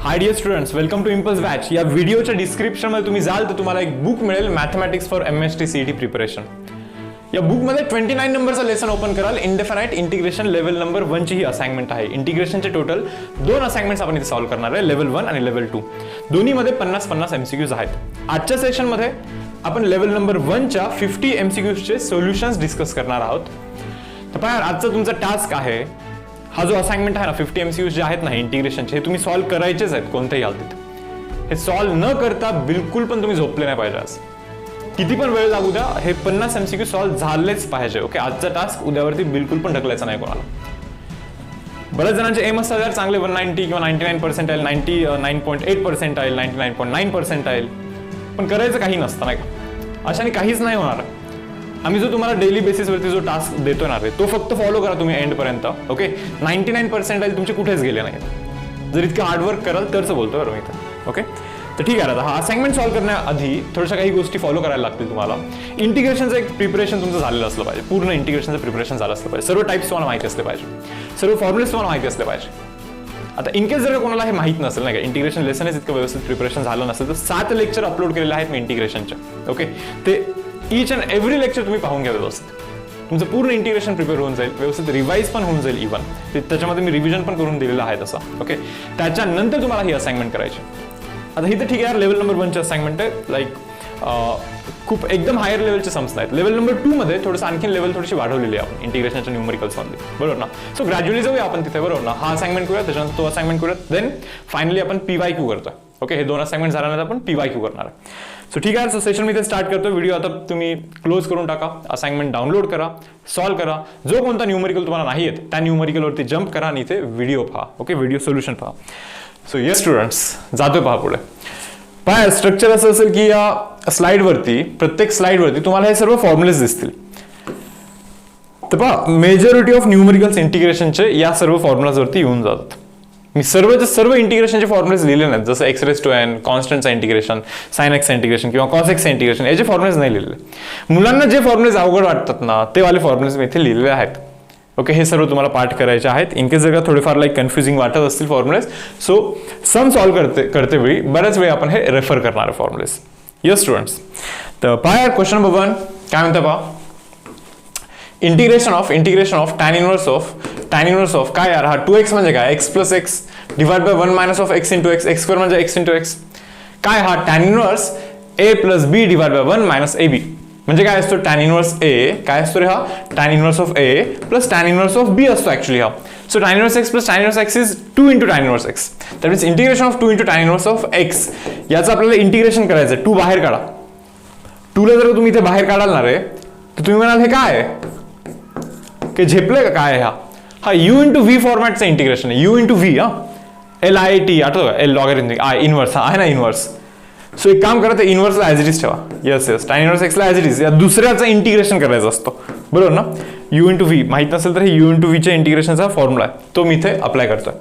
High dear students, welcome to impulse batch. या व्हिडिओच्या डिस्क्रिप्शनमध्ये तुम्ही जाल तर तुम्हाला एक बुक मिळेल, mathematics for MST CET preparation. या बुकमध्ये 29 नंबरचा लेसन ओपन कराल. इंडेफिनाइट इंटिग्रेशन लेवल नंबर 1 ची ही असाइनमेंट आहे. इंटिग्रेशनचे टोटल 2 असाइनमेंट्स आपण इथे सॉल्व्ह करणार आहे, लेवल 1 आणि लेवल 2. दोन्हीमध्ये 50-50 MCQs आहेत. आजच्या सेशनमध्ये आपण लेवल नंबर 1 च्या 50 MCQs चे सोल्युशन्स डिस्कस करणार आहोत. तर पहा, आजचा तुमचा टास्क आहे, हा जो असाइनमेंट आहे ना, 50 MCQs जे आहेत ना इंटिग्रेशनचे, हे तुम्ही सॉल्व्ह करायचेच आहेत कोणत्याही हालतीत. हे सॉल्व्ह न करता बिलकुल पण तुम्ही झोपले नाही पाहिजे. आज किती पण वेळ लागू द्या, हे 50 MCQ सॉल्व्ह झालेच पाहिजे. ओके, आजचा टास्क उद्यावरती बिलकुल पण ढकलायचा नाही कोणाला. बऱ्याच जणांचे एम असतात यार चांगले 190 किंवा 99% 99.8% 99.9% पण करायचं काही नसतं नाही का. अशाने काहीच नाही होणार. आम्ही जो तुम्हाला डेली बेसिसवरती जो टास्क देतो ना रे, तो फक्त फॉलो करा तुम्ही एंड पर्यंत. ओके, 99% तुमचे कुठेच गेले नाहीत. जर इतकं हार्डवर्क कराल तरच बोलतो बरं मी इथं. ओके, तर ठीक आहे. आता हा असाइनमेंट सॉल्व्ह करण्याआधी थोड्याशा काही गोष्टी फॉलो करायला लागतील तुम्हाला. इंटिग्रेशनचं एक प्रिपरेशन तुमचं झालेलं असलं पाहिजे. पूर्ण इंटिग्रेशनचं प्रिपरेशन झालं असलं पाहिजे. सर्व टाइप्स तुम्हाला माहिती असले पाहिजे. सर्व फॉर्म्युलेस तुम्हाला माहिती असले पाहिजे. आता इनकेस जर कोणाला हे माहित नसेल नाही का, इंटिग्रेशन लेसनच इतकं व्यवस्थित प्रिपरेशन झालं नसेल तर 7 लेक्चर अपलोड केलेले आहेत मी इंटिग्रेशनचे. ओके, ते ईच अँड एव्हरी लेक्चर तुम्ही पाहून घ्या व्यवस्थित. तुमचं पूर्ण इंटिग्रेशन प्रिपेअर होऊन जाईल, व्यवस्थित रिवाइज पण होऊन जाईल. इव्हन त्याच्यामध्ये मी रिव्हिजन पण करून दिलेलं आहे तसं. ओके, त्याच्यानंतर तुम्हाला ही असाइनमेंट करायची. आता ही तर ठीक आहे, लेवल नंबर 1 ची असाइनमेंट आहे. लाईक खूप एकदम हायर लेवलचे सम्स नाहीत. लेवल नंबर 2 मध्ये थोडंसं आणखी लेवल थोडीशी वाढवलेली आहे आपण इंटिग्रेशनच्या न्यूमरिकल्समध्ये, बरोबर ना. सो ग्रॅज्युअली जाऊया आपण तिथे, बरोबर ना. हा असाइनमेंट करूया, त्याच्यानंतर तो असाइनमेंट करूया, देन फायनली आपण PYQ करतोय. ओके, हे 2 असाइनमेंट झाल्यानंतर आपण PYQ करणार आहे. सो ठीक आहे, सो सेशन मी इथे स्टार्ट करतो. व्हिडिओ आता तुम्ही क्लोज करून टाका, असाइनमेंट डाउनलोड करा, सॉल्व्ह करा. जो कोणता न्यूमरिकल तुम्हाला नाही येत त्या न्यूमरिकलवरती जम्प करा आणि इथे व्हिडिओ पहा. ओके, व्हिडिओ सोल्युशन पहा. सो येस स्टुडंट्स, जातोय पहा पुढे. पहा, स्ट्रक्चर असं असेल की या स्लाइडवरती, प्रत्येक स्लाइडवरती तुम्हाला हे सर्व फॉर्म्युलेस दिसतील. तर पहा, मेजॉरिटी ऑफ न्यूमरिकल्स इंटिग्रेशनचे या सर्व फॉर्म्युलाजवरती येऊन जातात. मी सर्व इंटिग्रेशनचे फॉर्म्युलेस लिहिले नाहीत, जसं x⁻n, कॉन्स्टंटचं इंटिग्रेशन, sin x इंटिग्रेशन किंवा cos x इंटिग्रेशन, याचे फॉर्म्युलेस नाही लिहिलेले. मुलांना जे फॉर्म्युलेस अवघड वाटतात ना, ते वाले फॉर्म्युलेस मी इथे लिहिलेले आहेत. ओके, हे सर्व तुम्हाला पाठ करायचे आहेत. इनकेस जर का थोडेफार लाईक कन्फ्युजिंग वाटत असतील फॉर्म्युलेस, सो सम सॉल्व्ह करते वेळी बऱ्याच वेळी आपण हे रेफर करणार आहे फॉर्म्युलेस. येस स्टुडंट्स, तर पहा यार, क्वेश्चन नंबर 1 काय म्हणतं पहा. Integration of tan inverse of काय यार, हा 2x म्हणजे काय, x plus x divide by 1 minus of x into x, x square म्हणजे x इंटू एक्स. काय हा tan inverse a plus b divide by 1 minus ab म्हणजे काय असतो, tan इनवर्स a काय असतो रे, हा tan inverse of a plus tan inverse of b असतो ऍक्च्युअली हा. So tan inverse x plus tan inverse x is 2 into tan inverse x. That means integration of 2 into tan inverse of x. याचं आपल्याला integration करायचं आहे. 2 बाहेर काढा. 2 ला जर तुम्ही इथे बाहेर काढाल रे, तर तुम्ही म्हणाल हे काय आहे, की झेपलंय का काय आहे. हा u इंटू v फॉर्मॅटचं इंटिग्रेशन आहे. u इंटू v, हा LIT आठवतं, L लॉगॅरिथमिक, I इनवर्स, हा आहे ना इनवर्स. सो एक काम करा, ते इनवर्सला ॲज इट इज ठेवा. येस tan इनवर्स x ला ॲज इट इज, या दुसऱ्याचं इंटिग्रेशन करायचं असतं, बरोबर ना. u इंटू v माहित नसेल तर हे u इंटू v च्या इंटिग्रेशनचा फॉर्म्युला आहे, तो मी इथे अप्लाय करतोय.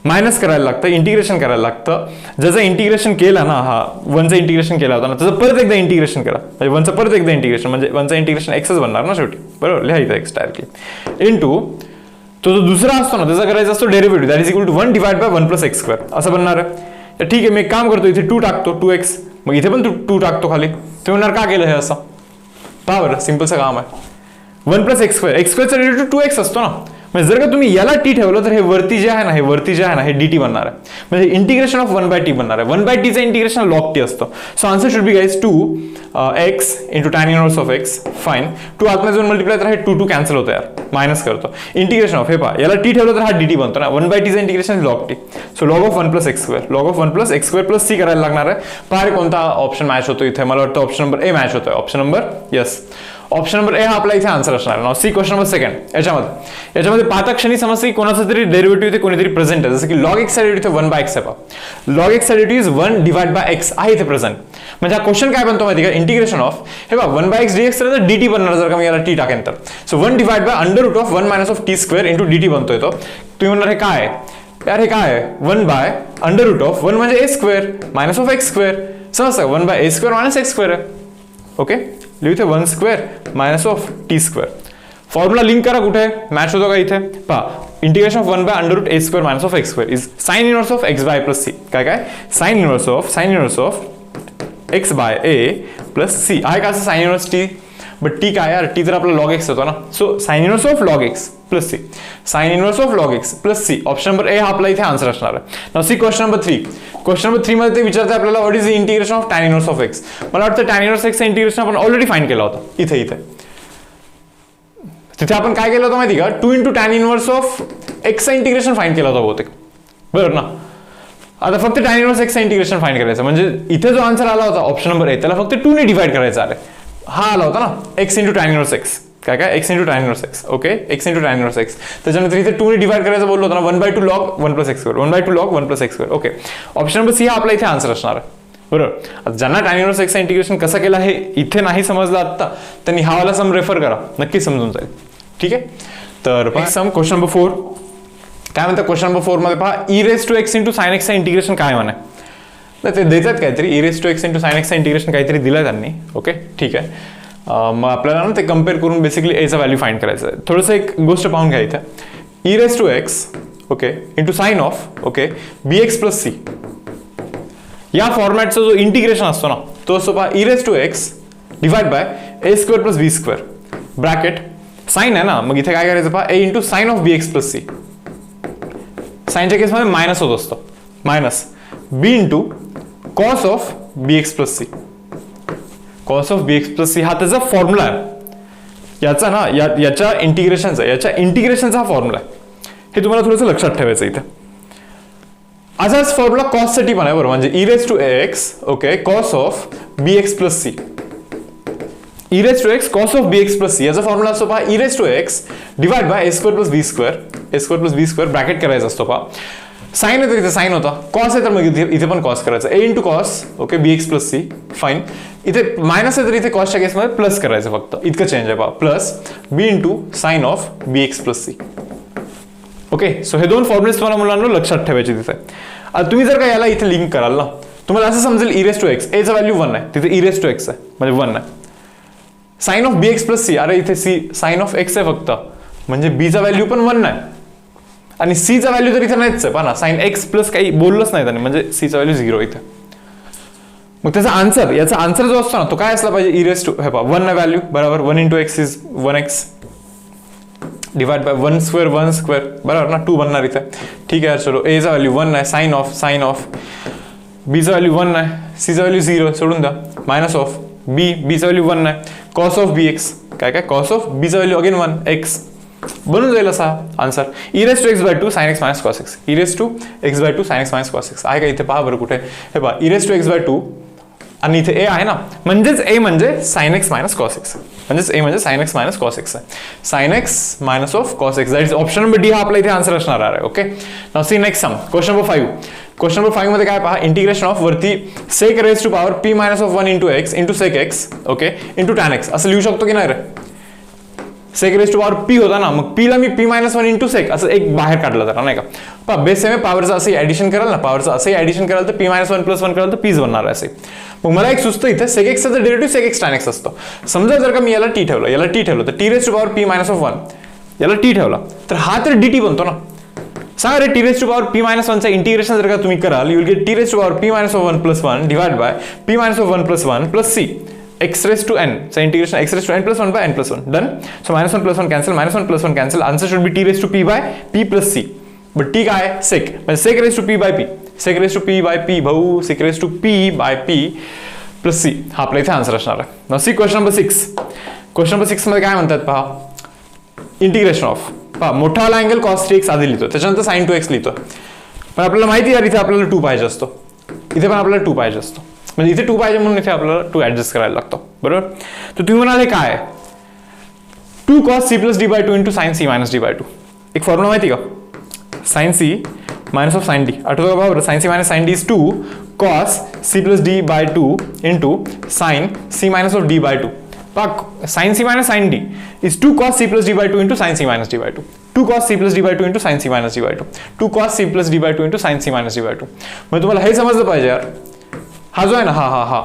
मायनस करायला लागतं, इंटिग्रेशन करायला लागतं. ज्याचं इंटिग्रेशन केलं ना, हा 1चं इंटिग्रेशन केला होता ना, त्याचं परत एकदा इंटिग्रेशन करा. म्हणजे 1चं परत एकदा इंटिग्रेशन, म्हणजे 1चं इंटिग्रेशन एक्सच बनणार ना शेवटी, बरोबर. लिहा इथं x डायरेक्टली इंटू तो जो दुसरा असतो ना, त्याचा करायचा असतो derivative, that is equal to 1 divide by 1 plus x square असं बनणार आहे. ठीक आहे, मी एक काम करतो, इथे 2 टाकतो, 2x, मग इथे पण 2 टाकतो खाली. तुम्ही म्हणणार का केलं हे असं, पहा बरं, सिम्पलचं काम आहे. 1 प्लस एक्स स्क्वेअर, एक्स स्क्वेअरचा डेरिव्हेटिव्ह 2x असतो ना. म्हणजे जर का तुम्ही याला t ठेवलं तर हे वरती जे आहे ना, हे dt बनणार आहे. म्हणजे इंटिग्रेशन ऑफ 1/t बनणार आहे. 1/t चं इंटिग्रेशन log t असतं. So answer should B guys 2x into tan inverse of x. Fine, 2 आतमध्ये जाऊन मल्टिप्लाय तर हे 2 कॅन्सल होतं यार, मायनस करतो. इंटिग्रेशन ऑफ, हे पहा, याला t ठेवलं तर हा dt बनतो ना. 1/t चं integration log t. So log of 1 plus x square, log of 1 plus x square plus c करायला लागणार आहे. पहा कोणता ऑप्शन मॅच होतो इथे. मला वाटतं ऑप्शन नंबर ए मॅच होतोय. Option number, yes, option number A हा आपला इथे आन्सर असणार आहे. नाव सी क्वेश्चन नंबर 2 याच्यामध्ये पाहता क्षणी समजते की कोणाचं तरी डेरिव्हेटिव्ह इथे कोणीतरी प्रेझेंट आहे. जसं की log x चा डेरिव्हेटिव्ह 1 बाय x आहे. पहा, log x चा derivative is 1 divide by x आहे इथे प्रेझेंट. म्हणजे हा क्वेश्चन काय बनतो माहिती का, इंटिग्रेशन ऑफ, हे बघा 1 बाय x dx तर dt बनणार जर का मी याला t टाकेन तर. So 1 divide by under root of 1 minus of t square into dt बनतोय तो. तुम्ही म्हणणार हे काय आहे यार, हे काय आहे, 1 बाय अंडर रूट ऑफ 1 म्हणजे a square minus of x square. समजतं, 1 by a square minus x square आहे. ओके, लिहू 1 square minus of t square. Formula link करा, कुठे मॅच होतो का इथे. पहा, integration of 1 by under root A square minus of x square is sine inverse of x by plus C. काय sine inverse of x by A plus C आहे का असं sine inverse T. But t काय यार, t तर आपला log x होतो ना. So sine inverse of log x plus C, sine inverse of log x plus C. Option number A हा आपला इथे आन्सर असणार आहे. Now see question number 3. Question number 3 मध्ये ते विचारते आपल्याला what is the integration of tan inverse of x. मला वाटतं टॅन इनवर्स एक्सचं इंटिग्रेशन आपण ऑलरेडी फाइंड केलं होतं इथे. तिथे आपण काय केलं होतं माहिती का, 2 इंटू टॅन इनवर्स ऑफ एक्सचं इंटिग्रेशन फाइंड केलं होतं बहुतेक, बरोबर ना. आता फक्त टॅन इनवर्स एक्सचं इंटिग्रेशन फाइंड करायचं, म्हणजे इथे जो आन्सर आला होता ऑप्शन नंबर ए त्याला फक्त 2 ने डिवाइड करायचा आहे. हा आला होता ना X into tan inverse X. काय x into tan inverse X. Okay, X into tan inverse X. त्याच्यानंतर इथे 2 ने डिवाइड करायचं बोललो होतं ना, 1/2 log 1 plus x square, 1/2 log 1 plus x square. Okay, option number C हा आपला इथे आन्सर असणार आहे, बरोबर. आता ज्यांना टॅन इनवर्स एक्सचं इंटिग्रेशन कसं केलं हे इथे नाही समजलं आता, त्यांनी हा वाला सम रेफर करा, नक्की समजून जाईल. ठीक आहे. तर सम क्वेश्चन नंबर 4 काय म्हणतात. क्वेश्चन नंबर 4 मध्ये पहा, E raise to x into sine एक्सचं इंटिग्रेशन काय म्हणे. ते देतात काहीतरी, E raise to x into sine एक्सचं इंटिग्रेशन काहीतरी दिलं त्यांनी. ओके, ठीक आहे. मग आपल्याला ना ते कम्पेअर करून बेसिकली एचा व्हॅल्यू फाइंड करायचं आहे. थोडंसं एक गोष्ट पाहून घ्या इथे. E raise to x okay into sine of okay B x plus C, या फॉर्मॅटचा जो इंटिग्रेशन असतो ना तो असतो पहा E raise to x divide by A square plus B square bracket sine आहे ना, मग इथे काय करायचं पहा A into sine of B x plus C. साइनच्या केसमध्ये मायनस होत असतो, minus B into cos of B x plus C. Cos of B x plus C हा त्याचा फॉर्म्युला आहे याचा ना, याच्या इंटिग्रेशनचा हा फॉर्म्युला आहे. हे तुम्हाला थोडंसं लक्षात ठेवायचं इथे. असाच फॉर्म्युला कॉस साठी पण आहे, बरोबर. म्हणजे e raise to x okay cos of B x plus c, e raise to x cos of B x plus c याचा फॉर्म्युला असतो पहा E raise to x divide by A square plus B square, a square plus B square bracket करायचा असतो पहा. Sign आहे तर इथे sign होता, कॉस आहे तर मग इथे पण कॉस करायचं, ए into cos okay B x plus C fine. इथे मायनस आहे तर इथे कॉसच्या केसमध्ये प्लस करायचं, फक्त इतकं चेंज आहे पहा. Plus b into sine of B x plus C. Okay, so हे दोन फॉर्म्युलेस तुम्हाला मुलांना लक्षात ठेवायचे तिथे. आता तुम्ही जर का याला इथे लिंक कराल ना, तुम्हाला असं समजेल ई रेस टू एक्स एचा व्हॅल्यू 1 आहे, तिथे ई रेस टू एक्स आहे म्हणजे 1 आहे. Sine of B x plus c, अरे इथे सी साइन ऑफ एक्स आहे फक्त, म्हणजे बीचा व्हॅल्यू पण 1 आहे आणि सीचा व्हॅल्यू तर इथे नाहीच आहे पहा ना, साइन एक्स प्लस काही बोललंच नाही त्याने, म्हणजे सीचा व्हॅल्यू 0 इथे. मग त्याचा आन्सर, याचा आन्सर जो असतो ना तो काय असला पाहिजे ई रेस टू हे पहा 1 आहे व्हॅल्यू, बरोबर. 1 into x is 1x divide by 1 square बरोबर ना, 2 बनणार इथे. ठीक आहे, चलो एचा व्हॅल्यू 1 आहे, साइन ऑफ बीचा व्हॅल्यू 1 आहे, सीचा व्हॅल्यू 0 सोडून द्या, मायनस ऑफ बीचा व्हॅल्यू 1 आहे, कॉस ऑफ बी एक्स काय कॉस ऑफ बीचा व्हॅल्यू अगेन 1 एक्स बनून जाईल असा answer. E raise to x by 2 sine x minus cos x, e raise to x by 2 sine x minus cos x आहे का इथे पहा बरं कुठे. हे पहा E raise to x by 2 आणि इथे ए आहे ना, म्हणजेच ए म्हणजे sine x minus cos x, म्हणजेच ए म्हणजे sine x minus cos x आहे. Sine x minus of cos x, that is option number D हा आपला इथे आन्सर असणार आहे. Okay, now see next sum question number 5. Question number 5 मध्ये काय पहा, इंटिग्रेशन ऑफ वरती sec raise to power P minus of 1 into x into sec X okay into tan X असं लिहू शकतो की नाही रे. Sec raise to power P होता ना, मग पी ला मी पी मायनस 1 इंटू सेक असं एक बाहेर काढलं जरा नाही का. पहा बेस सेम पॉवरचं असं ऍडिशन कराल ना, पॉवरचं असंही ऍडिशन कराल तर पी मायनस 1 प्लस 1 कराल तर पीच बनणार आहे असे. मग मला एक सुचतं इथे सेक एक्सचा derivative sec x tan x असतो. समजा जर का मी याला टी ठेवलं तर t raise to power P minus of 1 याला टी ठेवला तर हा तर डी टी बनतो ना. सांगा रे T raise to power P minus 1 चा इंटिग्रेशन जर का तुम्ही कराल you will get T raise to power P minus of 1 plus 1 divide by P minus of 1 plus 1 plus C x raised to n. So integration x raised to n plus 1 by n plus 1. Done. So minus 1 plus 1 cancel, minus 1 plus 1 cancel. Answer should be t raised to p by p plus c. But t काय आहे sec. म्हणजे sec raised to p by p. Sec raised to p by p भाऊ sec raised to p by p plus c. हा आपल्या इथे answer असणार आहे. Now see question number 6. Question number 6 मध्ये काय म्हणतात पहा. इंटिग्रेशन ऑफ पहा मोठा वाला अँगल cos 3x आधी लिहितो, त्याच्यानंतर sin 2x लिहितो. पण आपल्याला माहिती आहे इथे आपल्याला 2 पाहिजे असतो. इथे पण आपल्याला 2 पाहिजे असतो. म्हणजे इथे 2 पाहिजे म्हणून इथे आपल्याला 2 ऍडजस्ट करायला लागतो, बरोबर. तर तुम्ही म्हणाले काय 2 cos c plus d by 2 into sin c minus d by 2. एक फॉर्म्युला माहिती का, sin c minus of sin d आठवतो का बरोबर. sin c minus sin d is 2 cos c plus d by 2 into sin c minus of d by 2. sin c minus sin d is 2 cos c plus d by 2 into sin c minus d by 2. 2 cos c plus d by 2 into sin c minus d by 2. 2 cos c plus d by 2 into sin c minus d by 2. म्हणजे तुम्हाला हे समजलं पाहिजे यार, हा जो आहे ना हा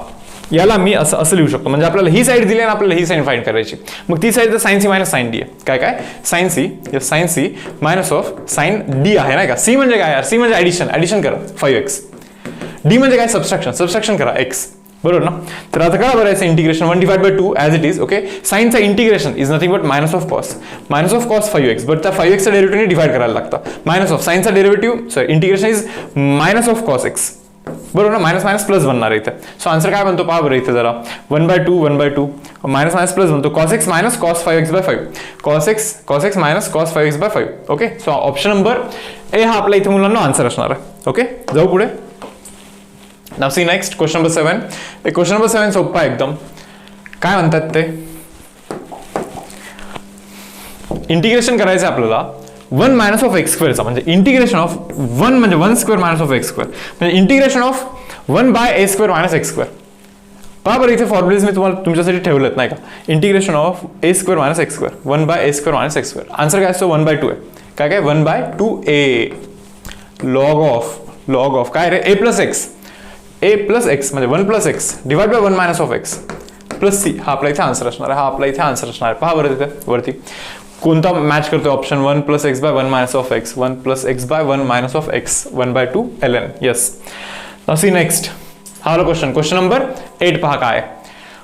याला मी असं लिहू शकतो, म्हणजे आपल्याला ही साईड दिली आणि आपल्याला ही साईड फाइंड करायची. मग ती साईड तर sine c minus sine d आहे. काय sine c minus of sine d आहे नाही का. सी म्हणजे काय यार, सी म्हणजे ऍडिशन करा 5x. डी म्हणजे काय, सबस्ट्रॅक्शन करा x, बरोबर ना. तर आता काय बरं integration 1/2 as it is. Okay, साइनचं integration is nothing but minus of cos 5x, but त्या 5xचा डेरिव्हेटिव्हने डिवाइड करायला लागतं. मायनस ऑफ साइनचा derivative sorry integration is minus of cos x, बरोबर ना. मायनस मायनस प्लस बनणार आहे इथे. सो आन्सर काय बनतो पहा बरं इथे जरा, 1/2 मायनस मायनस प्लस बनतो, cos x minus cos 5x/5, cos x minus cos 5x/5. Okay, so option number A हा आपल्या इथे मुलांना आन्सर असणार आहे. ओके, जाऊ पुढे. नाव see next question number 7. Question number 7 सोपा आहे एकदम. काय म्हणतात ते, इंटिग्रेशन करायचं आपल्याला 1 मायनस ऑफ एक्स स्क्वेअरचा, म्हणजे इंटिग्रेशन ऑफ 1 म्हणजे 1 square minus of x square, म्हणजे integration of 1/a² minus x square. पहा बरं इथे फॉर्म्युलेज मी तुम्हाला तुमच्यासाठी ठेवलेत नाही का. Integration of a² minus x square, 1/a² minus x square. Answer काय असतो 1/2 आहे. काय 1/2a लॉग ऑफ काय रे, a प्लस x म्हणजे 1 plus x divide by 1 minus of x plus c. हा आपला इथे आन्सर असणार आहे. पहा बरं तिथे वरती कोणता मॅच करतोय option 1 plus x by 1 minus of x, 1 plus x by 1 minus of x, 1/2 ln. Yes, now see next. हा वाला क्वेश्चन नंबर 8 पहा काय.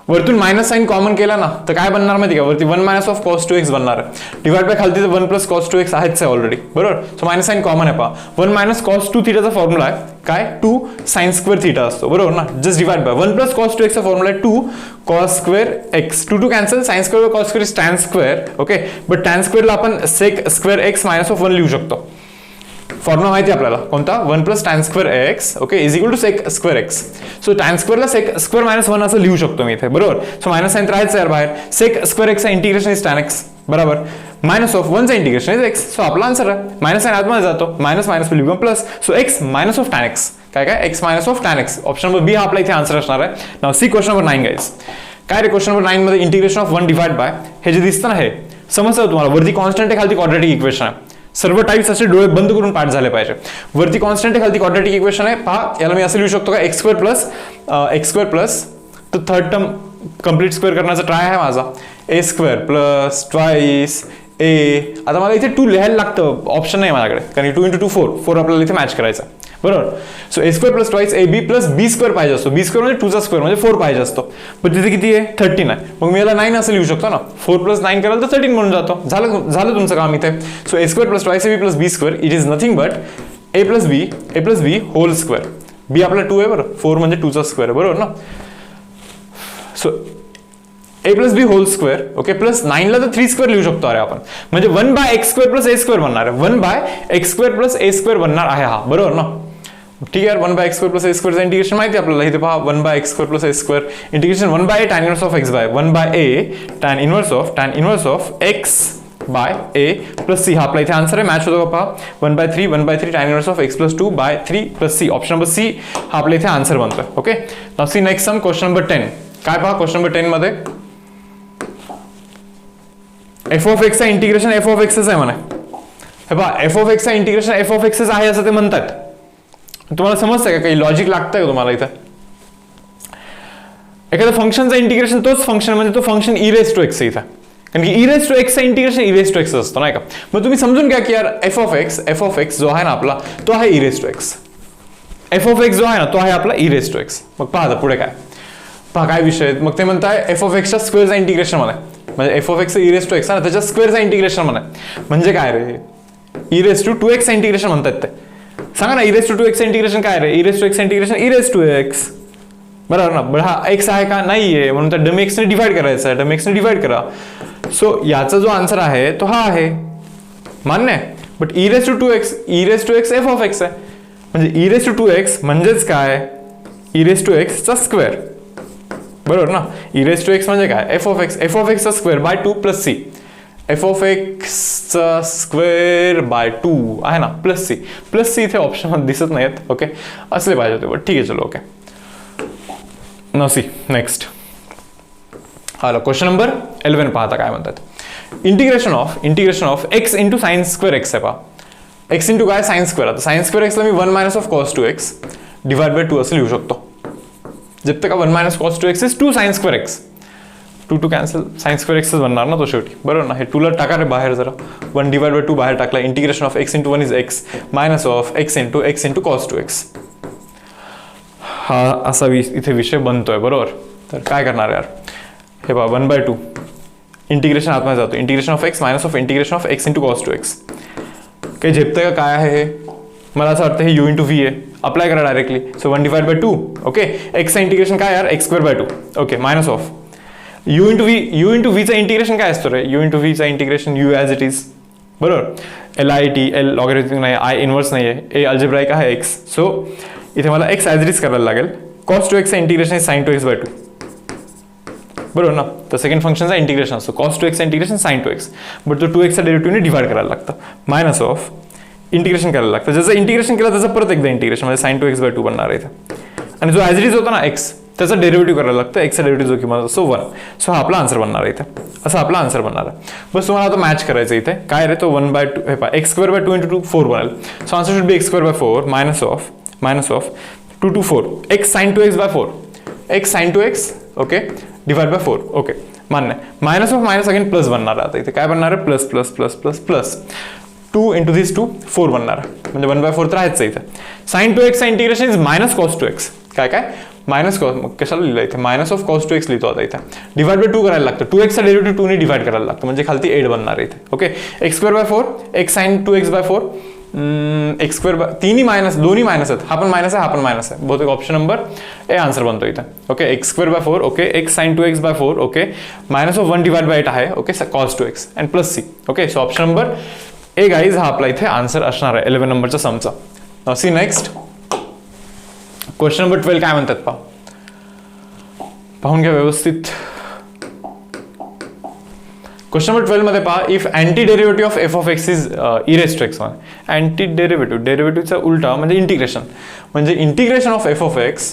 वरतून मायनस साइन कॉमन केला ना तर काय बनणार माहिती का, वरती 1 मायनस ऑफ cos 2x बनणार आहे. डिवाइड बाय खालती 1 प्लस cos 2x आहेच आहे ऑलरेडी, बरोबर. सो मायनस साइन कॉमन आहे पहा. 1 मायनस cos 2 थीटाचा फॉर्म्युला आहे काय, 2 sin स्क्वेअर थीटा असतो, बरोबर ना. Just divide by 1 plus cos 2x चा फॉर्म्युला आहे 2 cos square x. 2 cancel, sin square cos square is tan square. Okay, but tan स्क्वेअरला आपण sec square x minus of 1 लिहू शकतो. फॉर्म्युला माहिती आपल्याला कोणता, 1 plus tan square x okay is equal to sec square x. So tan स्क्वेअरला sec square minus 1 असं लिहू शकतो मी इथे, बरोबर. सो मायनस साइन राहायचं यार बाहेर. sec स्क्वेअर x चा इंटिग्रेशन इज tan x, बरोबर. मायनस ऑफ 1 चा इंटिग्रेशन इज x. सो आपला आन्सर आहे. मायनस साइन आतमध्ये जातो, minus minus will become plus. So x minus of tan x. काय x minus of tan x. Option number B हा आपला इथे आन्सर असणार आहे. Now see question number 9 guys. काय रे क्वेश्चन नंबर 9 मध्ये इंटिग्रेशन ऑफ 1 डिवाइड बाय, हे जे दिसतं ना हे समजतं तुम्हाला, वरती कॉन्स्टंट आहे खालती क्वाड्रॅटिक इक्वेशन आहे. सर्व टाइप्स असे डोळे बंद करून पाठ झाले पाहिजे. वरती कॉन्स्टंट आहे खालती क्वाड्रॅटिक इक्वेशन आहे. पहा याला मी असं लिहू शकतो का, x स्क्वेअर प्लस तर थर्ड टर्म कंप्लीट स्क्वेअर करण्याचा ट्राय आहे माझा, a square plus twice a. आता मला इथे 2 लिहायला लागतं, ऑप्शन नाही माझ्याकडे, कारण 2 × 2 4 आपल्याला इथे मॅच करायचा, बरोबर. So a square plus twice ab plus b square पाहिजे असतो. b स्क्वेअर म्हणजे 2चा स्क्वेअर म्हणजे 4 पाहिजे असतो. पण तिथे किती आहे 13 आहे. मग मी याला 9 असं लिहू शकतो ना, 4 प्लस 9 कराल तर 13 म्हणून जातो. झालं तुमचं काम इथे. So a square plus twice ab plus b square it is nothing but a plus b whole square. b आपला 2 आहे बरोबर, 4 म्हणजे 2चा स्क्वेअर आहे, बरोबर ना. So a plus b whole square okay plus 9 ला तर 3 स्क्वेअर लिहू शकतो अरे आपण, म्हणजे 1/x square plus a square बनणार आहे. 1/x square plus a square बनणार आहे हा, बरोबर ना. ठीक आहे, 1/x स्क्वेअर प्लस a स्क्वेअरचं इंटिग्रेशन माहिती आपल्याला. इथे पहा 1/x square plus a square integration 1/a tan inverse of x by 1/a tan inverse of x by a plus c. हा आपला इथे आन्सर आहे, मॅच होतो का पहा. 1/3 tan inverse of x plus 2/3 plus c. Option number c हा आपला इथे आन्सर बनतोय. Okay, now see next sum question number 10. काय पहा क्वेश्चन नंबर 10 मध्ये f ऑफ x चा इंटिग्रेशन f ऑफ x आहे म्हणे. हे पहा f ऑफ x चा इंटिग्रेशन f ऑफ x आहे असं ते म्हणतात. तुम्हाला समजतंय का, काही लॉजिक लागतंय का तुम्हाला इथं. एखाद्या फंक्शनचं इंटिग्रेशन तोच फंक्शन म्हणजे तो function e raise to x आहे इथं, कारण की e रेज टू x चा integration e raise to x असतो नाही का. मग तुम्ही समजून घ्या की यार f ऑफ x जो आहे ना आपला तो आहे e raise to x. f of x जो आहे ना तो आहे आपला e रेज टू x. मग पहा पुढे काय विषय. मग ते म्हणताय f ऑफ x च्या स्क्वेअरचा इंटिग्रेशन म्हणा, म्हणजे f of x e raise to x ना त्याच्या स्क्वेअरचा इंटिग्रेशन म्हणा. म्हणजे काय रे, e raise to 2x integration म्हणतात ते. सांगा ना, e raise to 2x integration काय रे. e raise to x integration e raise to x, बरोबर ना. बट हा x आहे का, नाहीये, म्हणून त्या डमी x ने डिवाइड करायचा आहे. डमी x ने डिवाइड करा. सो याचा जो आन्सर आहे तो हा आहे, मान्य आहे. But e raise to x f of x आहे, म्हणजे e रेज टू 2x म्हणजेच काय, e रेज टू x चा स्क्वेअर, बरोबर ना. e रेज टू x म्हणजे काय, f ऑफ x चा square by 2 plus c. f of x चा स्क्वेअर बाय 2 आहे ना प्लस c इथे ऑप्शन मध्ये दिसत नाहीत. ओके, असले पाहिजे होते, बट ठीक आहे चलो. Okay, now see next. Hello, question number 11 पाहता काय म्हणतात. Integration of x into sine square x आहे पहा. x इंटू काय साइन स्क्वेअर. आता साइन स्क्वेअर x ला मी 1 minus of cos 2x divide by 2 असं लिहू शकतो. जब तक 1 minus cos 2x is 2 sine square X, 2 cancel, sine square एक्सच बनणार ना तो शेवटी, बरोबर ना. हे 2 ला टाका रे बाहेर जरा, 1 डिवाइड बाय 2 बाहेर टाकला, integration of x into 1 is x minus of x into cos 2x. हा असा इथे विषय बनतोय, बरोबर. तर काय करणार यार, हे बघा 1/2 इंटिग्रेशन आतमध्ये जातो, integration of x minus of integration of x into cos 2x. काही झेपतंय का काय आहे हे, मला असं वाटतं हे u इंटू व्ही आहे, अप्लाय करा directly. So 1 divide by 2, okay. एक्सचं इंटिग्रेशन काय यार, x²/2, okay, minus of u into व्हीचं इंटिग्रेशन काय असतं रे, u इंटू व्हीचं integration u as it is, बरोबर. L लॉगॅरिथमिक नाही, I इन्व्हर्स नाही आहे, A अल्जेब्राइक आहे x. सो इथे मला x ॲज इट इज करायला लागेल. cos 2x integration is sin 2x/2, बरोबर ना. तर सेकंड फंक्शनचा इंटिग्रेशन असतो, cos 2x integration sin 2x, but तो 2x चा डेरिव्हेटिव्हने डिवाइड करायला लागतं, मायनस ऑफ इंटिग्रेशन करायला लागतं. ज्याचं इंटिग्रेशन केलं त्याचं परत एकदा इंटिग्रेशन म्हणजे sin 2x/2 बनणार आहे इथे. आणि जो ॲज इट इज होता ना x, त्याचा डेरिव्हेटिव्ह करायला लागतं, एक्सचा डेरिव्हेटिव्ह जो किंमत असतो 1. सो हा आपला आन्सर बनणार आहे इथे, असं आपला आन्सर बनणार आहे. बस तुम्हाला आता मॅच करायचं इथे काय रे, तो 1/2 हे पहा, x²/2 इंटू 2 4 बनेल. So answer should be x²/4 minus of 2 to 4 x sin 2x/4, x sin 2x, okay, divide by 4, okay, मान्य. Minus of minus again plus बनणार आहे, आता इथे काय बनणार आहे, plus plus plus plus plus 2 into this 2 4 बनणार आहे, म्हणजे 1/4 तर आहेच इथे. sin 2x integration is minus cos 2x, काय मायनस कॉस, मग कशाला लिहिलं इथे, मायनस ऑफ cos 2x लिहितो आता इथे. डिवाइड बाय 2 करायला लागतं, 2x चा डेरिव्हेटिव्ह 2 ने डिवाइड करायला लागतं, म्हणजे खालती 8 बनणार आहे इथे, okay. x²/4 x sin 2x/4 x², तिन्ही मायनस, दोन्ही मायनस आहेत, हा पण मायनस आहे, हा पण मायनस आहे, बहुतेक ऑप्शन नंबर ए आन्सर बनतो इथे, okay. x²/4, okay, x sin 2x/4, okay, minus of 1 divide by 8 आहे, okay, cos 2x and plus c, okay. So option number A guys हा आपला इथे आन्सर असणार आहे 11 नंबरच्या समचा. Now see next question number 12 काय म्हणतात पाहून घ्या व्यवस्थित. क्वेश्चन नंबर 12 मध्ये पहा, if antiderivative of f of x is e⁻x. Anti डेरिव्हेटिव्हचा उलटा म्हणजे integration of f of x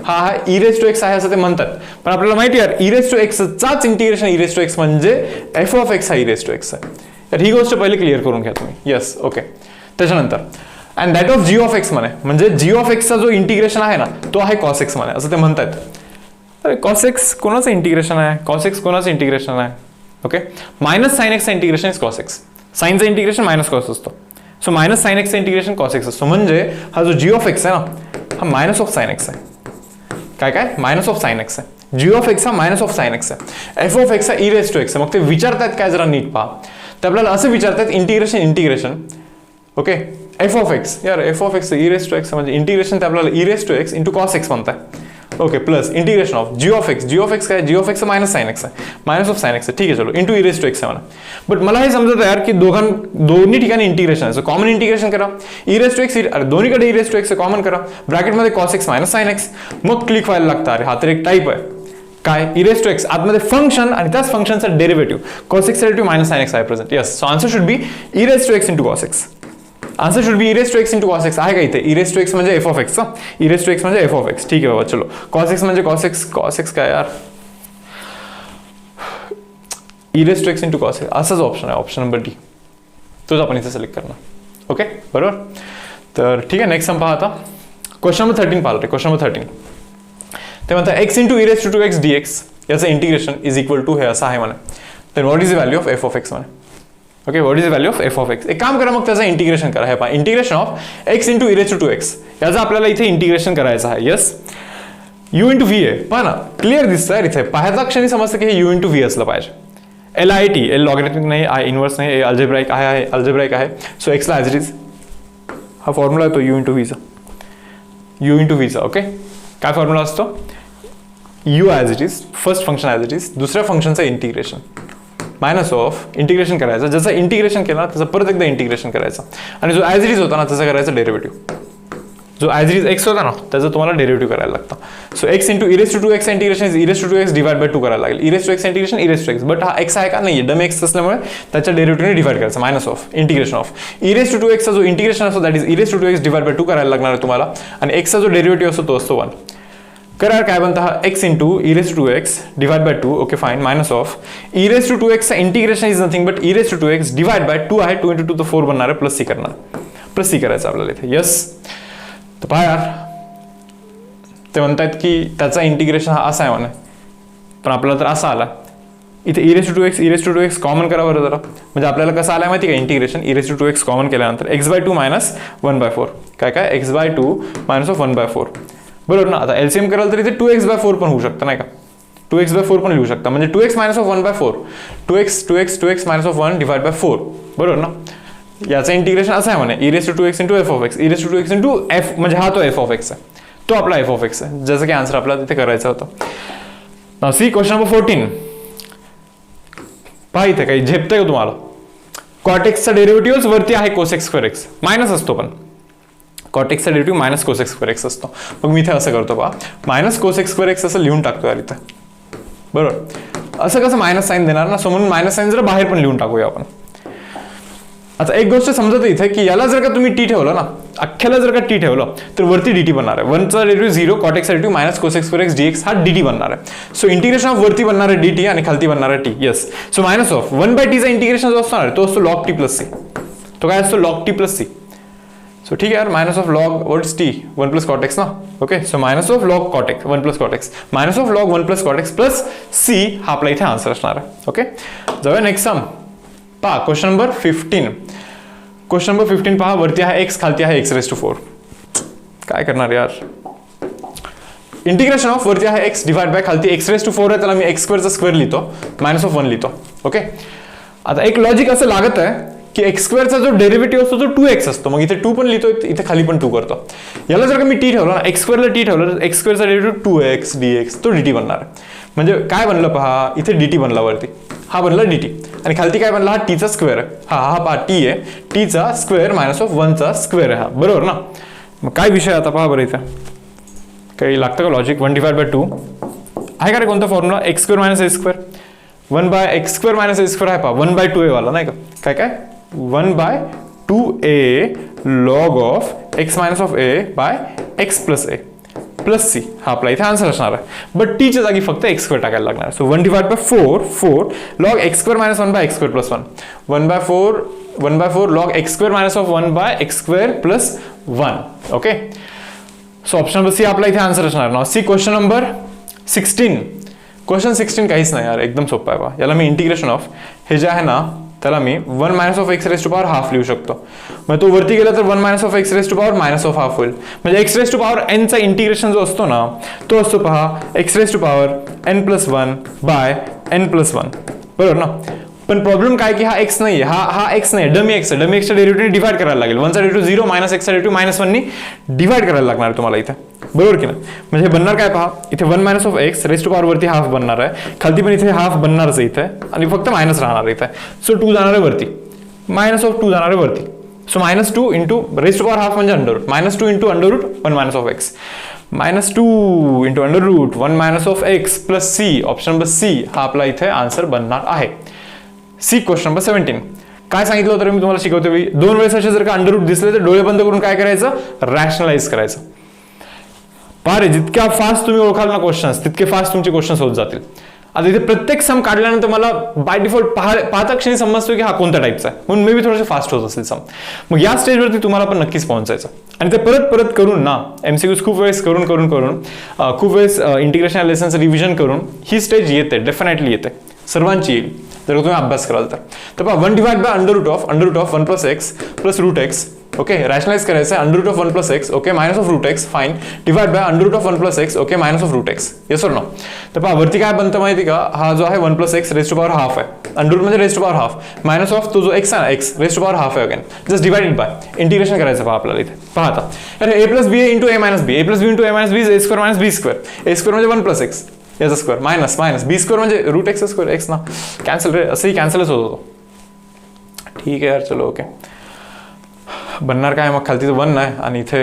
हा e⁻x आहे असं ते म्हणतात, पण आपल्याला माहिती आहे e⁻x चाच इंटिग्रेशन e⁻x म्हणजे f ऑफ x हा e⁻x आहे. तर ही गोष्ट पहिले क्लिअर करून घ्या तुम्ही, येस, ओके. त्याच्यानंतर and that of g of x म्हणजे g ऑफ x चा जो इंटिग्रेशन आहे ना तो आहे cos x असं ते म्हणतात. तर cos x कोणाचं इंटिग्रेशन आहे, cos x कोणाचं इंटिग्रेशन आहे, ओके. मायनस साइन एक्सचं इंटिग्रेशन इज cos x, साइनचं इंटिग्रेशन मायनस cos असतो, सो मायनस साइन एक्सचं इंटिग्रेशन cos x असतो, म्हणजे हा जो g ऑफ x आहे ना हा मायनस ऑफ साइन x आहे, काय मायनस ऑफ साइन x आहे, g ऑफ x हा मायनस ऑफ साइन x आहे, f ऑफ x हा e⁻x आहे. मग ते विचारतात काय जरा नीट पहा, तर आपल्याला असं विचारतात integration, okay, f of x, यार f ऑफ x e⁻x म्हणजे इंटिग्रेशन ते आपल्याला e⁻x इंटू cos x म्हणताय, okay, plus integration of g of x काय, g of x minus sine x आहे, मायनस ऑफ साइन x आहे, ठीक आहे, चलो इंटू e⁻x आहे म्हणा. बट मला हे समजत यार की दोन्ही ठिकाणी इंटिग्रेशन आहे, सो कॉमन इंटिग्रेशन करा, e⁻x अरे दोन्हीकडे e⁻x कॉमन करा, ब्रॅकेटमध्ये cos x minus sine x, मग क्लिक व्हायला लागतं, अरे हा तर एक टाईप आहे काय e⁻x आतमध्ये फंक्शन आणि त्याच फंक्शनचा derivative cos x derivative minus sine x आहे present, yes. So answer should be e⁻x into cos x, answer should be e⁻x into cos x आहे का इथे, e⁻x म्हणजे f ऑफ x, e⁻x म्हणजे f ऑफ x, ठीक आहे बाबा, चलो. cos x म्हणजे cos x काय यार, e⁻x इंटू cos x असाच ऑप्शन आहे, ऑप्शन नंबर डी, तोच आपण इथे सिलेक्ट करणार, ओके, बरोबर. तर ठीक आहे, नेक्स्ट पहा आता क्वेश्चन नंबर 13 पाहिलं, क्वेश्चन नंबर 13 ते म्हणतात x इंटू e⁻x dx याचं इंटिग्रेशन इज इक्वल टू हे असं आहे म्हणे. Then what is the value of f of x म्हणे, okay, what is the value of f of x. एक काम करा मग त्याचं इंटिग्रेशन करा, हे पहा integration of x into e⁻x याचं आपल्याला इथे इंटिग्रेशन करायचं आहे, येस. u इंटू व्ही आहे, पहा ना क्लिअर दिसतं यार इथे, पाहायचा क्षणी समजतं की हे u इंटू व्ही असलं पाहिजे. L लॉगॅरिथमिक नाही, I इन्व्हर्स नाही, अल्जेब्राइक आहे, सो x ला ॲज इट इज हा फॉर्म्युला येतो u इंटू व्हीचा, ओके. काय फॉर्म्युला असतो, u as it is, first function as it is, दुसऱ्या फंक्शनचं इंटिग्रेशन मायनस ऑफ इंटिग्रेशन करायचं, ज्याचं इंटिग्रेशन केलं त्याचं परत एकदा इंटिग्रेशन करायचं, आणि जो ॲज इट इज होता ना त्याचा करायचा डेरिव्हेटिव्ह, जो ॲज इट इज एक्स होता ना त्याचं तुम्हाला डेरिव्हेटिव्ह करायला लागतं. So x into e⁻x integration is e⁻x divide by 2 करायला लागेल, e⁻x इंटिग्रेशन e⁻x, बट हा x आहे का नाही, डम x असल्यामुळे त्याच्या डेरिव्हेटिव्हने डिवाइड करायचं, minus of integration of e⁻x चा जो इंटिग्रेशन असतो that is e⁻x divide by 2 करायला लागणार आहे तुम्हाला, आणि x चा जो डेरिव्हेटिव्ह असतो तो असतो 1. करा काय बनतं हा x into e⁻x divide by 2, okay fine, minus of e⁻x चा integration is nothing but e⁻x divide by 2 आहे, 2 इंटू 2 तर 4 बनणार आहे, प्लस c करायचं आपल्याला इथे, यस. तर पहा यार, ते म्हणतात की त्याचा इंटिग्रेशन हा असा आहे म्हणे, पण आपल्याला तर असा आला. इथे e⁻²x कॉमन करा बरं जरा, म्हणजे आपल्याला कसं आलं माहिती का इंटिग्रेशन, e⁻² कॉमन केल्यानंतर x/2 मायनस 1/4 काय x/2 मायनस ऑफ 1/4 बरोबर ना. आता एलसीएम कराल तर इथे 2x/4 पण होऊ शकतं नाही का, 2x/4 पण लिहू शकता, म्हणजे 2x minus of 1/4 2x minus of 1/4 बरोबर ना. याचं इंटिग्रेशन असं आहे म्हणे e⁻²x into f(x), e⁻²x into f म्हणजे हा तो f(x) आहे, तो आपला f(x) आहे, ज्याचं की आन्सर आपल्याला तिथे करायचं होतं. Now see question number 14. पहा इथे काही झेपतंय का तुम्हाला. cot x चा डेरिव्हेटिव्ह वरती आहे cos(x²x) मायनस असतो, पण cot x चा डेरिव्हेटिव्ह मायनस cos(x²x) असतो. मग मी इथे असं करतो पहा, मायनस cos(x²x) असं लिहून टाकतो यार इथे बरोबर. असं कसं मायनस साईन देणार ना, सो म्हणून मायनस साईन जरा बाहेर पण लिहून टाकूया आपण. आता एक गोष्ट समजत इथे की याला जर का तुम्ही टी ठेवलं ना, अख्ख्याला जर का टी ठेवलं तर वरती dt बनणार आहे. 1चा डेरिव्हेटिव्ह 0, cot x चा डेरिव्हेटिव्ह मायनस cos(x²x) dx हा dt बनणार आहे. सो इंटिग्रेशन ऑफ वरती बनणार आहे dt आणि खालती बनणार आहे t. Yes, so minus of 1/t चा इंटिग्रेशन जो असणार तो असतो log t प्लस c. तो काय असतो log t plus c. So ठीक आहे यार, minus of log what is t 1 plus cot x ना. Okay, so minus of log cot x 1 plus cot x minus of log 1 plus cot x plus c हा आपला इथे answer असणार आहे. Okay, जाऊया नेक्स्ट सम. पहा question number 15. Question number 15 पहा, वरती आहे x, खालती आहे x⁻⁴. काय करणार यार. इंटिग्रेशन ऑफ वरती आहे x डिवाइड बाय खालती x⁻⁴ आहे, त्याला मी x² चा स्क्वेअर लिहितो, मायनस ऑफ 1 लिहितो. ओके, आता एक लॉजिक असं लागत आहे की x² चा जो डेरिव्हेटिव्ह असतो तो 2x असतो, मग इथे 2 पण लिहितो, इथे खाली पण 2 करतो. याला जर का मी t ठेवलं ना, x² ला t ठेवलं तर x² चा डेरिव्हेटिव्ह 2x dx तो dt बनणार आहे. म्हणजे काय बनलं पहा, इथे dt बनला वरती, हा बनला dt आणि खालती काय बनला, हा t चा स्क्वेअर आहे. हा पहा t आहे, t चा स्क्वेअर मायनस ऑफ 1 चा स्क्वेअर आहे हा, बरोबर ना. मग काय विषय आता पहा बरं, इथे काही लागतं का लॉजिक. 1/2 आहे का रे कोणता formula, x² minus a², 1/x² minus a² आहे पहा, 1/2a वाला नाही का, काय 1/2a log of x minus of a by x plus a plus c हा आपला इथे आन्सर असणार आहे. बट t च्या जागी फक्त x² टाकायला लागणार. So 1/4 log x² minus 1/x² plus 1 1/4 log x² minus of 1/x² plus 1. Okay, so option number C आपला इथे आन्सर असणार. Now see question number 16. Question 16 काहीच नाही यार, एकदम सोपं आहे पहा. याला मी इंटिग्रेशन ऑफ हे जे आहे ना त्याला मी 1 मायनस ऑफ x⁻½ लिहू शकतो. मग तो वरती गेला तर 1 minus of x⁻² minus of half होईल. म्हणजे x⁻n चा इंटिग्रेशन जो असतो ना तो असतो पहा x⁻n+1 बाय n+1 बरोबर ना. पण प्रॉब्लेम काय की हा x नाही आहे, हा x नाही, डमी x आहे. डमी x च्या डेरिव्हेटिव्ह डिवाइड करायला लागेल. 1 चा डेरिव्हेटिव्ह 0 मायनस x चा डेरिव्हेटिव्ह -1 नी डिवाइड करायला लागणार आहे तुम्हाला इथे, बरोबर की नाही. म्हणजे हे बनणार काय पहा, इथे 1 मायनस ऑफ x⁻² वरती हाफ बनणार आहे, खालती पण इथे हाफ बनणारच आहे इथे आणि फक्त मायनस राहणार आहे इथे. सो 2 जाणार आहे वरती, मायनस ऑफ 2 जाणार आहे वरती. सो -2 इंटू ½ म्हणजे under root, -2 into under root 1 minus of x, -2 into under root 1 minus of x plus c. Option number C हा आपला इथे आन्सर बनणार आहे. See question number 17. काय सांगितलं होतं मी तुम्हाला शिकवते वेळी, 2 वेळेस असे जर का अंडररूट दिसले तर डोळे बंद करून काय करायचं, रॅशनलाइज करायचं. पारे जितक्या फास्ट तुम्ही ओळखाल ना क्वेश्चन्स, तितके फास्ट तुमचे क्वेश्चन्स होत जातील. आता इथे प्रत्येक सम काढल्यानंतर मला बाय डिफॉल्ट पाहता क्षणी समजतो की हा कोणत्या टाईपचा आहे, म्हणून मे बी थोडेसे फास्ट होत असेल सम. मग या स्टेजवरती तुम्हाला पण नक्कीच पोहोचायचं आणि ते परत करून ना MCQs खूप वेळेस करून खूप वेळेस इंटिग्रेशन लेसनचं रिव्हिजन करून ही स्टेज येते, डेफिनेटली येते, सर्वांची येईल जर तुम्ही अभ्यास कराल तर. पहा 1 divide by under root of 1 plus x plus root x. Okay, rationalise करायचं आहे. Under root of 1 plus x, okay, minus of root x, fine, divide by under root of 1 plus x, okay, minus of root x. Yes और no. तर पहा वरती काय बनतं माहिती का, हा जो आहे 1 plus x raised to power half आहे, अंडररूट म्हणजे raised to power half, minus of तो जो एक्स आहे ना x raised to power half आहे, again just divided by. Integration करायचं पहा आपल्याला इथे. पहा आता अरे a plus b into a minus b, a plus b into a minus b is a square minus b square. a square म्हणजे 1 plus x याचा स्क्वेअर मायनस बी स्क्वेअर म्हणजे रूट एक्स स्क्वेअर, एक्स ना cancel रे, असंही कॅन्सलच होत होतो. ठीक आहे यार, चलो ओके. बनणार काय मग, खालती 1 नाही आणि इथे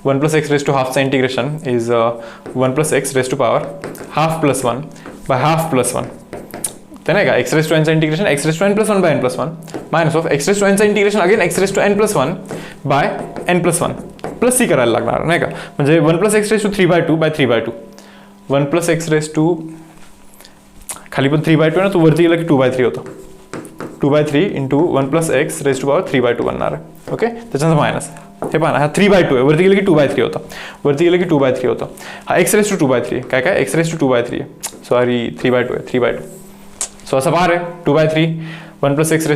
1 प्लस एक्स रेस टू हाफचा integration is 1 plus x raise to power half plus 1 by half plus 1. ते नाही का एक्स रेस टू एनचा integration x raise to n plus 1 by n plus 1 minus of x raise to एनचा integration again x raise to n plus 1 by n plus 1 plus c करायला लागणार नाही का. म्हणजे 1 plus x raise to 3/2 by 3/2. 1 plus x raise to खाली पण 3/2 ना, तो वरती गेला की 2/3 होतं. 2/3 into 1 plus x raise to power 3/2 बनणार आहे. ओके, त्याच्यानंतर मायनस हे पहा ना, हा 3/2 आहे, वरती गेलं की 2/3 होतं, वरती गेलं की 2/3 होतं. हा x⁻²/3 काय काय x⁻²/3 सॉरी 3/2 आहे, 3/2. सो असं बार आहे 2/3 1 + x⁻³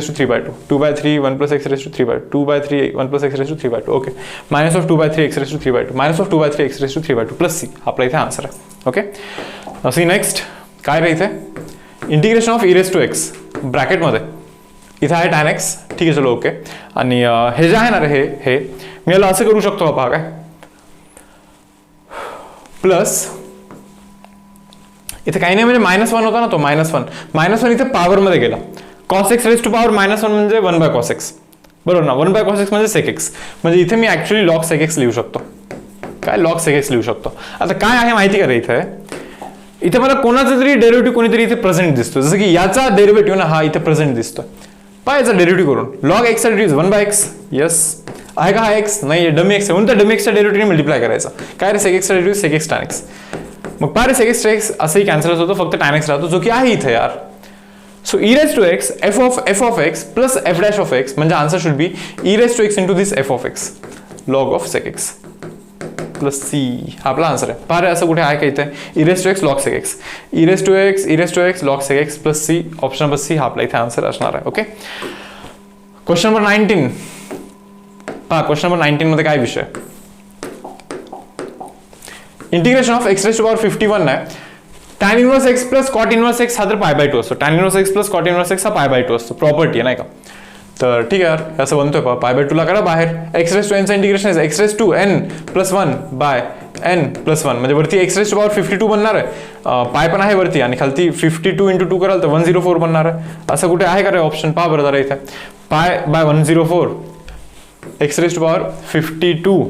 2/3 1 + x⁻³ 2/3 1 + x⁻³. Okay, -2/3 x⁻³, -2/3 x⁻³ plus c आपला इथे आन्सर आहे. ओके, सी नेक्स्ट काय रे इथे इंटिग्रेशन ऑफ e⁻x ब्रॅकेटमध्ये इथे आहे tan x. ठीक आहे, चलो ओके. आणि हे जे आहे ना रे हे मी याला असं करू शकतो पहा काय प्लस इथे काही नाही म्हणजे -1 होता ना तो -1 इथे पॉवरमध्ये गेला. cos x raised to power -1 म्हणजे 1/cos x बरोबर ना. 1/cos x म्हणजे sec x, म्हणजे इथे मी ऍक्च्युअली log sec x लिहू शकतो. काय log sec x लिहू शकतो. आता काय आहे माहिती का रे इथे मला कोणाचा तरी डेरिव्हेटिव्ह कोणीतरी इथे प्रेझेंट दिसतो, जसं की याचा डेरिव्हेटिव्ह ना हा इथे प्रेझेंट दिसतोय. पहा याचा डेरिव्हेटिव्ह करून log x चा डेरिव्हेटिव्ह 1/x. यस आहे का हा x नाही डमी x आहे म्हणून त्या डमी x चा डेरिव्हेटिव्ह मल्टिप्लाय करायचा. काय रे sec x चा derivative sec x tan x. मग पहा रे sec x असंही कॅन्सल होतो, फक्त tan x राहतो जो की आहे इथे यार. So e⁻x f of x plus f dash of x म्हणजे answer should be e⁻x into this f of x log of sec x plus c हा आपला आन्सर आहे. पहा रे असं कुठे आहे का इथे e⁻x log sec x e⁻x log sec x plus c option number c हा आपला इथे आन्सर असणार आहे. ओके, क्वेश्चन नंबर 19 पहा. क्वेश्चन नंबर 19 मध्ये काय विषय इंटिग्रेशन ऑफ x⁻51 आहे. tan inverse x plus cot inverse x हा तर π/2 असतो. tan inverse x plus cot inverse x हा π/2 असतो, प्रॉपर्टी आहे नाही का. तर ठीक आहे यार असं बनतोय पहा π/2 ला करा बाहेर. x⁻n चं इंटिग्रेशन आहे x⁻n + 1/n + 1 म्हणजे वरती x⁻52 बनणार आहे, पाय पण आहे वरती आणि खालती 52 × 2 कराल तर 104 बनणार आहे. असं कुठे आहे का रे ऑप्शन. पहा बरं जरा इथे π/104 x⁻52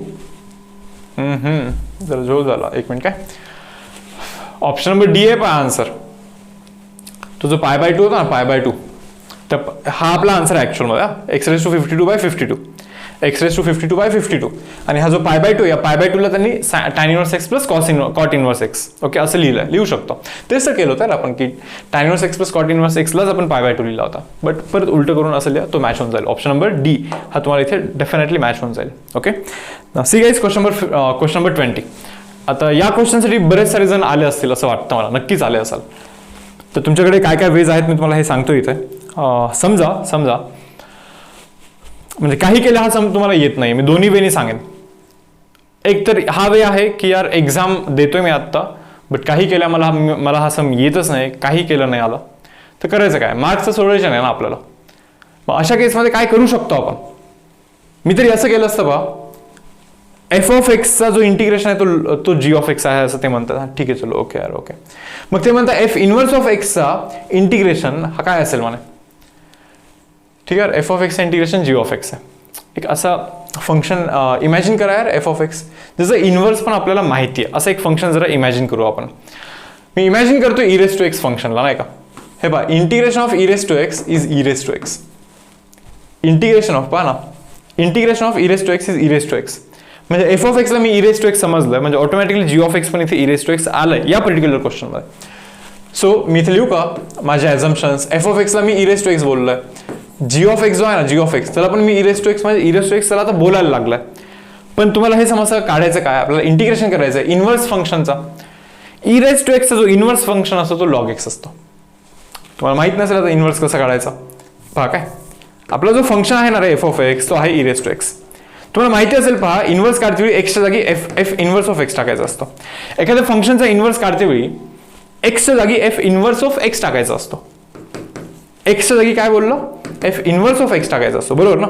जरा जो झाला एक मिनिट काय ऑप्शन नंबर डी आहे पहा आन्सर. तो जो π/2 होता ना π/2 तर हा आपला आन्सर आहे ऍक्च्युअल मध्ये x⁻52/52 x⁻52/52 आणि हा जो π/2 या π/2 ला त्यांनी tan inverse x plus cot inverse x okay असं लिहिलं लिहू शकतो. तेच तर केलं होतं आपण की tan inverse x plus cot inverse x लाच आपण π/2 लिहिला होता, बट परत उलट करून असं लिहा तो मॅच होऊन जाईल. ऑप्शन नंबर डी हा तुम्हाला इथे डेफिनेटली मॅच होऊन जाईल. Okay, see guys question number 20. आता या क्वेश्चनसाठी बरेच सारे जण आले असतील असं वाटतं मला, नक्कीच आले असाल. तर तुमच्याकडे काय काय वेज आहेत मी तुम्हाला हे सांगतो इथे. समजा म्हणजे काही केलं हा सम तुम्हाला येत नाही, मी दोन्ही वेनी सांगेन. एक तर हा वे आहे की यार एक्झाम देतोय मी आत्ता बट काही केल्या मला हा सम येतच नाही, काही केलं नाही आला तर करायचं काय, मार्क्स तर सोडायचे नाही ना आपल्याला. मग अशा केसमध्ये काय करू शकतो आपण. मी तरी असं केलं असतं बा f of x चा जो इंटिग्रेशन आहे तो g of x आहे असं ते म्हणतात. ठीक आहे चलो ओके यार ओके. मग ते म्हणतात f इनवर्स ऑफ x चा इंटिग्रेशन हा काय असेल म्हणे. ठीक आहे, f of x चा इंटिग्रेशन g of x आहे. एक असा फंक्शन इमॅजिन करा यार f of x जसं इनवर्स पण आपल्याला माहिती आहे असं एक फंक्शन जरा इमॅजिन करू आपण. मी इमॅजिन करतो e⁻x फंक्शनला नाही का. हे पहा integration of e⁻x is e⁻x. Integration of पहा ना integration of e⁻x is e⁻x म्हणजे f of x ला मी e⁻x समजलं म्हणजे ऑटोमॅटिकली g of x पण इथे e⁻x आलंय या पर्टिक्युलर क्वेश्चन मध्ये. सो मी इथे लिहू का माझे ॲझम्पशन्स. f of x ला मी e⁻x बोललोय, g of x जो आहे ना g of x त्याला पण मी e⁻x म्हणजे e⁻x त्याला आता बोलायला लागलाय. पण तुम्हाला हे समस्या काढायचं काय आपल्याला इंटिग्रेशन करायचं आहे इनवर्स फंक्शनचा. e⁻x चा जो इनवर्स फंक्शन असतो तो log x असतो. तुम्हाला माहित नसेल आता इनवर्स कसा काढायचा. पहा काय आपला जो फंक्शन आहे ना रे f of x तो आहे e⁻x. तुम्हाला माहिती असेल पहा इनवर्स काढते वेळी एक्सच्या जागी f इनवर्स ऑफ x टाकायचा असतो. एखाद्या फंक्शनचा इनवर्स काढते वेळी एक्सच्या जागी f इनवर्स ऑफ x टाकायचा असतो. एक्सच्या जागी काय बोललो f इनवर्स ऑफ x टाकायचा असतो बरोबर ना.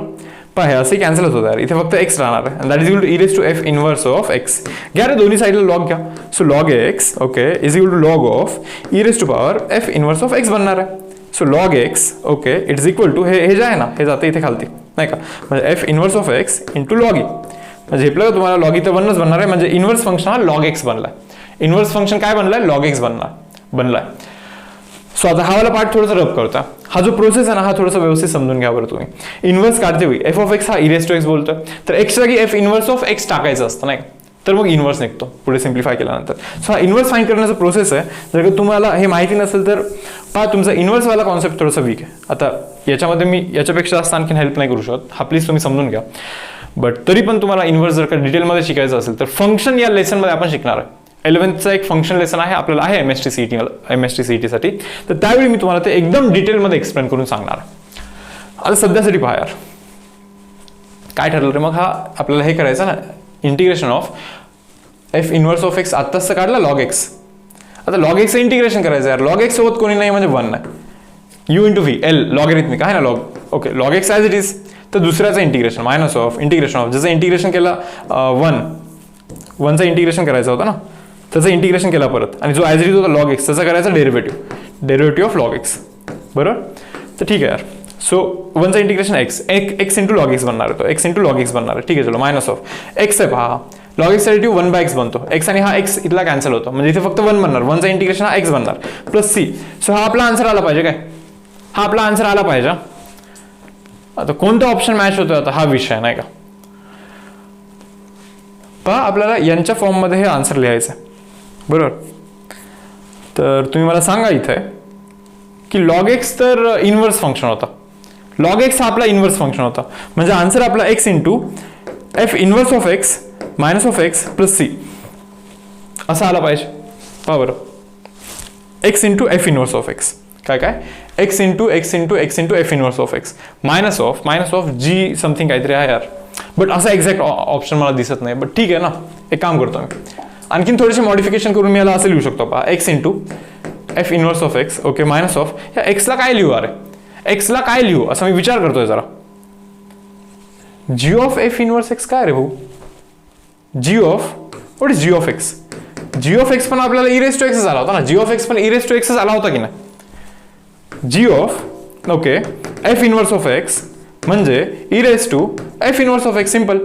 पहा हे असे कॅन्सल होत होतं इथे फक्त x राहणार आहे. That is equal to e⁻f inverse of x. घ्या रे दोन्ही साईडला लॉग घ्या. So log x okay is equal to log of e⁻f inverse of x बनणार आहे. So log x okay it is equal to हे जे आहे ना हे जाते इथे खालती नाही का म्हणजे f inverse of x into log e म्हणजे झेपलं का तुम्हाला log e तर 1च बनणार आहे म्हणजे इनवर्स फंक्शन हा log x बनलाय. इनवर्स फंक्शन काय बनलाय log x बनलाय. सो आता हा वाला पार्ट थोडंसं रब करता. हा जो प्रोसेस आहे ना हा थोडासा व्यवस्थित समजून घ्या बरं तुम्ही. इनवर्स काढते वेळी f of x हा e⁻x बोलतोय तर x जागी f इनवर्स ऑफ x टाकायचं असतं नाही तर मग इनवर्स निघतो पुढे सिम्प्लिफाय केल्यानंतर. सो हा इनवर्स फाइंड करण्याचा प्रोसेस आहे. जर का तुम्हाला हे माहिती नसेल तर पहा तुमचा इनवर्स वाला कॉन्सेप्ट थोडासा वीक आहे. आता याच्यामध्ये मी याच्यापेक्षा जास्त आणखीन हेल्प नाही करू शकत, हा प्लीज तुम्ही समजून घ्या. बट तरी पण तुम्हाला इन्व्हर्स जर का डिटेलमध्ये शिकायचं असेल तर फंक्शन या लेसनमध्ये आपण शिकणार आहे. 11thचा एक फंक्शन लेसन आहे आपल्याला आहे MST CET साठी. तर त्यावेळी मी तुम्हाला ते एकदम डिटेलमध्ये एक्सप्लेन करून सांगणार आहे. आता सध्यासाठी पहा यार काय ठरलं रे मग. हा आपल्याला हे करायचं ना integration of f inverse of x आत्ताच काढला लॉग एक्स. आता लॉग एक्सचं इंटिग्रेशन करायचं यार. लॉग एक्स सोबत कोणी नाही म्हणजे 1 नाही. You into V L logarithmic आहे ना log. Okay log x as it is. तर दुसऱ्याचं integration minus of integration of जसं इंटिग्रेशन केलं 1चं इंटिग्रेशन करायचं होतं ना त्याचं इंटिग्रेशन केला परत आणि जो ॲज इट इज होता लॉग एक्स त्याचा करायचा डेरिव्हेटिव्ह ऑफ लॉग एक्स. बरोबर. तर ठीक आहे यार. सो 1चं integration x into log x बनणार आहे. तो एक्स इंटू लॉग एक्स बनणार आहे. ठीक आहे चलो मायनस ऑफ एक्स आहे पहा. लॉग एक्स साठी 1/x बनतो. एक्स आणि हा एक्स इथला कॅन्सल होतो म्हणजे इथे फक्त 1 बनणार. 1चं इंटिग्रेशन हा एक्स बनणार प्लस सी. सो हा आपला आन्सर आला पाहिजे काय. हा आपला आन्सर आला पाहिजे. आता कोणतं ऑप्शन मॅच होतं आता हा विषय नाही का. पहा आपल्याला यांच्या फॉर्ममध्ये हे आन्सर लिहायचं आहे. बरोबर. तर तुम्ही मला सांगा इथे की लॉग एक्स तर इन्व्हर्स फंक्शन होता. लॉग एक्स हा आपला इन्व्हर्स फंक्शन होता म्हणजे आन्सर आपला x into f inverse of x minus of x plus c असा आला पाहिजे. पहा बरं x into f inverse of x काय x into x into x into f inverse of x minus of g something काहीतरी आहे यार. But असा एक्झॅक्ट ऑप्शन मला दिसत नाही. बट ठीक आहे ना एक काम करतो मी आणखीन थोडेसे मॉडिफिकेशन करून मी याला असं लिहू शकतो पहा x into f inverse of x. Okay minus of या एक्सला काय लिहू अरे एक्सला काय लिहू असं मी विचार करतोय जरा. G of f inverse x काय रे भाऊ. G of what is g of x. G of x पण आपल्याला ई रेस टू एक्स आला होता ना. जी ऑफ एक्स पण ई रेस टू एक्स आला होता की नाही. G of okay f inverse of x म्हणजे e raise to f inverse of x simple.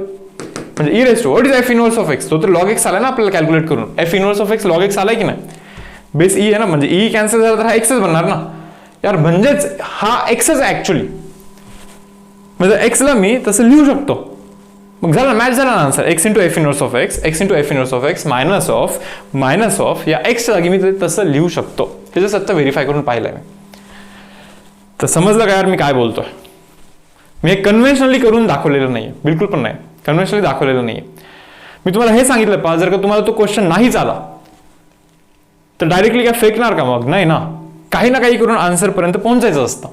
म्हणजे e raise to what is f inverse of x. तो तर log x आलाय ना आपल्याला कॅल्क्युलेट करून. F inverse of x log x आलाय की नाही. बेस ई आहे ना म्हणजे ई कॅन्सल झाला तर हा एक्सच बनणार ना यार. म्हणजेच हा एक्सच आहे ऍक्च्युली. म्हणजे एक्सला मी तसं लिहू शकतो. मग झालं मॅच झाला ना answer. X into f inverse of x x into f inverse of x minus of या एक्सच्या जागी मी तसं लिहू शकतो. हे जर सत्य व्हेरीफाय करून पाहिलंय मी. तर समजलं का यार मी काय बोलतोय. मी हे कन्व्हेन्शनली करून दाखवलेलं नाहीये बिलकुल पण नाही. कन्व्हेन्शनली दाखवलेलं नाहीये. मी तुम्हाला हे सांगितलं पहा जर का तुम्हाला तो क्वेश्चन नाहीच आला तर डायरेक्टली काय फेकणार का मग नाही ना. काही ना काही करून आन्सर पर्यंत पोहोचायचं असतं.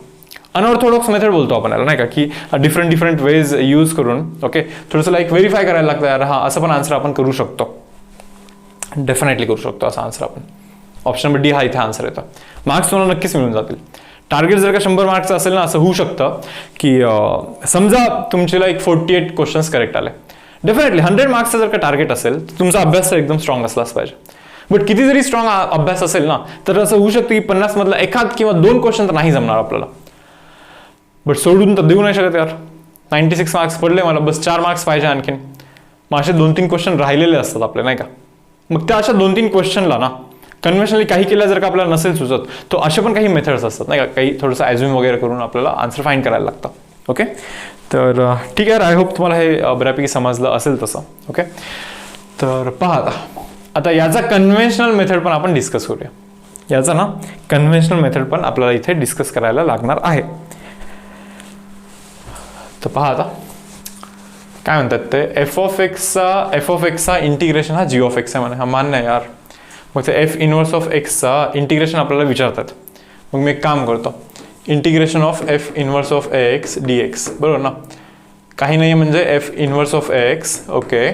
अनऑर्थोडॉक्स मेथड बोलतो आपण याला नाही का की डिफरंट वेज यूज करून ओके थोडंसं लाईक व्हेरीफाय करायला लागतं यार. हा असं पण आन्सर आपण करू शकतो. डेफिनेटली करू शकतो असा आन्सर आपण. ऑप्शन नंबर डी हा इथे आन्सर येतो. मार्क्स तुम्हाला नक्कीच मिळून जातील. टार्गेट जर का 100 मार्क्सचं असेल ना असं होऊ शकतं की समजा तुमचे लाईक 48 क्वेश्चन्स करेक्ट आले. डेफिनेटली 100 मार्क्सचं जर का टार्गेट असेल तर तुमचा अभ्यास तर एकदम स्ट्रॉंग असलाच पाहिजे. बट किती जरी स्ट्रॉंग अभ्यास असेल ना तर असं होऊ शकतं की 50 मधला एखाद किंवा 2 क्वेश्चन तर नाही जमणार आपल्याला. बट सोडून तर देऊ नाही शकत यार. 96 मार्क्स पडले मला बस 4 मार्क्स पाहिजे आणखीन. मग असे 2-3 क्वेश्चन राहिलेले असतात आपले नाही का. मग त्या अशा 2-3 क्वेश्चनला ना कन्व्हेन्शनली काही केलं जर का आपल्याला नसेल सुचत तो असे पण काही मेथड्स असतात नाही का. काही थोडंसं ॲझ्युम वगैरे करून आपल्याला आन्सर फाइंड करायला लागतं. ओके तर ठीक आहे. आय होप तुम्हाला हे बऱ्यापैकी समजलं असेल तसं. ओके तर पहा आता याचा कन्व्हेन्शनल मेथड पण आपण डिस्कस करूया. याचा ना कन्व्हेन्शनल मेथड पण आपल्याला इथे डिस्कस करायला लागणार आहे. तर पहा आता काय म्हणतात ते एफ ऑफ एक्सचा इंटिग्रेशन हा जी ऑफ एक्स आहे म्हणे. हा मान्य आहे यार. मग ते एफ इन्व्हर्स ऑफ एक्सचा इंटिग्रेशन आपल्याला विचारतात. मग मी एक काम करतो integration of f inverse of x d x बरोबर ना. काही नाही म्हणजे F inverse of x okay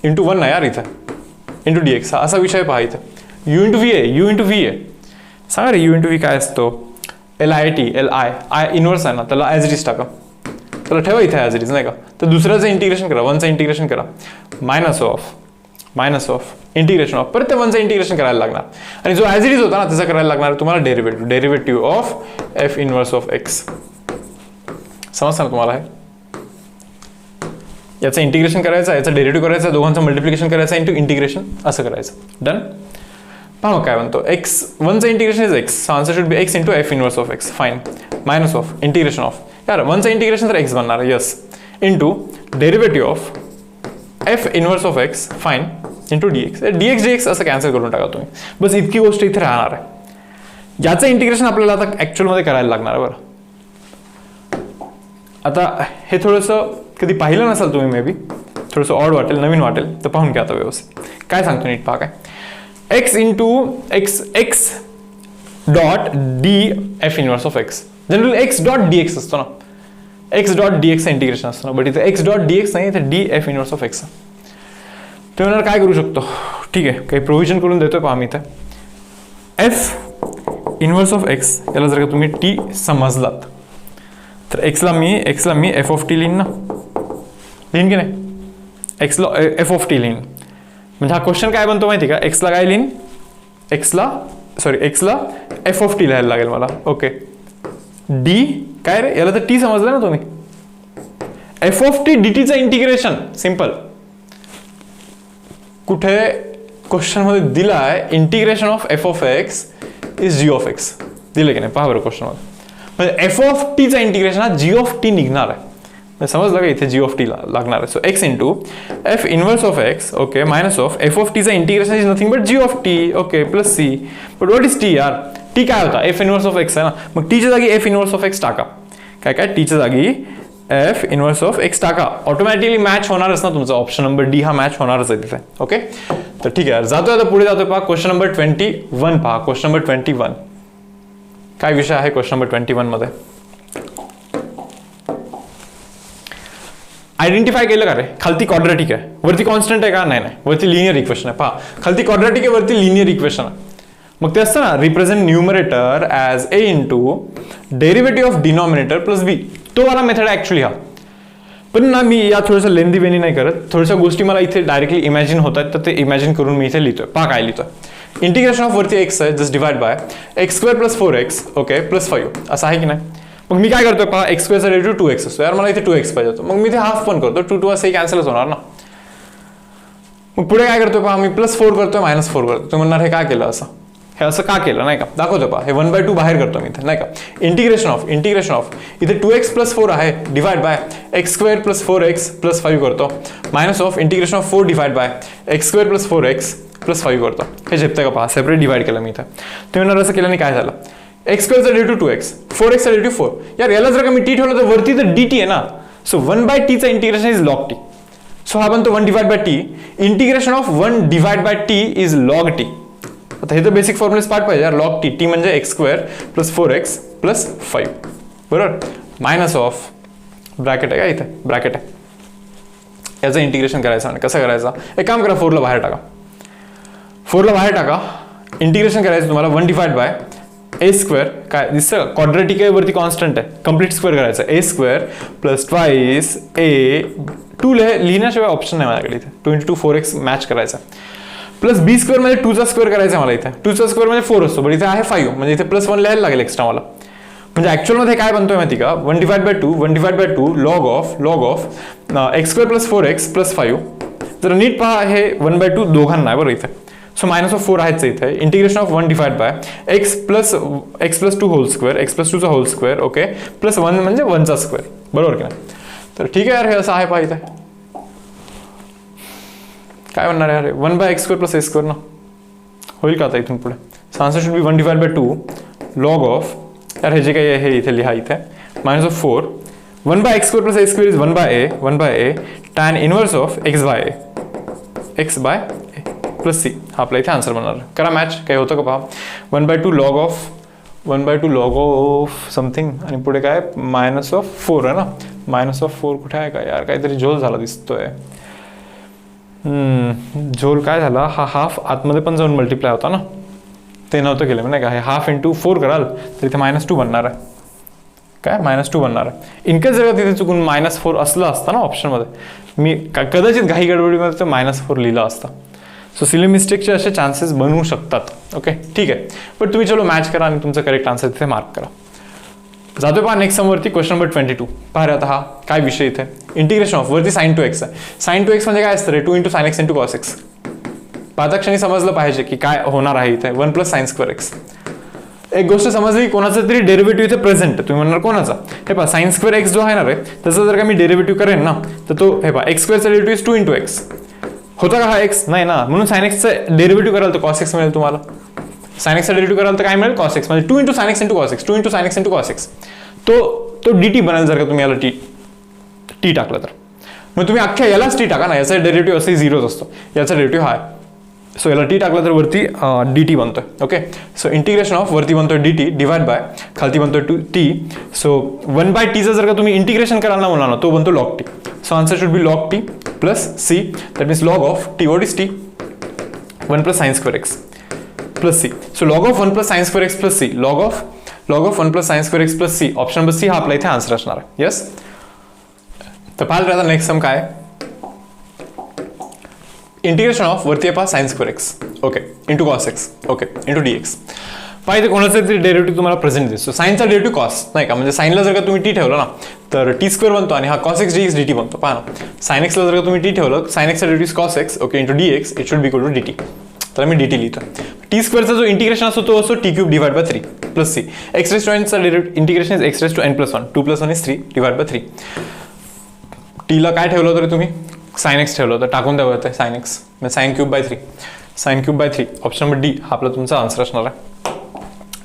into 1 नाही यार इथे इंटू डी एक्स हा असा विषय पहा इथे. यू इंटू व्ही आहे सांगा रे. यू इंटू व्ही काय असतो. एल आय इन्व्हर्स आहे ना त्याला ॲज इट इज टाका. त्याला ठेवा इथे ॲज इट इज नाही का. तर दुसऱ्याचं इंटिग्रेशन करा 1चं इंटिग्रेशन करा मायनस ऑफ इंटिग्रेशन ऑफ परत त्या 1चं इंटिग्रेशन करायला लागणार. आणि जो ॲज इट इज होता ना त्याचा करायला लागणार तुम्हाला derivative of f inverse of x. समजतं ना तुम्हाला. हे याचं इंटिग्रेशन करायचं याचं डेरिव्हेटिव्ह करायचं दोघांचं मल्टिप्लिकेशन करायचं इंटू इंटिग्रेशन असं करायचं. डन. पहा काय म्हणतो एक्स 1चं integration is x. Answer should be x into f inverse of x fine minus of integration of यार 1चं इंटिग्रेशन तर एक्स बनणार yes into derivative of f inverse of x fine into d x असं cancel करून टाका तुम्ही. बस इतकी गोष्ट इथे राहणार आहे. याचं इंटिग्रेशन आपल्याला आता ॲक्च्युअलमध्ये करायला लागणार आहे बरं. आता हे थोडंसं कधी पाहिलं नसाल तुम्ही, मे बी थोडंसं ऑड वाटेल, नवीन वाटेल, तर पाहून घ्या आता व्यवस्थित. काय सांगतो नीट पहा. काय x into x dot D F inverse of x. General x dot D x असतो ना, x डॉट डी एक्सचं इंटिग्रेशन असतं ना, बट इथे x डॉट डी एक्स नाही, इथे D F inverse of x. तुम्ही म्हणणार काय करू शकतो, ठीक आहे, काही प्रोव्हिजन करून देतोय पहा मी इथे. एफ इनवर्स ऑफ एक्स याला जर का तुम्ही टी समजलात तर एक्सला मी एफ ऑफ टी लिहीन ना, लिहीन की नाही, एक्सला एफ ऑफ टी लिहीन. म्हणजे हा क्वेश्चन काय बनतो माहिती का, एक्सला काय लिहीन, एक्सला एफ ऑफ टी लिहायला लागेल मला. ओके, डी काय रे, याला तर टी समजलं ना तुम्ही, एफ ऑफ टी डी टीचं इंटिग्रेशन सिंपल. कुठे क्वेश्चन मध्ये दिला आहे integration of f of x is g of x, दिलं की नाही, पहा बरं क्वेश्चन मध्ये. म्हणजे एफ ऑफ टीचं इंटिग्रेशन हा जी ऑफ टी निघणार आहे, समजलं का, इथे जी ऑफ टी लागणार आहे. So x into f inverse of x, okay, minus of f of टीचा integration is nothing but g of t, okay, plus c. But what is t यार, टी काय होता, एफ इनवर्स ऑफ एक्स आहे ना, मग टीच्या जागी F inverse of x टाका. काय टीच्या जागी एफ इनवर्स ऑफ एक्स टाका, ऑटोमॅटिकली मॅच होणारच ना तुमचा, ऑप्शन नंबर डी हा मॅच होणारच आहे तिथे. ओके, तर ठीक आहे, जातोय आता पुढे जातोय. पहा क्वेश्चन नंबर 21 पहा. क्वेश्चन नंबर 21 काय विषय आहे क्वेश्चन नंबर 21 मध्ये. आयडेंटिफाय केलं का रे, खालती क्वाड्रॅटिक आहे, वरती कॉन्स्टंट आहे का, नाही, वरती लिनियर इक्वेशन आहे. पहा खालती क्वाड्रॅटिक आहे, वरती लिनियर इक्वेशन आहे. मग ते असतं ना, represent numerator as A into derivative of denominator plus B, तो वाला मेथड आहे ऍक्च्युली हा. पण ना मी या थोडंसं लेंदी वेनी नाही करत, थोड्याशा गोष्टी मला इथे डायरेक्टली इमॅजिन होत आहेत, तर ते इमॅजिन करून मी इथे लिहितोय. पहा काय लिहितोय, इंटिग्रेशन ऑफ वरती एक्स आहे, just divide by x square plus 4x, okay, plus 5 असं आहे की नाही. मग मी काय करतोय पहा, एक्स स्क्वेअरचा डेरिव्हेटिव्ह 2x असतो, यार मला इथे 2x पाहिजे होतं, मग मी इथे हाफ पण करतो, 2 असंही कॅन्सलच होणार ना. मग पुढे काय करतोय पहा, मी प्लस 4 करतोय, मायनस 4 करतोय. तुम्ही म्हणणार हे काय केलं असं, हे असं का केलं नाही का, दाखवतो पहा. हे 1/2 बाहेर करतो मी इथे नाही का. इंटिग्रेशन ऑफ इथे 2x प्लस 4 आहे, divide by x square plus 4x plus 5 करतो, minus of integration of 4 divide by x square plus 4x plus 5 करतो. हे झेपतं का पहा, सेपरेट डिवाइड केलं मी इथे. तुम्ही म्हणणार असं केल्याने काय झालं, एक्स स्क्वेअरचा डेरिव्हेटिव्ह 2x, 4x चा डेरिव्हेटिव्ह 4. यार याला जर का मी टी ठेवलं तर वरती तर dt आहे ना, सो 1/t चा integration is log t. So हा बनतो 1 divide bye T, integration of 1 divide bye T is log t. आता हे तर बेसिक फॉर्म्युलेस पार्ट पाहिजे यार, log t म्हणजे x square plus 4x plus 5 बरोबर, मायनस ऑफ ब्रॅकेट आहे का इथे, ब्रॅकेट आहे, याचं इंटिग्रेशन करायचं. आणि कसं करायचं, एक काम करा, 4 ला बाहेर टाका, इंटिग्रेशन करायचं तुम्हाला 1 डिवाइड बाय ए स्क्वेअर, काय दिसतं क्वाड्रॅटिक आहे, वरती कॉन्स्टंट आहे, कम्प्लीट स्क्वेअर करायचं, ए स्क्वेअर प्लस ट्वाईस ए 2 लिहिण्याशिवाय ऑप्शन नाही माझ्याकडे इथे, 2 × 2 4x मॅच करायचा, प्लस बी स्क्वेअर म्हणजे 2चा स्क्वेअर करायचा मला इथे, 2चा स्क्वेअर म्हणजे 4 असतो, पण इथे आहे 5, म्हणजे इथे प्लस 1 लिहायला लागेल एक्स्ट्रा मला. म्हणजे ऍक्च्युअल मध्ये काय बनतोय माहिती का, 1 divide by 2 log of x square plus 4x plus 5. जर नीट पहा हे 1/2 दोघांना आहे बरोबर इथे, सो मायनस ऑफ 4 आहेच इथे. Integration of 1 divide by x plus 2 whole square, x plus 2चा होल स्क्वेअर, ओके, प्लस 1 म्हणजे 1चा स्क्वेअर बरोबर की नाही. तर ठीक आहे यार, हे असं आहे पहा इथे. काय म्हणणार यार, 1/x square plus a square ना होईल का आता इथून पुढे. Answer should be 1 divide by 2 log of, यार हे जे काही आहे इथे लिहा, इथे minus of 4 1/x square plus a square is 1 by a tan inverse of x by A plus C. हा आपला इथे आन्सर बनणार. करा मॅच, काही होतं का पहा. 1/2 लॉग ऑफ समथिंग आणि पुढे काय मायनस ऑफ 4 आहे ना, मायनस ऑफ 4 कुठे आहे का यार, काहीतरी झोल झाला दिसतोय. झोल काय झाला, हा हाफ आतमध्ये पण जाऊन मल्टिप्लाय होता ना, ते नव्हतं केलं नाही का. हे हाफ इंटू 4 कराल तर इथे -2 बनणार आहे. काय -2 बनणार आहे. इनकेस जर तिथे चुकून -4 असलं असतं ना ऑप्शनमध्ये, मी कदाचित घाई गडबडीमध्ये तर -4 लिहिलं असतं. सो सिली मिस्टेकचे असे चान्सेस बनवू शकतात. ओके ठीक आहे, पण तुम्ही चलो मॅच करा आणि तुमचं करेक्ट आन्सर तिथे मार्क करा. जातोय पहा नेक्स्ट समवरती, क्वेश्चन नंबर 22. पहा आता हा काय विषय इथे, इंटिग्रेशन ऑफ वरती sin 2x आहे. sin 2x म्हणजे काय असतं रे, 2 × sin x × cos x. पाहता क्षणी समजलं पाहिजे की काय होणार आहे इथे, 1 + sin²x. एक गोष्ट समजली की कोणाचं तरी डेरिव्हेटिव्ह इथे प्रेझेंट. तुम्ही म्हणणार कोणाचा, हे पहा sin²x जो आहे ना रे, त्याचा जर का मी डेरिव्हेटिव्ह करेन ना, तर तो हे पहा x² चा डेरिव्हेटिव्ह इज 2 × x. होता का हा x नाही ना, म्हणून sin x चा डेरिव्हेटिव्ह कराल तर cos x मिळेल तुम्हाला. sin x चा डेरिव्हेटिव्ह कराल तर काय मिळेल, cos x, म्हणजे 2 × sin x × cos x, 2 × sin x × cos x. तो dt बनेल जर का तुम्ही याला t टाकलं तर. मग तुम्ही अख्ख्या यालाच टी टाका ना, याचा डेरिव्हेटिव्ह असंही झिरोच असतो, याचा डेरिव्हेटिव्ह हा आहे. सो याला टी टाकलं तर वरती डी टी बनतोय. ओके, सो इंटिग्रेशन ऑफ वरती बनतोय डी टी डिवाइड बाय खालती बनतोय टू टी. सो 1/t जर का तुम्ही इंटिग्रेशन करायला ना म्हणला ना, तो बनतो log t. So answer should be log t plus c, that means log of t. What is t? 1 plus sine square x plus c. So log of 1 plus sine square x plus c, log of 1 plus sine square x plus C. Option number C हा आपला इथे answer असणार आहे. Yes, तर पाहिलं आता next sum काय आहे? इंटिग्रेशन ऑफ वरती आहे पहा sign square x, okay, into cos x, okay, into d x. पाहिजे कोणाचं तरी डेरिव्हेटिव्ह तुम्हाला प्रेझेंट दिसतो. साईनचा डेरिव्हेटिव्ह कॉस नाही का, म्हणजे साईनला जर का तुम्ही टी ठेवलं ना तर टी स्क्वेअर बनतो आणि हा cos x d x D T बनतो. पहा ना, साइन एक्सला जर का तुम्ही टी ठेवलं, साइन एक्सचा derivative cos x, okay, into d x, it should be equal to d t. तर मी डी टी लिहितो. टी स्क्वेअरचा जो इंटिग्रेशन असतो तो असतो t cube divide by 3 plus c. X raise to एनचा integration is x raise to n plus 1, 2 plus 1 is 3 divide by 3. टीला काय ठेवलं तरी तुम्ही साइन एक्स ठेवलं तर टाकून द्यावं येतं साइन एक्स, म्हणजे sine cube by 3, sine cube by 3. Option number D हा आपला तुमचा आन्सर असणार आहे.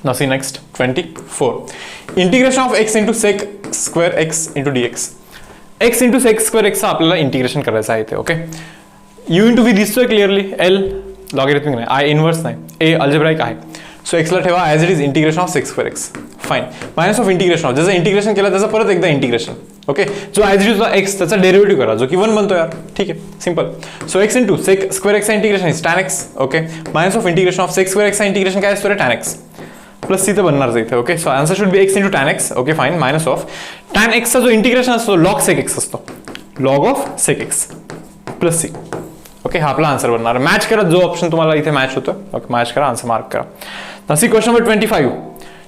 Now see next 24. Integration of x into sec square x into d x. X into sec square एक्सचं आपल्याला इंटिग्रेशन करायचं आहे इथे. ओके, यू इंटू व्ही दिसतोय क्लिअरली, एल लॉगॅरिथमिक नाही, आय इनवर्स नाही, ए अल्जेब्राइक आहे. सो एक्सला ठेवा as it is integration of sec square x. Fine. Minus of integration of, जसं इंटिग्रेशन केलं त्याचं परत एकदा इंटिग्रेशन. ओके, जो ॲज इट इज एक्स त्याचा डेरिव्हेटिव्ह करा जो की 1 बनतो यार. ठीक आहे, simple. So x into sec square एक्सचा integration is tan x. Okay, minus of integration of sec square एक्सचा इंटिग्रेशन काय असतो रे, टॅन एक्स प्लस सी तर बनणार इथे. Okay, so answer should be x into tan x. Okay, fine. Minus of tan एक्सचा जो इंटिग्रेशन असतो लॉग सेक एक्स असतो, log of sec x plus C. Okay, हा आपला आन्सर बनणार. मॅच करा जो ऑप्शन तुम्हाला इथे मॅच होतो. ओके, मॅच करा, आन्सर मार्क करा. नसी क्वेश्चन नंबर 25.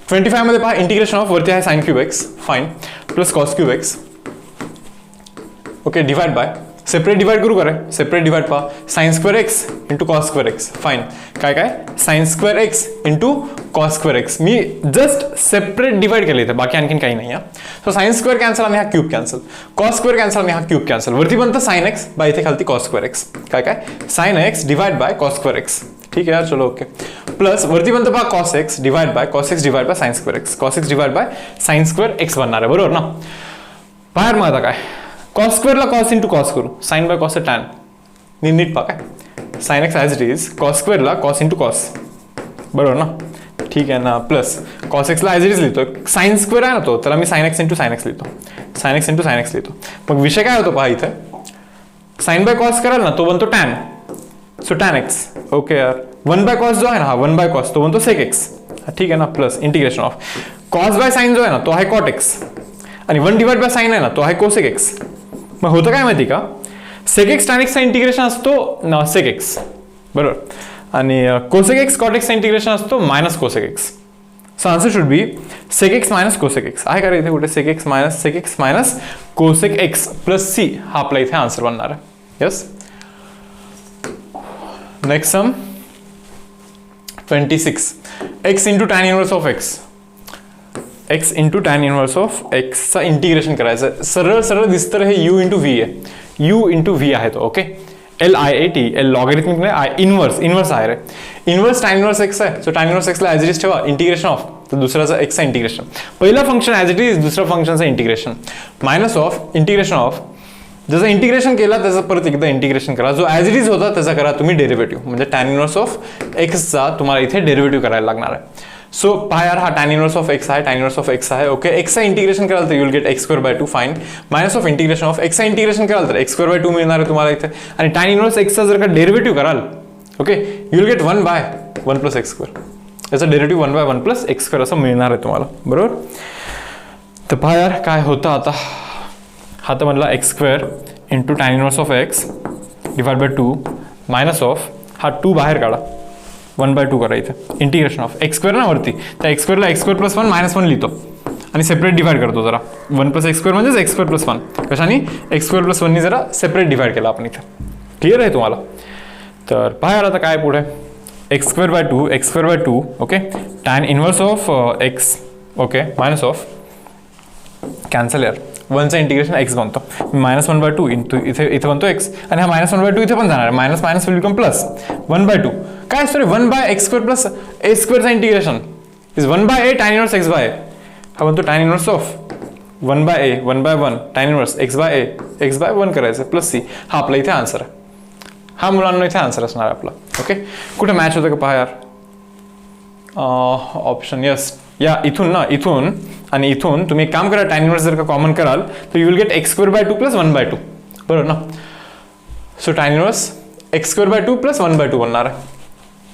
25 मध्ये पहा इंटिग्रेशन ऑफ वरती आहे sine cube x, fine, plus cos cube x. Okay, divide by separate divide करू करे, सेपरेट डिवाइड पहा sign square x into cos square x. Fine. काय काय sine square x into cos square x. मी just separate divide केले इथे, बाकी आणखीन काही नाही. सो साइन स्क्वेअर कॅन्सल आणि हा cube cancel, cos square cancel आणि हा क्यूब कॅन्सल. वरती बनतं साइन एक्स बाय इथे खालती कॉस स्क्वेअर एक्स. काय काय sine x divide by cos square x. ठीक आहे यार, चलो ओके. प्लस वरती बनतं पहा cos x divide by cos x divide by sine square x. Cos x divide by sine square x बनणार आहे, बरोबर ना. बाहेर मग आता काय कॉस स्क्वेअरला कॉस इंटू कॉस करू, साइन बाय कॉस टॅन. नीट पहा काय sine x as it is, cos स्क्वेअरला कॉस इंटू कॉस, बरोबर ना. ठीक आहे ना. प्लस कॉस एक्सला ॲज इट इज लिहितो, साइन स्क्वेअर आहे ना तो, त्याला मी sine x into sine x लिहितो, sine x into sine x लिहितो. मग विषय काय होतो पहा इथे, साइन बाय कॉस कराल ना तो बनतो tan, so tan x. Okay यार, 1 बाय कॉस जो आहे ना हा 1 बाय कॉस तो बनतो सेक एक्स. ठीक आहे ना. Plus integration of cos by sine जो आहे ना तो आहे कॉट एक्स आणि 1 डिवाइड बाय साइन आहे ना तो आहे कोसेक एक्स. मग होतं काय माहिती का, सेक एक्स टॅन एक्सचा इंटिग्रेशन असतो सेक एक्स, बरोबर, आणि कोसेक एक्स कॉट एक्सचा इंटिग्रेशन असतो minus cosec x. So answer should be sec x minus cosec x. आहे का रे इथे कुठे sec x minus cosec x plus C हा आपला इथे आन्सर बनणार आहे. Yes. Next sum 26. X into tan inverse of x, x into tan inverse of एक्सचा इंटिग्रेशन करायचं. सरळ सरळ दिसतं हे यू इंटू व्ही आहे, यू इंटू व्ही आहे तो. ओके, LIAT, एल लॉगॅरिथमिक नाही, आय इनवर्स आहे रे. इनवर्स टॅन इनवर्स एक्स आहे, सो टॅन इनवर्स एक्सला ॲज इट इज ठेवा इंटिग्रेशन ऑफ, तर दुसऱ्याचं एक्सचा इंटिग्रेशन. पहिलं फंक्शन ॲज इट इज, दुसरं फंक्शनचं integration. Minus of integration of, जसं इंटिग्रेशन केला त्याचं परत एकदा इंटिग्रेशन करा, जो ॲज इट इज होता त्याचा करा तुम्ही डेरिव्हेटिव्ह, म्हणजे टॅन इनवर्स ऑफ एक्सचा तुम्हाला इथे डेरिव्हेटिव्ह करायला लागणार आहे. सो पहा यार, हा टॅन इनवर्स ऑफ एक्स आहे, टॅन इनवर्स ऑफ एक्स आहे. ओके, एक्सचा इंटिग्रेशन कराल तर you will get x square by 2. Fine. Minus of integration of एक्सचा इंटिग्रेशन कराल तर एक्स स्क्वेअर बाय 2 मिळणार आहे तुम्हाला इथे. आणि टॅन इनवर्स एक्सचा जर का डेरिव्हेटिव्ह कराल, okay, you will get 1 by 1 plus x square. याचा derivative 1 by 1 plus x square असं मिळणार आहे तुम्हाला, बरोबर. तर पहा यार काय होतं आता, हा तर म्हणला x square into tan inverse of x divide by 2 minus of हा 2 बाहेर काढा, 1 बाय 2 करा इथे इंटिग्रेशन ऑफ एक्स स्क्वेअर ना वरती, त्या एक्स स्क्वेअरला एक्स स्क्वेअर प्लस 1 मायनस 1 लिहितो आणि सेपरेट डिवाइड करतो जरा. 1 प्लस एक्स स्क्वेअर म्हणजेच एक्स स्क्वेअर प्लस 1, कशाने एक्स स्क्वेअर प्लस 1नी जरा सेपरेट डिवाइड केला आपण इथे. क्लिअर आहे तुम्हाला. तर पहा आता काय पुढे, x square by 2, okay, tan inverse of x, okay, minus of cancel यार, 1चं इंटिग्रेशन एक्स बनतो, -1 बाय 2 इंटू इथे बनतो एक्स, आणि हा -1 बाय 2 इथे पण जाणार आहे, minus minus will become plus 1 by 2. काय असतो रे 1 by x square plus a स्क्वेअरचा integration is 1 by a tan inverse x by, हा बनतो tan inverse of 1 by a 1 by 1 tan inverse x by a x by 1 करायचं plus C. हा आपला इथे आन्सर आहे. हा मुलांना इथे आन्सर असणार आहे आपला. ओके, कुठे मॅच होतं का पहा यार. ऑप्शन यस, या इथून ना, इथून आणि इथून तुम्ही एक काम करा, tan इनवर्स जर का कॉमन कराल तर you will get x square by 2 plus 1 by 2. बरोबर ना. So tan inverse x square by 2 plus 1 by 2 बनणार आहे.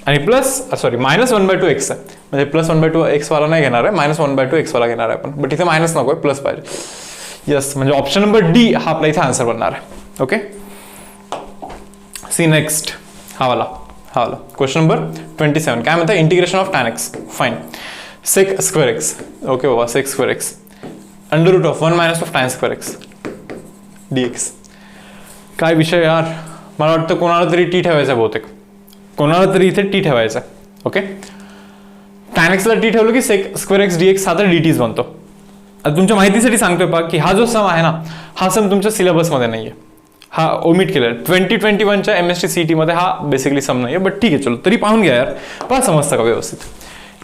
आणि plus sorry minus 1 by 2 x आहे, म्हणजे प्लस 1 बाय 2 एक्स वाला नाही घेणार आहे, मायनस 1 बाय 2 एक्स वाला घेणार आहे आपण. बट इथे मायनस नको आहे, प्लस पाहिजे. यस, म्हणजे ऑप्शन नंबर डी हा आपला इथे आन्सर बनणार आहे. Okay, see next. हा वाला क्वेश्चन नंबर 27. काय म्हणतात, integration of tan x. Fine. Sec square x. Okay बाबा, sec square x under root of 1 minus of tan square x dx. काय विषय यार, मला वाटतं कोणाला तरी टी ठेवायचं आहे बहुतेक, कोणाला तरी इथे टी ठेवायचं आहे. ओके, tan x ला टी ठेवलं की सेक स्क्वेअर एक्स dx हा तर dtच बनतो. आता तुमच्या माहितीसाठी सांगतोय पहा की हा जो सम आहे ना, हा सम तुमच्या सिलेबसमध्ये नाहीये, हा ओमिट केलाय. 2021च्या MST CET मध्ये हा बेसिकली सम नाहीये. बट ठीक आहे, चलो तरी पाहून घ्या यार, पहा समजतं का व्यवस्थित.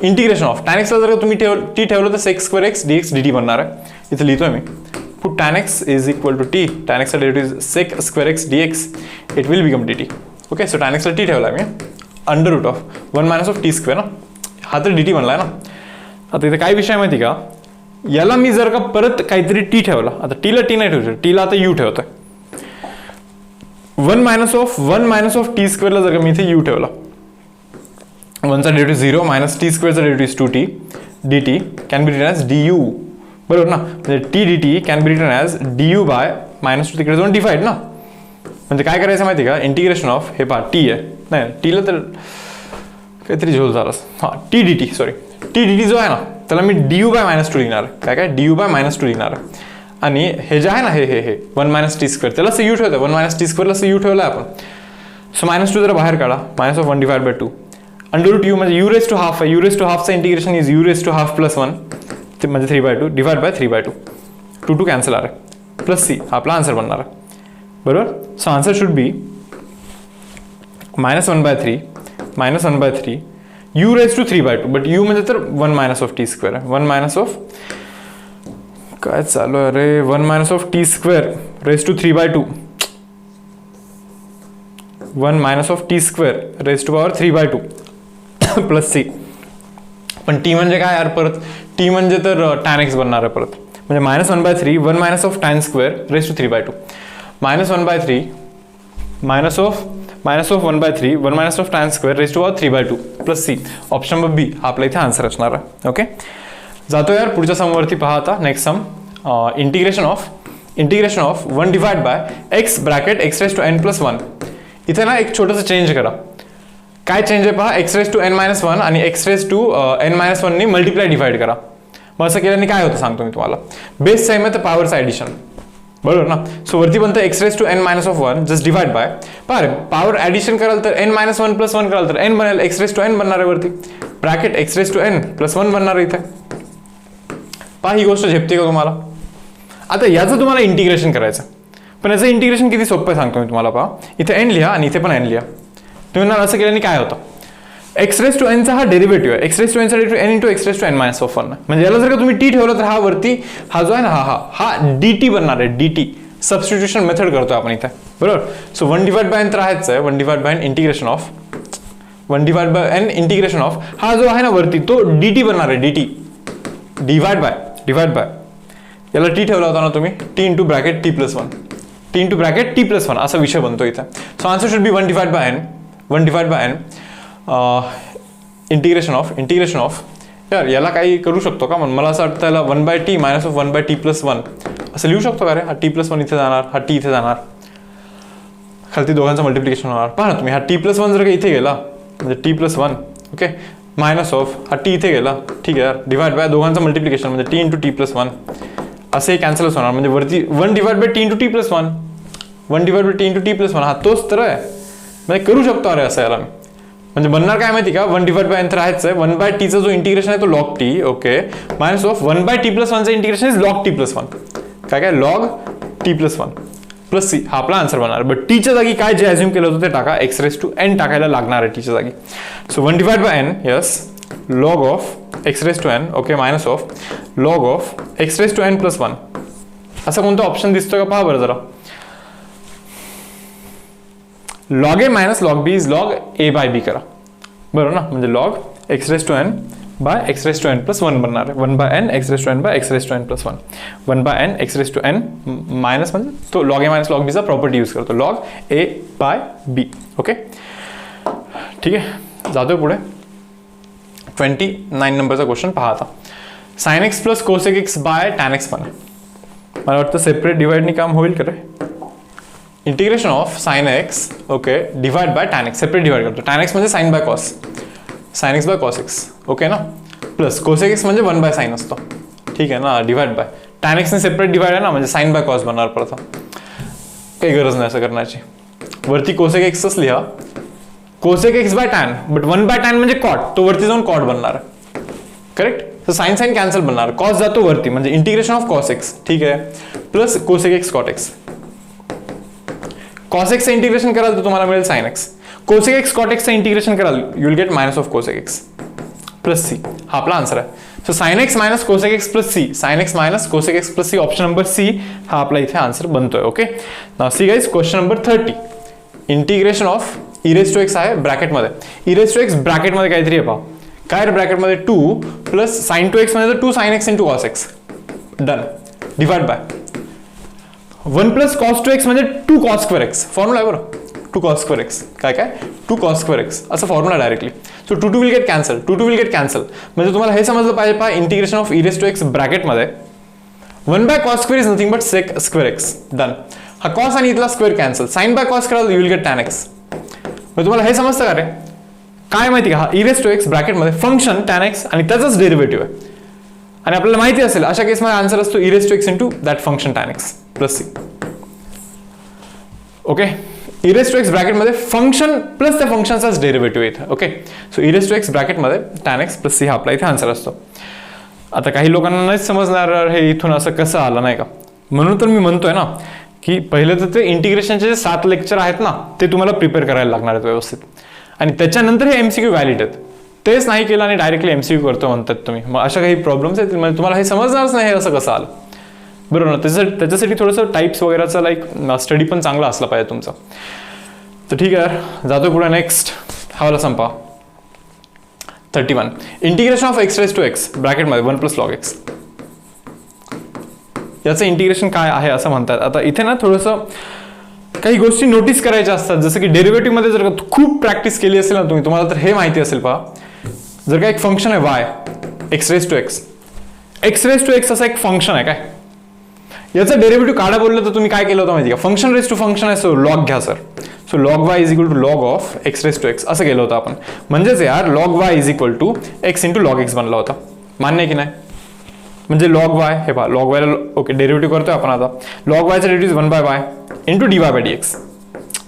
इंटिग्रेशन ऑफ tan x ला जर तुम्ही टी ठेवलं तर sec square x dx dt बनणार आहे. इथे लिहितोय मी, put tan x is equal to t, tan x चा derivative sec square x dx, it will become dt. Okay, so tan x ला t ठेवला मी under root of 1 minus of t square ना, हा तर dt बनलाय ना. आता इथे काय विषय माहिती का, याला मी जर का परत काहीतरी t ठेवला, आता t ला t नाही ठेवतो, t ला आता u ठेवतोय. 1 मायनस ऑफ टी स्क्वेअरला जर का मी इथे u ठेवला, 1 चा डेरिव्हेटिव्ह 0 मायनस टी स्क्वेअरचा derivative 2t dt can be written as du. बरोबर ना, म्हणजे t d t can be written as du by minus 2 तिकडे जाऊन डिवाइड ना. म्हणजे काय करायचं माहिती का, इंटिग्रेशन ऑफ, हे पहा टी आहे, नाही टीला तर काहीतरी झोल झालास. हां, T d T, sorry T d T जो आहे ना, त्याला मी du बाय मायनस 2 लिहिणार आहे. काय du बाय मायनस 2 लिहिणार आहे. आणि हे जे आहे ना, हे 1 मायनस टी स्क्वेअर, त्याला असं u ठेवतं, 1 मायनस टी स्क्वेअरला असं u ठेवलं आहे आपण. सो मायनस 2 जरा बाहेर काढा, minus of 1 divide by 2 under root u, म्हणजे u रेस टू हाफ आहे. u रेस टू हाफचं integration is u raise to half plus 1, म्हणजे 3 by 2 divide by 3 by 2, 2 2 cancel आहे, प्लस सी हा आपला आन्सर बनणार आहे. बरोबर. So answer should be minus 1 by 3 minus 1 by 3 u raise to 3 by 2, but u म्हणजे तर 1 मायनस ऑफ टी स्क्वेअर आहे. 1 मायनस ऑफ काय चालू आहे रे, 1 minus of t square raise to 3 by 2, 1 minus of t square raise to power 3 by 2 plus c. पण t म्हणजे काय यार, परत टी म्हणजे तर tan x बनणार आहे परत, म्हणजे minus 1 by 3 1 minus of tan square raise to 3 by 2 minus 1 by 3 minus of 1 by 3 1 minus of tan square raise to power 3 by 2 plus C. Option number B हा आपला इथे आन्सर असणार आहे. ओके, जातो यार पुढच्या समवरती. पहा आता next sum, integration of 1 divide by x bracket x raise to n plus 1. इथे ना एक छोटंसं चेंज करा. काय चेंज आहे पहा, x raise to n minus 1 आणि x raise to n minus 1 ने मल्टिप्लाय डिवाइड करा. मग असं केल्याने काय होतं सांगतो मी तुम्हाला. बेस सेम आहे तर पॉवरचं ॲडिशन, बरोबर ना. सो वरती बनतं x raise to n minus of 1 just divide by, पहा पॉवर ॲडिशन कराल तर n मायनस 1 प्लस 1 कराल तर n बनेल, x रेस टू n बनणार आहे वरती, bracket x raise to n plus 1 बनणार आहे इथे. पहा ही गोष्ट झेपते का तुम्हाला. आता याचं तुम्हाला इंटिग्रेशन करायचं, पण याचं इंटिग्रेशन किती सोपं आहे सांगतो मी तुम्हाला. पहा इथे n लिहा आणि इथे पण n लिहा. तुम्ही ना असं केल्याने काय होतं, x रेस टू n चा हा डेरिव्हेटिव्ह आहे, x रेस टू n चा derivative n into x raise to n minus of 1. म्हणजे याला जर का तुम्ही t ठेवलं तर हा वरती हा जो आहे ना हा dt बनणार आहे. dt सबस्टिट्यूशन मेथड करतो आपण इथे, बरोबर. सो 1 डिवाइड बाय n तर आहेच आहे, 1 divide by n integration of 1 divide by n integration of हा जो आहे ना वरती तो dt बनणार आहे. dt डिवाइड बाय याला t ठेवला होता ना तुम्ही, t into bracket t plus 1, t into bracket t plus 1 असा विषय बनतो इथे. So answer should be 1 divide by n integration of यार याला काही करू शकतो का. मला असं वाटतं याला 1 by t minus of 1 by t plus 1 असं लिहू शकतो का रे. हा टी प्लस 1 इथे जाणार, हा टी इथे जाणार, खालती दोघांचं मल्टिप्लिकेशन होणार. पहा ना तुम्ही, हा टी प्लस 1 जर का इथे गेला म्हणजे T plus 1, okay, minus of हा टी इथे गेला, ठीक आहे यार, डिवाइड बाय दोघांचं मल्टिप्लिकेशन म्हणजे टी इंटू टी प्लस 1 असे कॅन्सलच होणार. म्हणजे वरती 1 divide bye T into T plus 1, 1 divide bye T into T plus 1 हा तोच तर आहे. म्हणजे करू शकतो अरे असं याला मी. म्हणजे बनणार काय माहिती का, 1 डिवाइड बाय n तर आहेच आहे, 1 बाय टीचा जो इंटिग्रेशन आहे तो log t, okay, minus of 1 by t plus 1चं integration is log t plus 1, काय log t plus 1 plus C हा आपला आन्सर बनणार. बट टीच्या जागी काय जे अज्युम केलं होतं ते टाका, एक्स रेस टू n टाकायला लागणार आहे टीच्या जागी. So 1 divide by n, yes, log of x raise to n okay minus of log of x raise to n plus 1 असा कोणता ऑप्शन दिसतोय का पहा बरं जरा. Log a minus log b is log a by b करा बरोबर ना, म्हणजे log x raise to n by x raise to n plus 1 बनणार आहे. 1 by n x raise to n by x raise to n plus 1. 1 by n x raise to n minus म्हणजे तो log a minus log बीचा property use करतो log a by b. Okay ठीक आहे, जातोय पुढे. 29 नंबरचा क्वेश्चन पहा आता. Sine x plus cosec x by tan x म्हणा. मला वाटतं सेपरेट डिवाइडनी काम होईल का रे. Integration of sine x okay divide by tan x, separate divide करतो. टॅन एक्स म्हणजे sine by cos, sine x by cos x okay ना, प्लस कोसेक एक्स म्हणजे 1 बाय साइन असतो ठीक आहे ना, डिवाइड बाय टॅन एक्सने सेपरेट डिवाइड आहे ना, म्हणजे साइन बाय कॉस बनणार परत. काही गरज नाही असं करण्याची. वरती कोसेक एक्सच लिहा, cosec x by tan, but 1 by tan म्हणजे कॉट, तो वरती जाऊन कॉट बनणार करेक्ट. तर साइन साइन कॅन्सल बनणार, कॉस जातो वरती म्हणजे इंटिग्रेशन ऑफ कॉस एक्स ठीक आहे plus cosec x cot x. Cos एक्सचं इंटिग्रेशन कराल तर तुम्हाला मिळेल sine x. Cosec x cot एक्सचं इंटिग्रेशन कराल you will get minus of cosec x plus C. हा आपला आन्सर आहे. So sine x minus cosec x plus C, sine x minus cosec x plus C, option number C हा आपला इथे answer बनतोय. Okay now see guys question number 30. Integration of e raise to x आहे ब्रॅकेटमध्ये. E raise to x ब्रॅकेटमध्ये काहीतरी आहे पहा. काय रे ब्रॅकेटमध्ये 2 प्लस साइन टू एक्स म्हणजे 2 sine x into cos x done divide by 1 plus cos two x म्हणजे 2 कॉस स्क्वेअर एक्स. फॉर्म्युला आहे बरं, 2 cos square x काय 2 cos square x असं formula directly. So 2 will get cancel, 2 will get cancel. म्हणजे तुम्हाला हे समजलं पाहिजे पहा integration of e raise to x ब्रॅकेटमध्ये 1 by cos square is nothing but sec square x done. हा कॉस आणि इथला square cancel, sine by cos कराल you will get tan x. म्हणजे तुम्हाला हे समजतं का रे काय माहिती का, हा इरेज टू एक्स ब्रॅकेटमध्ये फंक्शन टॅन एक्स आणि त्याचाच डेरिव्हेटिव्ह आहे आणि आपल्याला माहिती असेल अशा केसमध्ये आन्सर असतो e raise to x into that function tan x plus C. Okay e raise to x ब्रॅकेटमध्ये फंक्शन प्लस त्या फंक्शनचाच डेरिव्हेटिव्ह येतं. Okay so e raise to x ब्रॅकेटमध्ये टॅन एक्स प्लस सी हा आपला इथे आन्सर असतो. आता काही लोकांना नाहीच समजणार हे इथून असं कसं आलं नाही का, म्हणून तर मी म्हणतोय ना की पहिले तर ते इंटिग्रेशनचे जे 7 लेक्चर आहेत ना ते तुम्हाला प्रिपेअर करायला लागणार आहेत व्यवस्थित आणि त्याच्यानंतर हे MCQ व्हॅलिड आहेत. तेच नाही केलं आणि डायरेक्टली MCQ करतो म्हणतात तुम्ही, मग अशा काही प्रॉब्लेम्स आहेत म्हणजे तुम्हाला हे समजणारच नाही हे असं कसं आलं बरोबर ना. त्याच्यासाठी थोडंसं टाईप्स वगैरेचा लाईक स्टडी पण चांगला असला पाहिजे तुमचा. तर ठीक आहे जातो पुढे. नेक्स्ट हा वाला संपा 31. Integration of x raise to x ब्रॅकेटमध्ये 1 प्लस लॉग एक्स. याचं इंटिग्रेशन काय आहे असं म्हणतात. आता इथे ना थोडंसं काही गोष्टी नोटीस करायच्या असतात, जसं की डेरिव्हेटिव्हमध्ये जर का खूप प्रॅक्टिस केली असेल ना तुम्ही, तुम्हाला तर हे माहिती असेल पहा. जर का एक फंक्शन आहे y x raise to x, x raise to x असं एक फंक्शन आहे काय, याचं डेरिव्हेटिव्ह काढा बोललं तर तुम्ही काय केलं होतं माहिती का, फंक्शन रेस टू फंक्शन आहे सो लॉग घ्या sir. So log y is equal to log of x raise to x असं केलं होतं आपण. म्हणजेच यार log y is equal to x into log x बनला होता. मान्य आहे की नाही. म्हणजे लॉग वाय हे पहा लॉग वायला ओके डेरिव्हेटिव्ह करतोय आपण. आता लॉग वायचा derivative 1 by y into d y by d x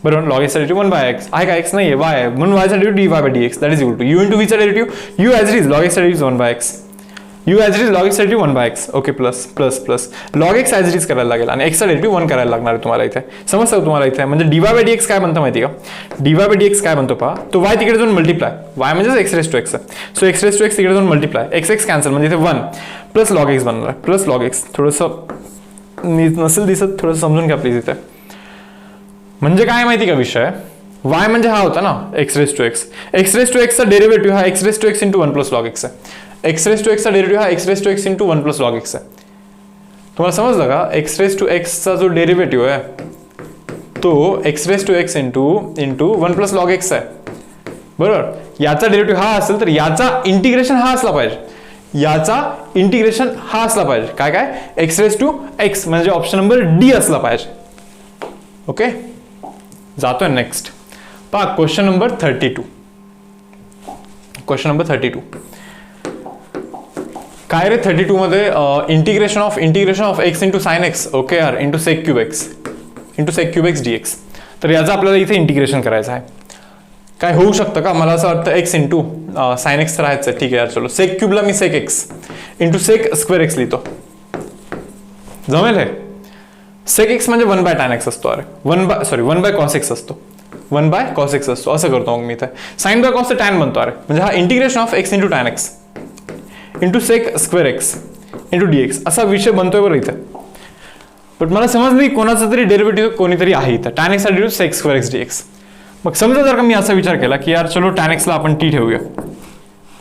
बरोबर. लॉग एक्सचा डेरिव्हेटिव्ह 1 बाय एक्स आहे का, एक्स नाही आहे वाय आहे म्हणून वायचा derivative d y by d x that is equal to u into वीचा derivative u as it is log एक्सचा derivative 1 by x u as it is log एक्सचा derivative 1 by x okay plus plus plus log x as it is करायला लागेल आणि एक्सचा derivative 1 करायला लागणार आहे तुम्हाला इथे. समजतं तुम्हाला इथे म्हणजे d y by d x काय बनतं माहिती का, d y by d x काय बनतो पहा, तो वाय तिकडे जाऊन मल्टिप्लाय, वाय म्हणजे एक्स रेस टू एक्स आहे. So x raise to x तिकडे जाऊन मल्टिप्लाय, एक्स एक्स कॅन्सल म्हणजे इथे 1 प्लस लॉग एक्स बनणार आहे प्लस लॉग एक्स. थोडंसं नसेल दिसत थोडंसं समजून घ्या प्लीज इथे. म्हणजे काय माहिती का विषय, वाय म्हणजे हा होता ना x raise to x, x raise to एक्सचा डेरिव्हेटिव्ह हा x raise to x into 1 plus log x आहे. एक्स रेस टू एक्सचा डेरिव्हेटिव्ह हा x raise to x into 1 plus log x आहे. तुम्हाला समजलं का, एक्स रेस टू एक्सचा जो डेरिव्हेटिव्ह आहे तो x raise to x into 1 plus log x आहे बरोबर. याचा डेरिव्हेटिव्ह हा असेल तर याचा इंटिग्रेशन हा असला पाहिजे, याचा इंटिग्रेशन हा असला पाहिजे काय काय एक्स रेस टू एक्स म्हणजे ऑप्शन नंबर डी असला पाहिजे. ओके जातोय नेक्स्ट पहा क्वेश्चन नंबर 32. क्वेश्चन नंबर 32 काय रे 32 मध्ये integration of x into sine x okay यार into sec cube x d x. तर याचं आपल्याला इथे इंटिग्रेशन करायचं आहे. काय होऊ शकतं का, मला असं वाटतं एक्स इंटू साइन एक्स राहायचं ठीक आहे यार. चलो सेक क्यूबला मी sec x into sec square x लिहितो, जमेल हे. सेक एक्स म्हणजे 1 बाय टॅन एक्स असतो, अरे 1 बाय कॉस एक्स असतो, 1 बाय कॉस एक्स असतो असं करतो मग मी इथे. साइन बाय कॉस टॅन बनतो अरे, म्हणजे हा integration of x into tan x into sec square x into d x असा विषय बनतोय बरं इथं. बट मला समजलं की कोणाचा तरी डेरिव्हेटिव्ह कोणीतरी आहे इथं. Tan x derivative sec square x d x. मग समजा जर का मी असा विचार केला की यार चलो टॅन एक्सला आपण टी ठेवूया.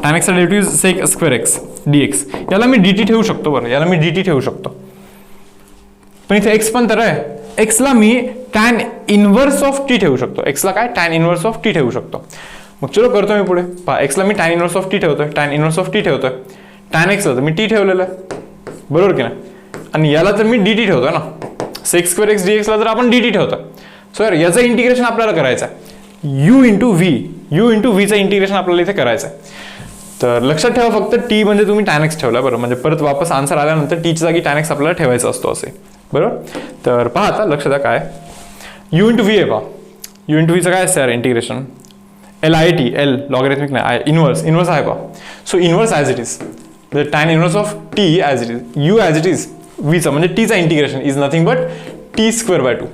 टॅन एक्सचा derivative sec square x d x. याला मी डी टी ठेवू शकतो बरं, याला मी डी टी ठेवू शकतो. पण इथे एक्स पण तर आहे. एक्सला मी टॅन इनव्हर्स ऑफ टी ठेवू शकतो. एक्सला काय टॅन इनव्हर्स ऑफ टी ठेवू शकतो. मग चलो करतो मी पुढे. पहा एक्सला मी टॅन इनव्हर्स ऑफ टी ठेवतोय, टॅन इनव्हर्स ऑफ टी ठेवतोय. टॅन एक्सला तर मी टी ठेवलेलं आहे, बरोबर की नाही. आणि याला तर मी डी टी ठेवतोय ना. सेक स्क्वेअर एक्स डी एक्सला तर आपण डी टी ठेवतोय. सो यार याचं इंटिग्रेशन आपल्याला करायचं आहे. यू इंटू व्हीचं इंटिग्रेशन आपल्याला इथे करायचं आहे. तर लक्षात ठेवा फक्त टी म्हणजे तुम्ही टॅन एक्स ठेवला बरं, म्हणजे परत वापस आन्सर आल्यानंतर टीच्या जागी टॅन एक्स आपल्याला ठेवायचा असतो असे, बरोबर. तर पहा आता लक्षात द्या काय यू इंटू व्ही आहे. पहा यू इंटू व्हीचं काय असतं यार integration. L I T, L logarithmic नाही, इनवर्स आहे. पहा so inverse as it is tan inverse of t as it is, u as it is व्हीचं म्हणजे टीचा integration is nothing but t square by 2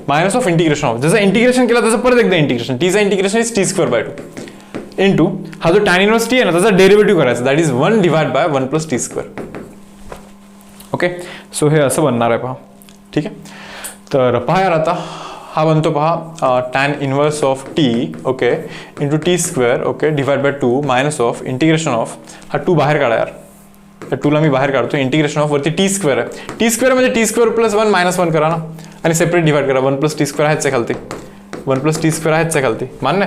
minus of integration of, जसं integration केलं तसं परत एकदा इंटिग्रेशन, टीचा integration is t square by 2 into हा जो टॅन इनवर्स टी आहे ना त्याचा डेरिव्हेटिव्ह करायचा, that is 1 divide by 1 plus T square. Okay, so हे असं बनणार आहे. पहा ठीक आहे. तर पहा यार आता हा बनतो पहा tan inverse of t okay into t square okay divide by 2 minus of integration of, हा 2 बाहेर काढा यार, त्या 2ला मी बाहेर काढतो. इंटिग्रेशन ऑफ वरती टी स्क्वेअर आहे. टी स्क्वेअर म्हणजे टी स्क्वेअर प्लस 1 मायनस 1 करा ना आणि सेपरेट डिवाइड करा. 1 प्लस टी स्क्वेअर आहेच आहे खालती, 1 प्लस टी स्क्वेअर आहेच आहे खालती, मान्य.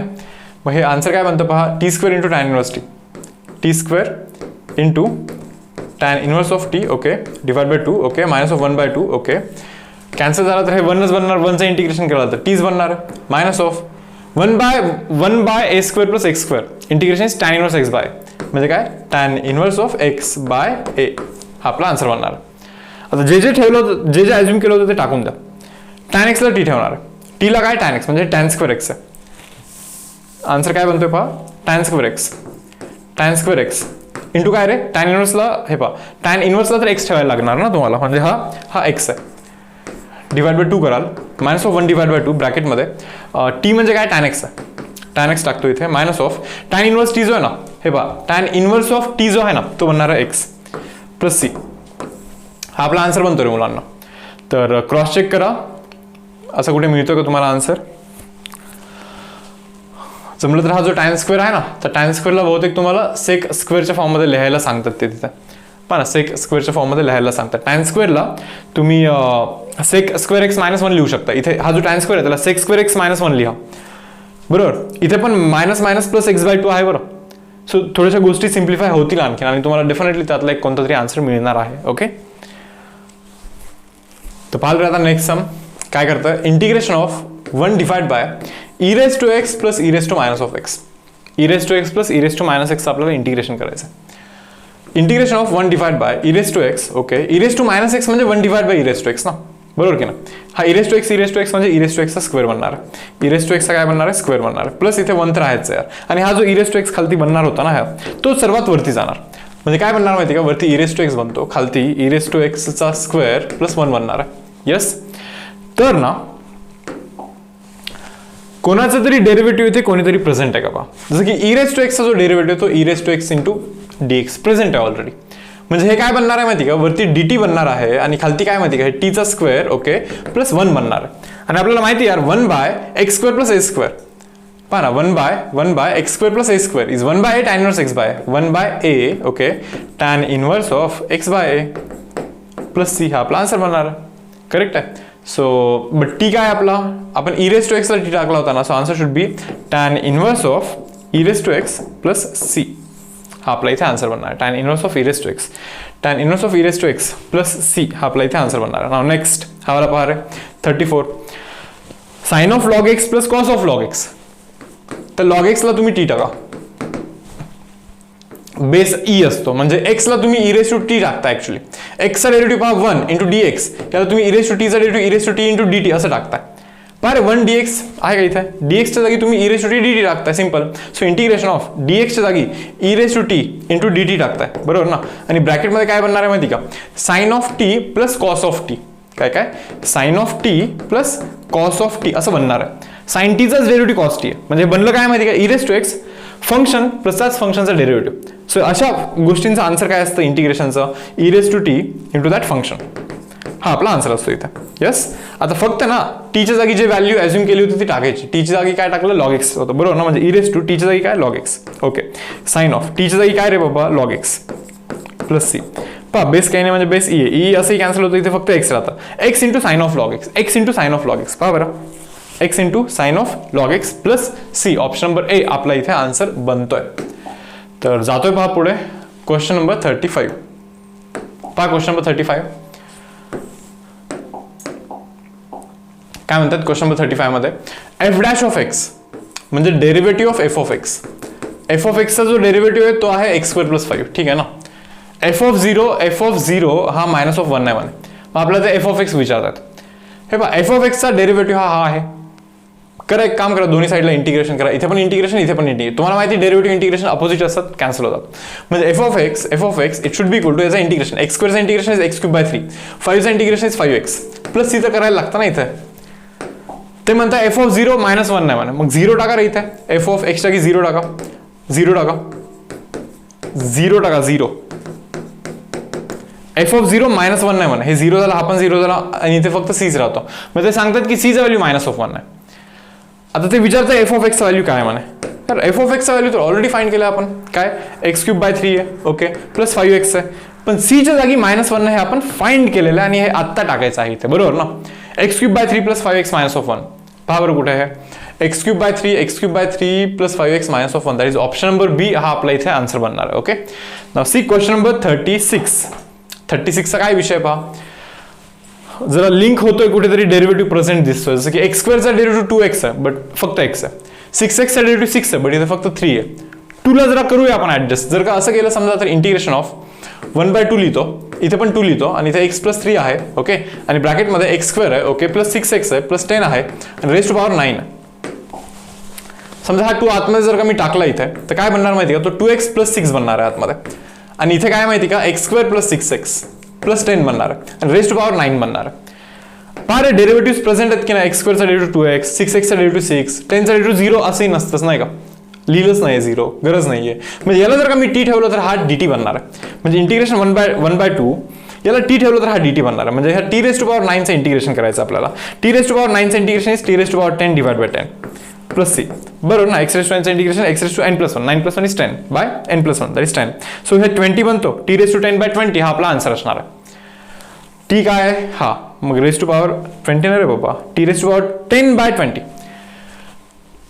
मग हे आन्सर काय बनतं पहा t square into tan inverse t, t square into tan inverse of t okay divide by 2 okay minus of 1 by 2 okay. Cancel झाला तर हे 1च बनणार, 1चं इंटिग्रेशन केलं तर टीच बनणार आहे minus of 1 by A square plus x square integration is tan inverse x by, म्हणजे काय tan inverse of x by a, हा आपला आन्सर बनणार आहे. आता जे ठेवलं होतं, जे ॲज्युम केलं होतं ते टाकून द्या. टॅन एक्सला टी ठेवणार आहे, टीला काय टॅन एक्स म्हणजे टॅन स्क्वेअर एक्स आहे. आन्सर काय बनतोय पहा टॅन स्क्वेअर एक्स इंटू काय रे टॅन इनवर्सला, हे पहा टॅन इनवर्सला तर एक्स ठेवायला लागणार ना तुम्हाला, म्हणजे हा एक्स आहे. डिवाइड बाय 2 कराल, मायनस ऑफ 1 डिवाइड बाय 2 ब्रॅकेटमध्ये टी म्हणजे काय टॅन एक्स आहे, टॅन एक्स टाकतो इथे minus of tan inverse t जो आहे ना, हे पहा टॅन इनवर्स ऑफ टी जो आहे ना तो बनणार आहे एक्स प्लस सी, हा आपला आन्सर बनतो रे मुलांना. तर क्रॉस चेक करा असं कुठे मिळतो का तुम्हाला आन्सर. जमलं तर हा जो टॅन स्क्वेअर आहे ना तर टॅन स्क्वेअरला बहुतेक तुम्हाला सेक स्क्वेअरच्या फॉर्ममध्ये लिहायला सांगतात ते तिथे, पहा ना सेक स्क्वेअरच्या फॉर्ममध्ये लिहायला सांगतात. टॅन स्क्वेअरला तुम्ही सेक स्क्वेअर एक्स मायनस 1 लिहू शकता. इथे हा जो टॅन स्क्वेअर आहे त्याला सेक स्क्वेअर एक्स मायनस 1 लिहा, बरोबर. इथे पण minus minus plus x by 2 आहे बरं. सो थोड्याशा गोष्टी सिम्प्लिफाय होतील आणखी आणि तुम्हाला डेफिनेटली त्यातला एक कोणता तरी आन्सर मिळणार आहे. ओके, तर पाहिलं आता नेक्स्ट सम काय करतं integration of 1 divide by e raise to x plus e raise to minus of x, e raise to x plus e raise to minus x आपल्याला इंटिग्रेशन करायचं. Integration of 1 divide by e raise to x okay, e raise to minus x म्हणजे 1 divide by e raise to x ना, बरोबर की ना. हा e raise to x म्हणजे e raise to एक्सचा स्क्वेअर बनणार आहे. ई रेज टू एक्सचा काय बनणार आहे स्क्वेअर बनणार आहे, प्लस इथे 1 तर आहेच यार. आणि हा जो ई रेज टू एक्स खालती बनणार होता ना हा तो सर्वात वरती जाणार, म्हणजे काय बनणार माहिती का वरती ई रेज टू एक्स बनतो, खालती ई रेज टू एक्सचा स्क्वेअर प्लस 1 बनणार आहे. यस, तर ना कोणाचं तरी डेरिव्हेटिव्ह इथे कोणीतरी प्रेझेंट आहे का पहा. जसं की ई रेज टू एक्सचा जो डेरिव्हेटिव्ह तो e raise to x into d x present आहे ऑलरेडी. म्हणजे हे काय बनणार आहे माहिती का वरती डी टी बनणार आहे आणि खालती काय माहिती का हे टीचा स्क्वेअर ओके प्लस 1 बनणार आहे. आणि आपल्याला माहिती यार 1 by x square plus a square, पहा ना 1 by x square plus a square is 1 by a tan inverse x by 1 by a okay tan inverse of x by A plus C, हा आपला आन्सर बनणार आहे. Correct आहे. So but t काय आपला आपण ई रेज टू एक्सला t टाकला होता ना, so answer should be tan inverse of e raise to x plus C, हा आपला इथे आन्सर बनणार आहे. Tan inverse of e raise to x, tan inverse of e raise to x plus C, हा आपला इथे आन्सर बनणार आहे. नाव नेक्स्ट हा वाला पहा रे 34 sine of log x plus cos of log x. तर लॉग एक्सला तुम्ही टी टाका, बेस ई असतो म्हणजे एक्सला तुम्ही ई रेज टू टी टाकता. ऍक्च्युअली एक्सचा डेरिव्हेटिव्ह पहा 1 इंटू डी एक्स, याला तुम्ही ई रेज टू टीचा derivative e raise to t into d t असं टाकताय. पहा 1 डी एक्स आहे का इथे, डी एक्सच्या जागी तुम्ही e raise to t d t टाकताय simple. So integration of d एक्सच्या जागी e raise to t into d t टाकताय, बरोबर ना. आणि ब्रॅकेटमध्ये काय बनणार आहे माहिती का sine of t plus cos of t, काय sine of t plus cos of t असं बनणार आहे. साइन टीचाच डेरिव्हेटिव्ह कॉस टी आहे म्हणजे बनलं काय माहिती का e raise to x function plus त्याच फंक्शनचं डेरिव्हेटिव्ह. सो अशा गोष्टींचं आन्सर काय असतं इंटिग्रेशनचं, e raise to t into that function. हा आपला आन्सर असतो इथे. येस. आता फक्त ना टीच्या जागी जे व्हॅल्यू ॲज्युम केली होती ती टाकायची. टीच्या जागी काय टाकलं, लॉग एक्स होतं बरोबर ना, म्हणजे ई रेज टू टीच्या जागी काय, log x. Okay. Sine of टीच्या जागी काय रे बाबा, लॉग एक्स प्लस सी. पहा बेस काही नाही म्हणजे बेस ई आहे, ई असंही कॅन्सल होतं, इथे फक्त एक्स राहतं. X into sine of log x, x into sine of log x. पहा बरं, x into sine of log x plus C. Option number A आपला इथे आन्सर बनतोय. तर जातोय पहा पुढे क्वेश्चन नंबर 35. पहा क्वेश्चन नंबर 35 काय म्हणतात. क्वेश्चन नंबर 35 मध्ये एफ डॅश ऑफ एक्स म्हणजे derivative of f of x. F of एक्सचा जो डेरिव्हेटिव्ह आहे तो आहे एक्स स्क्वेअर प्लस 5. ठीक आहे ना. एफ ऑफ झिरो हा मायनस ऑफ 1 नाही म्हणे. मग आपल्याला एफ ऑफ एक्स विचारतात. हे पहा एफ ऑफ एक्सचा डेरिव्हेटिव्ह हा आहे. करा एक काम करा, दोन्ही साईडला इंटिग्रेशन करा. इथे पण इंटिग्रेशन, इथे पण इंटिग्रेशन. तुम्हाला माहिती डेरिव्हेटिव्ह इंटिग्रेशन अपोजिट असतात, कॅन्सल होतात. म्हणजे f of x it should be equal to याचा इंटिग्रेशन. एक्स स्क्वेअरचा integration is x cube by 3. 5चा integration is 5x plus C तर करायला लागतं ना इथे. ते म्हणता एफ ऑफ 0 मायनस 1 नाही म्हणा. मग 0 टाका रे इथे. एफ ऑफ एक्स टाकी 0 टाका, 0 टाका, 0 टाका, 0. एफ ऑफ 0 मायनस 1 नाही म्हणा. हे 0 झाला, हा पण 0 झाला आणि इथे फक्त सीच राहतो. मग ते सांगतात की सीचा व्हॅल्यू मायनस ऑफ 1 आहे. आता ते विचारतं एफ ऑफ एक्सचा व्हॅल्यू काय म्हणे. तर एफ ऑफ एक्सचा व्हॅल्यू तर ऑलरेडी फाइंड केला आपण. काय, एक्स क्यूब बाय 3 आहे. ओके. प्लस 5x आहे. पण सीच्या जागी मायनस 1 हे आपण फाइंड केलेलं आहे आणि हे आत्ता टाकायचं आहे इथे बरोबर ना. X cube by 3 plus 5x minus of 1. पहा बरं कुठे आहे. X cube by 3 plus 5x minus of 1 that is option number B हा आपला इथे आन्सर बनणार आहे. Okay. Now see question number 36. 36चा काय विषय पहा. जरा लिंक होतोय कुठेतरी, डेरिव्हेटिव्ह प्रेझेंट दिसतोय. जसं की एक्स स्क्वेअरचा डेरिव्हेटिव्ह 2x आहे बट फक्त x आहे. 6x चा डेरिव्हेटिव्ह 6 आहे बट इथे फक्त 3 आहे. 2 ला जरा करूया आपण ऍडजस्ट. जर का असं केलं समजा तर इंटिग्रेशन ऑफ 1/2 लिहितो, इथे पण 2 लिहितो आणि इथे x प्लस 3 आहे. ओके. आणि ब्रॅकेटमध्ये एक्स स्क्वेअर आहे. ओके. प्लस 6x आहे प्लस 10 आहे आणि रेज टू पॉवर 9 आहे. समजा हा 2 आतमध्ये जर का मी टाकला इथे तर काय बनणार माहिती का, तो 2x प्लस 6 बनणार आहे आतमध्ये. आणि इथे काय माहिती का, x square plus 6x plus 10 बनणार आहे आणि रेज टू पॉवर 9 बनणार आहे. पहा रे डेरिव्हेटिव्ह प्रेझेंट आहेत की नाही. एक्स स्क्वेअरचा डेरिव्हेटिव्ह 2x, 6x चा डेरिव्हेटिव्ह 6, 10 चा डेरिव्हेटिव्ह 0 असंही नसतंच नाही का. लिहिलंच नाही 0, गरज नाहीये. म्हणजे याला जर का मी टी ठेवलं तर हा dt बनणार आहे. म्हणजे इंटिग्रेशन 1/2 याला टी ठेवलं तर हा dt बनणार आहे. म्हणजे ह्या टी रेज टू पॉवर 9 चं इंटिग्रेशन करायचं आपल्याला. टी रेज टू पॉवर 9 चं integration is t raise to power 10 divide by 10 plus c. बरोबर ना. एक्स रेज टू n चं integration x raise to n plus 1. 9 plus 1 is 10 by n plus 1 that is 10. So हे 20 बनतो. T raise to 10 by 20 हा आपला answer असणार आहे. T काय आहे हा, मग रेज टू पॉवर 20 नाही रे बाबा. T raise to power 10 by 20.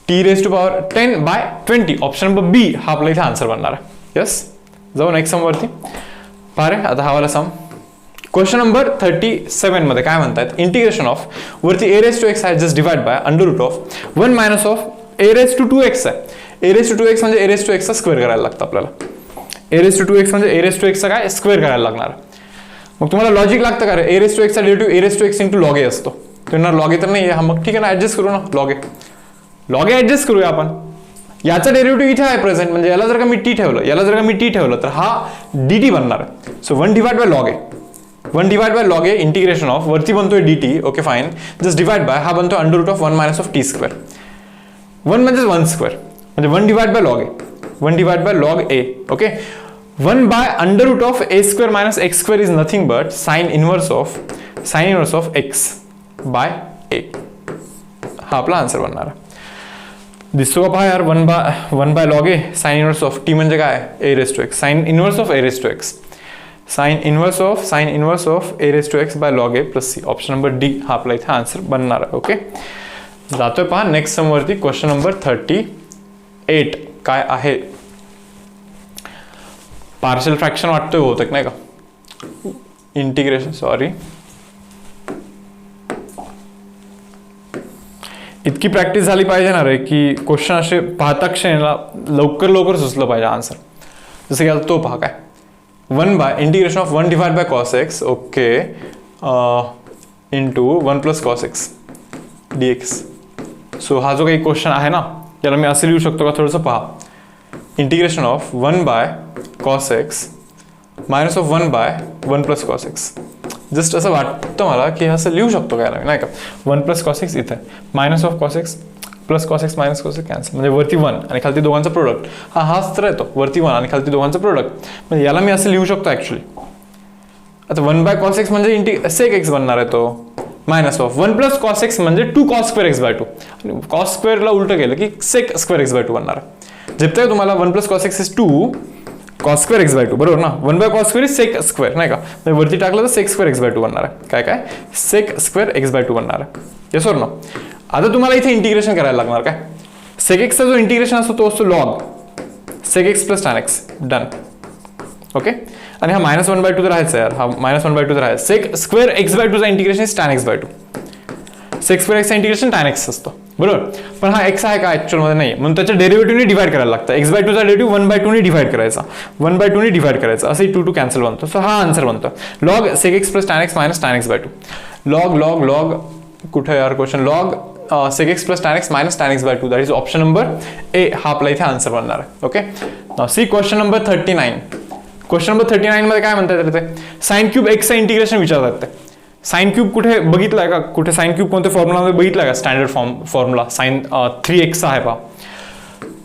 T raise to power 10 by 20 option number B हा आपला इथे आन्सर बनणार आहे. येस. जाऊ नेक्स्ट सम वरती. पहा रे आता हा वाला सम क्वेश्चन नंबर 37 मध्ये काय म्हणतात. इंटिग्रेशन ऑफ वरती ए रेज टू एक्स आहे just divide by under root of 1 minus of a raise to 2x आहे. ए रेज टू 2x म्हणजे ए रेज टू एक्सचा स्क्वेअर करायला लागतं आपल्याला. ए रेज टू 2x म्हणजे ए रेज टू एक्सचा काय स्क्वेअर करायला लागणार. मग तुम्हाला लॉजिक लागतं का रे. ए रेज टू एक्सचा derivative a raise to x into log a असतो. तुम्हाला लॉग ए तर नाही आहे. हा मग ठीक आहे ना, ऍडजस्ट करू ना. लॉग ए ऍडजस्ट करूया आपण. याचा डेरिव्हेटिव्ह इथे आहे प्रेझेंट. म्हणजे याला जर का मी टी ठेवलं तर हा dt बनणार आहे. So 1 divide by log a integration of वरती बनतोय dt. Okay fine. Just divide by हा बनतोय under root of 1 minus of t square. 1 म्हणजे 1 स्क्वेअर म्हणजे 1 divide by log a. 1 divide by log a. Okay. 1 by under root of a square minus x square is nothing but sine inverse of x by a. हा आपला answer बनणार आहे. दिसतो का पहा यार. 1 by log a sine inverse of t म्हणजे काय a raise to x. Sine inverse of a raise to x. Sine inverse of a raise to x by log a plus C. Option number D हा आपला इथे answer बनणार आहे. Okay. जातोय पहा next sum वरती. क्वेश्चन नंबर 38 काय आहे. पार्शियल फ्रॅक्शन वाटतोय बहुतेक नाही का. इंटिग्रेशन सॉरी इतकी प्रॅक्टिस झाली पाहिजे ना रे की क्वेश्चन असे पाहता क्षणीला लवकर सुचलं पाहिजे आन्सर. जसं की आता तो पहा काय 1 by integration of 1 divide by cos x. Okay. Into 1 plus cos x dx. So हा जो काही क्वेश्चन आहे ना त्याला मी असं लिहू शकतो का थोडंसं पहा. Integration of 1 by cos x minus of 1 by 1 plus cos x. Just असं वाटतं मला की असं लिहू शकतो काय नाही का. 1 प्लस कॉस एक्स इथे minus of cos x plus cos x minus cos x cancel, म्हणजे वरती 1 आणि खालती दोघांचा प्रोडक्ट. हाच तर येतो, वरती 1 आणि खालती दोघांचं प्रोडक्ट. म्हणजे याला मी असं लिहू शकतो ॲक्च्युली. आता 1/cos x म्हणजे sec x बनणार आहे तो, मायनस ऑफ 1 + cos x म्हणजे 2 cos square x by 2. आणि cos square ला उलट केलं की sec square x by 2 बनणार आहे. झेपतंय तुम्हाला? 1 + cos x is 2 cos square x by 2, बरोबर ना? 1/cos square is sec square, नाही का? म्हणजे वरती टाकलं तर sec square x by 2 बनणार आहे. काय sec square x by 2 बनणार आहे. Yes or no? आता तुम्हाला इथे इंटिग्रेशन करायला लागणार. काय sec x चा जो इंटिग्रेशन असतो तो असतो log sec x + tan x. Done. Okay. आणि हा -1/2 तर राहायचा यार, हा -1/2 तर आहे. sec square x by 2 चा integration is tan x by 2. sec square x चा इंटिग्रेशन tan x असतो, बरोबर. पण हा x आहे का ऍक्च्युअल मध्ये? नाही, म्हणून त्याच्या डेरिव्हेटिव्हने डिवाइड करायला लागतं. x by 2 चा डेरिव्हेटिव्ह 1/2 ने डिवाइड करायचा, 1/2 ने डिवाइड करायचा, असं 2 कॅन्सल बनतो. सो हा आन्सर बनतो log sec x + tan x - tan x by 2. log कुठे यार question? log sec x + tan x - tan x by 2. That is option number A. हा आपला इथे आन्सर बनणार आहे. Okay. Now see question number 39. Question number 39 मध्ये काय म्हणतात ते? साइन क्यूब x चं इंटिग्रेशन विचारतात ते. साइन क्यूब कुठे बघितलाय का? कुठे साइन क्यूब कोणत्या फॉर्म्युलामध्ये बघितलाय का? स्टँडर्ड फॉर्म्युला साइन 3x आहे पहा,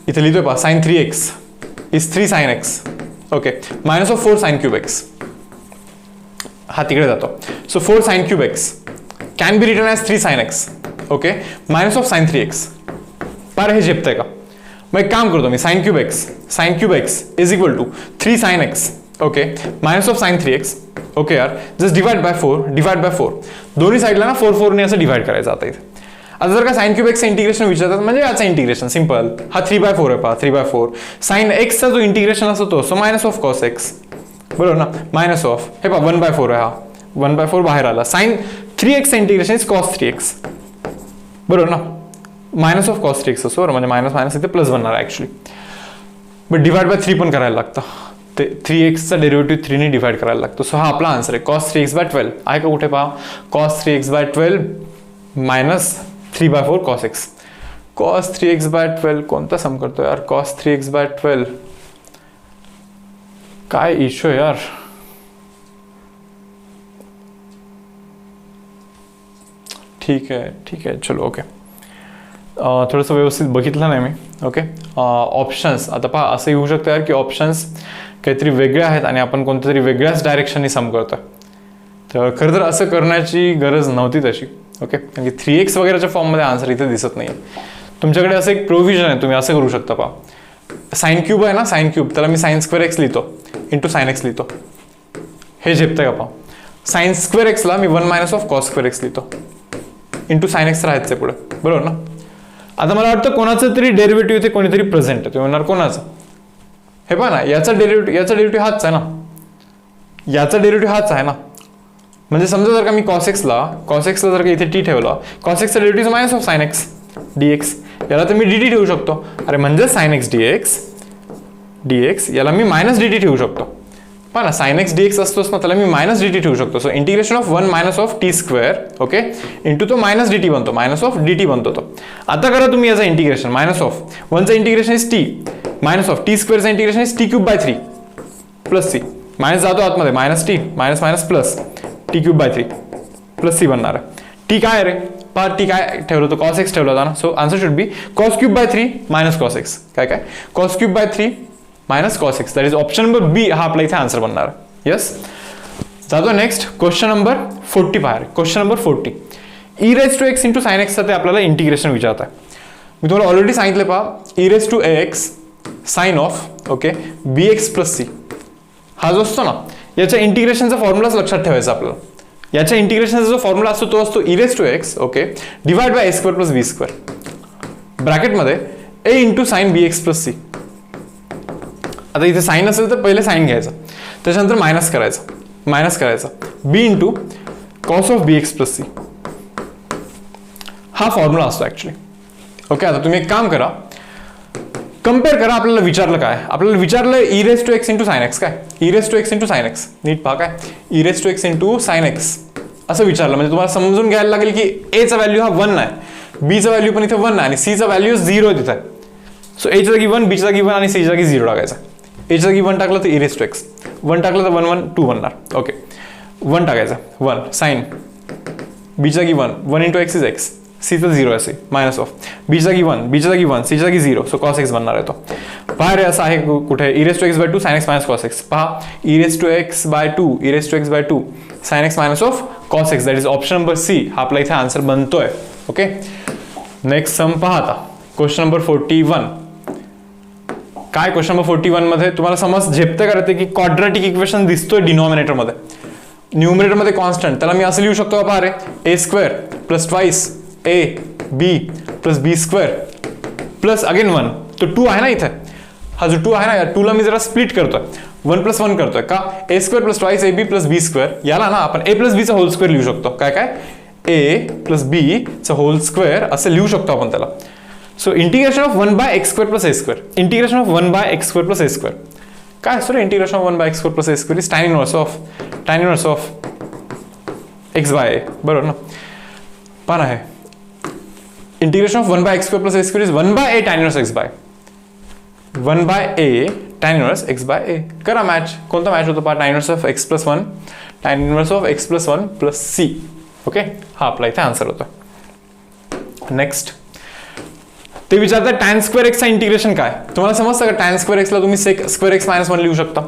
इथे लिहितोय पहा. Sine 3x is 3 sin x. Okay. -4 sin cube x. हा तिकडे जातो. So 4 sin cube x can be written as 3 sin x. Okay. -sin 3x. पार हे झेपतंय का? मग एक काम करतो मी, sin cube x is equal to 3 sin x. Okay. -sin 3x. Okay यार, जस्ट डिवाइड बाय 4. दोन्ही साईडला ना 4 ने असं डिवाइड करायचं. आता इथे आता जर का sin cube x इंटिग्रेशन विचारतात म्हणजे याचं इंटिग्रेशन सिंपल. हा 3/4 आहे पहा, 3/4. sin x चा जो इंटिग्रेशन असतो तो सो - cos x, बरोबर ना? मायनस ऑफ हे पहा 1/4 आहे, हा 1/4 बाहेर आला. sin 3x integration is cos 3x, बरोबर ना? -cos 3x असो, म्हणजे मायनस इथे प्लस बनणार आहे ऍक्च्युली. बट डिवाइड बाय 3 पण करायला लागतं. ते 3x चा डेरिव्हेटिव्ह 3 ने डिवाइड करायला लागतो. सो हा आपला आन्सर आहे. cos 3x by 12 आहे का कुठे? पहा cos 3x by 12 - 3/4 cos x. cos 3x by 12 कोणता सम करतो यार? cos 3x by 12 काय इश्यू यार? ठीक आहे चलो. ओके. थोडंसं व्यवस्थित बघितलं नाही मी. ओके. ऑप्शन्स आता पहा असं येऊ शकतं यार की ऑप्शन्स काहीतरी वेगळे आहेत आणि आपण कोणत्या तरी वेगळ्याच डायरेक्शनने सम करतोय. तर खरं तर असं करण्याची गरज नव्हती तशी. ओके. कारण की 3x वगैरेच्या फॉर्ममध्ये आन्सर इथे दिसत नाही. तुमच्याकडे असं एक प्रोव्हिजन आहे, तुम्ही असं करू शकता. पहा साइन क्यूब आहे ना, साइन क्यूब त्याला मी sin square x लिहितो इंटू sin x लिहितो. हे झेपतंय का? पहा sin square x ला मी 1 - cos square x लिहितो इंटू sin x राहायचं पुढे, बरोबर ना? आता मला वाटतं कोणाचं तरी डेरिव्हेटिव्ह इथे कोणीतरी प्रेझेंट आहे. तुम्ही म्हणणार कोणाचं? हे पहा ना, याचा डेरिव्हेटिव्ह हाच आहे ना, याचा डेरिव्हेटिव्ह हाच आहे ना. म्हणजे समजा जर का मी cos x ला जर का इथे t ठेवला, cos x चा डेरिव्हेटिव्ह -sin x dx, याला तर मी dt ठेवू शकतो. अरे म्हणजे sin x dx याला मी -dt ठेवू शकतो. पहा ना, sin x dx असतोच ना, त्याला मी -dt ठेवू शकतो. So integration of 1 - t², okay, into तो -dt बनतो, -dt बनतो तो. आता करा तुम्ही याचा इंटिग्रेशन. -1 चा इंटिग्रेशन इज t, -t² चा integration is t³ 3 plus c. Minus जातो आतमध्ये, -t minus plus t³ 3 +c बनणार आहे. t काय रे? पहा t काय ठेवलं होतं? cos x ठेवलं होतं ना. So answer should B cos³ 3 - cos x. काय cos³ 3 - cos x. That is option number B. हा आपला इथे आन्सर बनणार आहे. येस. जातो नेक्स्ट क्वेश्चन नंबर 40 बाहेर. Question number 40 e⁻x into sin x ते आपल्याला इंटिग्रेशन विचारत आहे. मी तुम्हाला ऑलरेडी सांगितलं पहा e⁻x sine of okay bx + c. हा जो असतो ना, याच्या इंटिग्रेशनचा फॉर्म्युलाच लक्षात ठेवायचा आपल्याला. याच्या इंटिग्रेशनचा जो फॉर्म्युला असतो तो असतो e⁻x okay divide bye a² + b². ब्रॅकेटमध्ये a into sine bx + c. आता इथे साइन असेल तर पहिले साइन घ्यायचं, त्याच्यानंतर मायनस करायचं b into cos of bx + c. हा फॉर्म्युला असतो ऍक्च्युली. ओके. आता तुम्ही एक काम करा, कम्पेअर करा. आपल्याला विचारलं काय? आपल्याला विचारलं e⁻x इंटू sin x. काय e⁻x इंटू sin x? नीट पहा, काय e⁻x इंटू sin x असं विचारलं म्हणजे तुम्हाला समजून घ्यायला लागेल की a चा व्हॅल्यू हा 1 आहे, b चा व्हॅल्यू पण इथे 1 आहे आणि c चा व्हॅल्यू 0 आहे तिथे. सो a च्या जागी 1, b च्या जागी 1 आणि c च्या जागी 0 टाकायचा. a च्या जागी 1 टाकलं तर e⁻x, 1 टाकलं तर 1 1 2 बनणार. ओके. 1 टाकायचा 1 साइन, b च्या जागी 1 इंटू x इज x, सीचा 0 आहे सी मायनस ऑफ बीच्या जागी 1 बीच्या जागी 1 सीच्या जागी 0 सो कॉस एक्स बनणार आहे तो. पहा रे असं आहे कुठे e raise to x by 2 sin x minus cos x. पहा e raise to x by 2 e raise to x by 2 sin x minus of cos x. That is option number C. हा आपला इथे answer बनतोय. Okay next sum पहा आता question number 41. काय question number 41 मध्ये तुम्हाला समज झेपते करते की क्वाड्रॅटिक इक्वेशन दिसतोय डिनॉमिनेटर मध्ये, न्यूमरेटर मध्ये कॉन्स्टंट. त्याला मी असं लिहू शकतो पहा रे a square plus twice a b plus B square plus again 1. तो 2 आहे ना इथे. हा जो 2 आहे ना या 2 ला मी जरा स्प्लिट करतोय 1 प्लस 1 करतोय का a square plus twice a b plus B square. याला ना आपण ए प्लस बी चा होल स्क्वेअर लिहू शकतो. काय काय ए प्लस बी चा होल स्क्वेअर असं लिहू शकतो आपण त्याला. So integration of 1 by x square plus a square. Integration of 1 by x square plus a square काय असतो रे. Integration of 1 by x square plus a square is tan inverse of x by a. बरोबर ना. पण आहे integration of 1 by x square plus a square is 1 by a tan inverse x by 1 by a tan inverse x by ए. करा match. कोणता match होतो पहा tan inverse of x plus 1 tan inverse of x plus 1 plus C. Okay हा आपला इथे answer होता. Next ते विचारतात tan स्क्वेअर एक्सचा इंटिग्रेशन काय. तुम्हाला समजतं का tan स्क्वेअर एक्सला तुम्ही sec स्क्वेअर एक्स मायनस 1 लिहू शकता.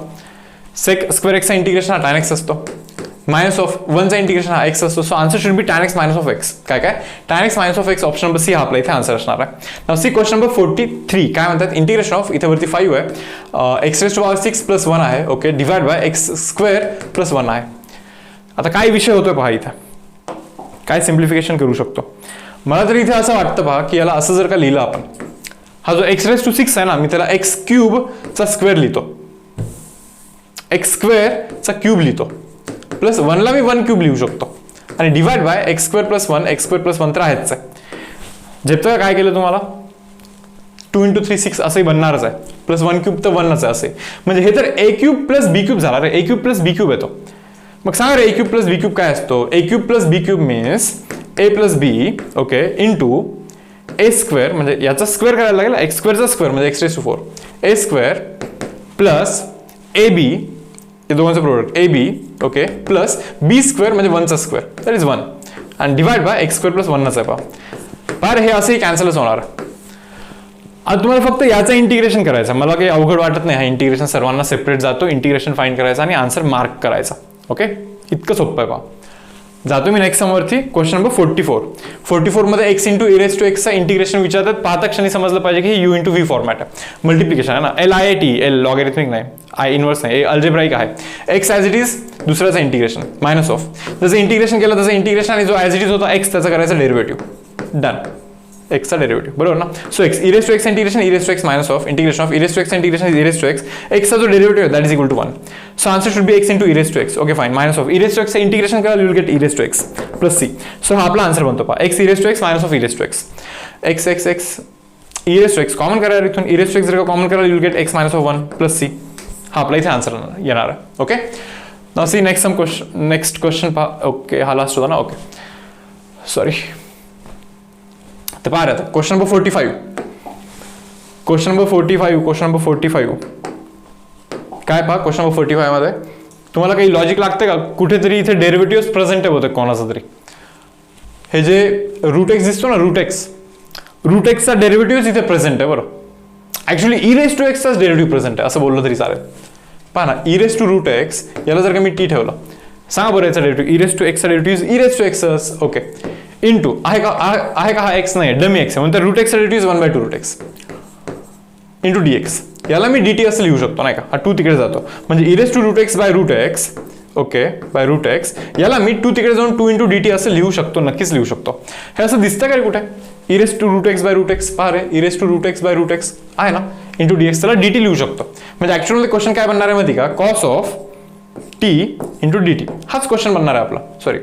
sec स्क्वेअर एक्सचा इंटिग्रेशन हा tan एक्स असतो. मायनस ऑफ 1 चा इंटिग्रेशन हा एक्स असतो. So answer should be tan x minus of x. काय काय tan x minus of x. Option number C हा आपला इथे आन्सर असणार आहे. नाउ सी क्वेश्चन नंबर 43 काय म्हणतात इंटिग्रेशन ऑफ इथे वरती 5 आहे x raise to power 6 plus 1 आहे. Okay divide by x square plus 1 आहे. आता काय विषय होतोय पहा इथे काय सिम्प्लिफिकेशन करू शकतो. मला तरी इथे असं वाटतं पहा की याला असं जर का लिहिलं आपण हा जो एक्स रेस टू 6 आहे ना मी त्याला एक्स क्यूब चा स्क्वेअर लिहितो. एक्स स्क्वेअर चा क्यूब लिहितो प्लस 1 ला मी 1 क्यूब लिहू शकतो आणि divide by x square plus 1 x square plus 1 तर आहेच आहे. झेपतं काय केलं तुम्हाला 2 × 3 6 असंही बनणारच आहे प्लस 1 क्यूब तर 1च आहे असे. म्हणजे हे तर a cube plus b cube झाला रे. A cube plus b cube येतो. मग सांगा रे a cube plus b cube काय असतो. A cube plus b cube means a plus b okay into a square म्हणजे याचा स्क्वेअर करायला लागेल एक्स स्क्वेअरचा स्क्वेअर म्हणजे x raise to 4 a square plus a b हे दोघांचं product a b okay plus B square म्हणजे 1 चा स्क्वेअर दॅट इज 1 आणि divide by x square plus 1 आहे पहा. पर हे असंही कॅन्सलच होणार. आता तुम्हाला फक्त याचं इंटिग्रेशन करायचं. मला काही अवघड वाटत नाही. हा इंटिग्रेशन सर्वांना सेपरेट जातो. इंटिग्रेशन फाइंड करायचं आणि आन्सर मार्क करायचा. ओके इतकं सोपं आहे पहा. जातो मी नेक्स्ट समवरती क्वेश्चन नंबर 44 मध्ये x into e raise to एक्सचा इंटिग्रेशन विचारतात. पाहता क्षणी समजलं पाहिजे की यू इंटू व्ही फॉर्मॅट आहे. मल्टिप्लिकेशन आहे ना LIAT एल लॉगॅरिथमिक नाही आय इनवर्स नाही अल्जेब्राइक आहे. एक्स ॲज इट इज दुसऱ्याचं इंटिग्रेशन मायनस ऑफ जसं इंटिग्रेशन केलं तसं इंटिग्रेशन आणि जो ॲज इट इज होता एक्स त्याचा करायचा डेरिव्हेटिव्ह डन एक्सचा डेरिव्हेटिव्ह बरोबर ना. So x e raise to x integration e raise to x minus of integration of e raise to x integration e raise to x एक्सचा जो derivative that is equal to 1. So answer should be x into e raise to x. Okay fine minus of e raise to एक्सचं integration करा you will get e raise to x plus c. So हा आपला answer बनतो पहा x e raise to x minus of e raise to x x x x e raise to x common करा इथून E raise to x जर का common करा you will get x minus of 1 plus C. हा आपला इथे answer येणार आहे. Okay now see next question पहा. ओके हा लास्ट होता ना. ओके सॉरी तर पहा आता क्वेश्चन नंबर 45 काय पहा क्वेश्चन नंबर 45 मध्ये तुम्हाला काही लॉजिक लागते का. कुठेतरी इथे डेरिव्हेटिव्ह प्रेझेंट होते कोणाचा तरी. हे जे रूट एक्स दिसतो ना रूट एक्सचा डेरिव्हेटिव्ह इथे प्रेझेंट आहे. बरोबर ऍक्च्युली ई रेस टू एक्सचाच डेरिव्हेटिव्ह प्रेझेंट आहे असं बोललं तरी चालेल. पहा ना e raise to root x याला जर का मी टी ठेवलं सांगा बरं याचा डेरिव्हेटिव्ह ई रेस टू एक्सचा डेरिव्हेटिव्ह ई रेस टू एक्सच. ओके इंटू आहे का हा एक्स नाही डमी एक्स आहे म्हणून रूट एक्सचा derivative 1/2 root x into d x. याला मी डी टी असं लिहू शकतो नाही का. हा 2 तिकडे जातो म्हणजे e raise to root x by root x. Okay by root x याला मी 2 तिकडे जाऊन 2 इंटू डी टी असं लिहू शकतो. नक्कीच लिहू शकतो. हे असं दिसतं का रे कुठे e raise to root x by root x. पहा रे e raise to root x by root x आहे ना इंटू डी एक्स त्याला डी टी लिहू शकतो. म्हणजे ऍक्च्युअली क्वेश्चन काय बनणार आहे माहिती का cos of T into d T हाच क्वेश्चन बनणार आहे आपला. सॉरी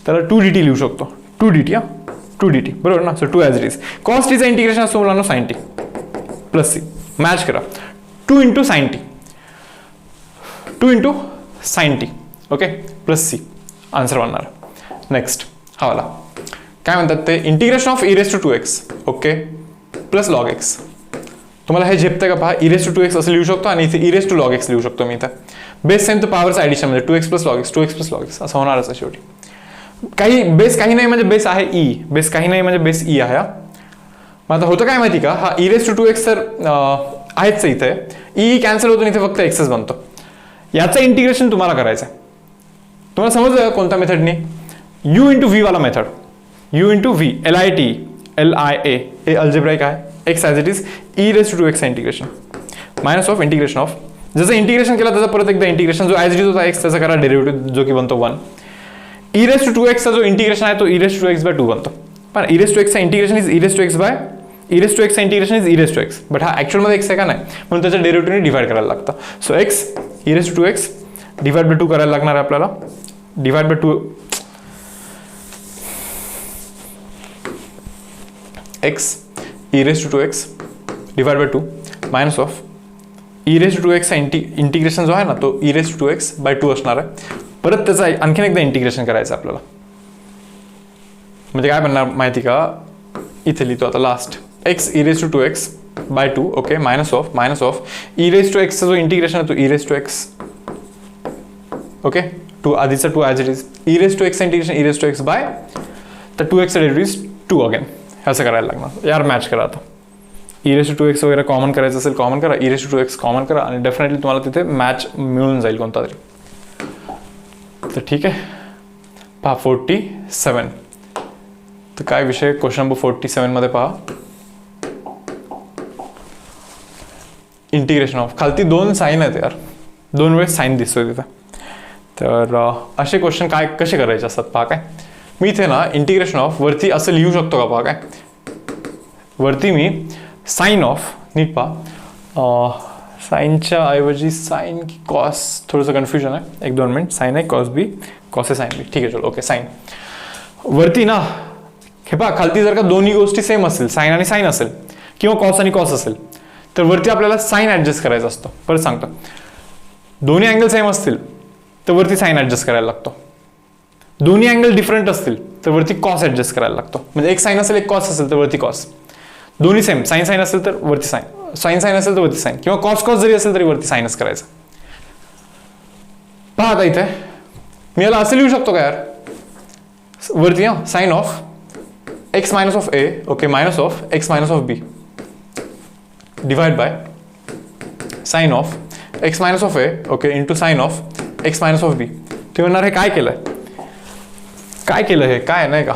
त्याला 2 डी टी लिहू शकतो 2 डी टी 2 डी टी बरोबर ना. So 2 as it is cos टीचा इंटिग्रेशन असतो मुलांना sine t plus c. Match करा 2 into sine t 2 into sine t okay plus c answer बनणार. नेक्स्ट हा वाला काय म्हणतात ते integration of e raise to 2x okay plus log x. तुम्हाला हे झेपतं का पहा ई रेस टू 2x असं लिहू शकतो आणि इथे E raise to log x लिहू शकतो मी इथं. बेस सेम तर पॉवरचं ॲडिशन म्हणजे 2x plus log x 2x plus log x असं होणारच आहे शेवटी. काही बेस काही नाही म्हणजे बेस आहे ई, बेस काही नाही म्हणजे बेस ई आहे हा. मग आता होतं काय माहिती का, हा e⁻²x तर आहेच इथे, ई कॅन्सल होतो इथे फक्त एक्सच बनतो. याचं इंटिग्रेशन तुम्हाला करायचं आहे. तुम्हाला समजलं कोणत्या मेथडनी, u इंटू व्ही वाला method, u into V LIA हे अल्जेब्राइक आहे. X as it is e⁻²x integration minus of integration of, जसं इंटिग्रेशन केलं त्याचा परत एकदा इंटिग्रेशन जो ॲज इट इज होता एक्स त्याचा करा डेरिव्हेटिव्ह जो की बनतो 1. e⁻²x चा जो इंटिग्रेशन आहे तो e⁻²x/2 बनतो. पण e⁻² चा इंटिग्रेशन इज e⁻² चा इंटिग्रेशन इज e⁻²x, बट हा ऍक्च्युअल मध्ये x आहे का नाही, म्हणून त्याच्या डेरिव्हेटिव्हने डिवाइड करायला लागतं. So x e⁻² divide by 2 करायला लागणार आहे आपल्याला. Divide by 2 x e⁻² divide by 2 minus of e⁻² चा इंटिग्रेशन जो आहे ना तो e⁻²x/2 असणार आहे. परत त्याचा आणखीन एकदा इंटिग्रेशन करायचं आपल्याला. म्हणजे काय बनणार माहिती का, इथे लिहितो आता last x e⁻²x/2 okay minus of e⁻² चा जो इंटिग्रेशन आहे तो e⁻²x ओके टू आधीचा 2 ॲज इट इज e⁻² चा इंटिग्रेशन e⁻² बाय तर 2x चा डेरिव्हेटिव्ह 2 अगेन असं करायला लागणार. यार मॅच करा आता, e⁻² वगैरे कॉमन करायचं असेल कॉमन करा, e⁻² कॉमन करा आणि डेफिनेटली तुम्हाला तिथे मॅच मिळून जाईल कोणता तरी. तर ठीक आहे, पहा 47. तर काय विषय क्वेश्चन नंबर 47 मध्ये पहा, इंटिग्रेशन ऑफ, खालती 2 साईन आहेत यार, 2 वेळेस साईन दिसतोय तिथे. तर असे क्वेश्चन काय कसे करायचे असतात पहा. काय मी इथे ना इंटिग्रेशन ऑफ वरती असं लिहू शकतो का पहा. काय वरती मी साईन ऑफ, नीट पहा, साईनच्या ऐवजी साईन की कॉस, थोडंसं कन्फ्युजन आहे, 1-2 मिनिट. साईन आहे कॉस बी, कॉस आहे साईन बी, ठीक आहे चलो ओके. साईन वरती ना हे पहा, खालती जर का दोन्ही गोष्टी सेम असेल, साईन आणि साईन असेल किंवा कॉस आणि कॉस असेल तर वरती आपल्याला साईन ॲडजस्ट करायचा असतो. परत सांगतो, दोन्ही अँगल सेम असतील तर वरती साईन ॲडजस्ट करायला लागतो. दोन्ही अँगल डिफरंट असतील तर वरती कॉस ॲडजस्ट करायला लागतो. म्हणजे एक साईन असेल एक कॉस असेल तर वरती कॉस, दोन्ही सेम साईन साईन असेल तर वरती साईन, साईन साईन असेल तर वरती साईन, किंवा कॉस कॉस जरी असेल तरी वरती साईनच करायचं. पहा आता इथे मी याला असं लिहू शकतो का यार, वरती sine of x minus of a okay minus of x minus of b divide by sine of x minus of a okay into sine of x minus of b. ते म्हणणार हे काय केलंय, काय केलं हे, काय नाही का.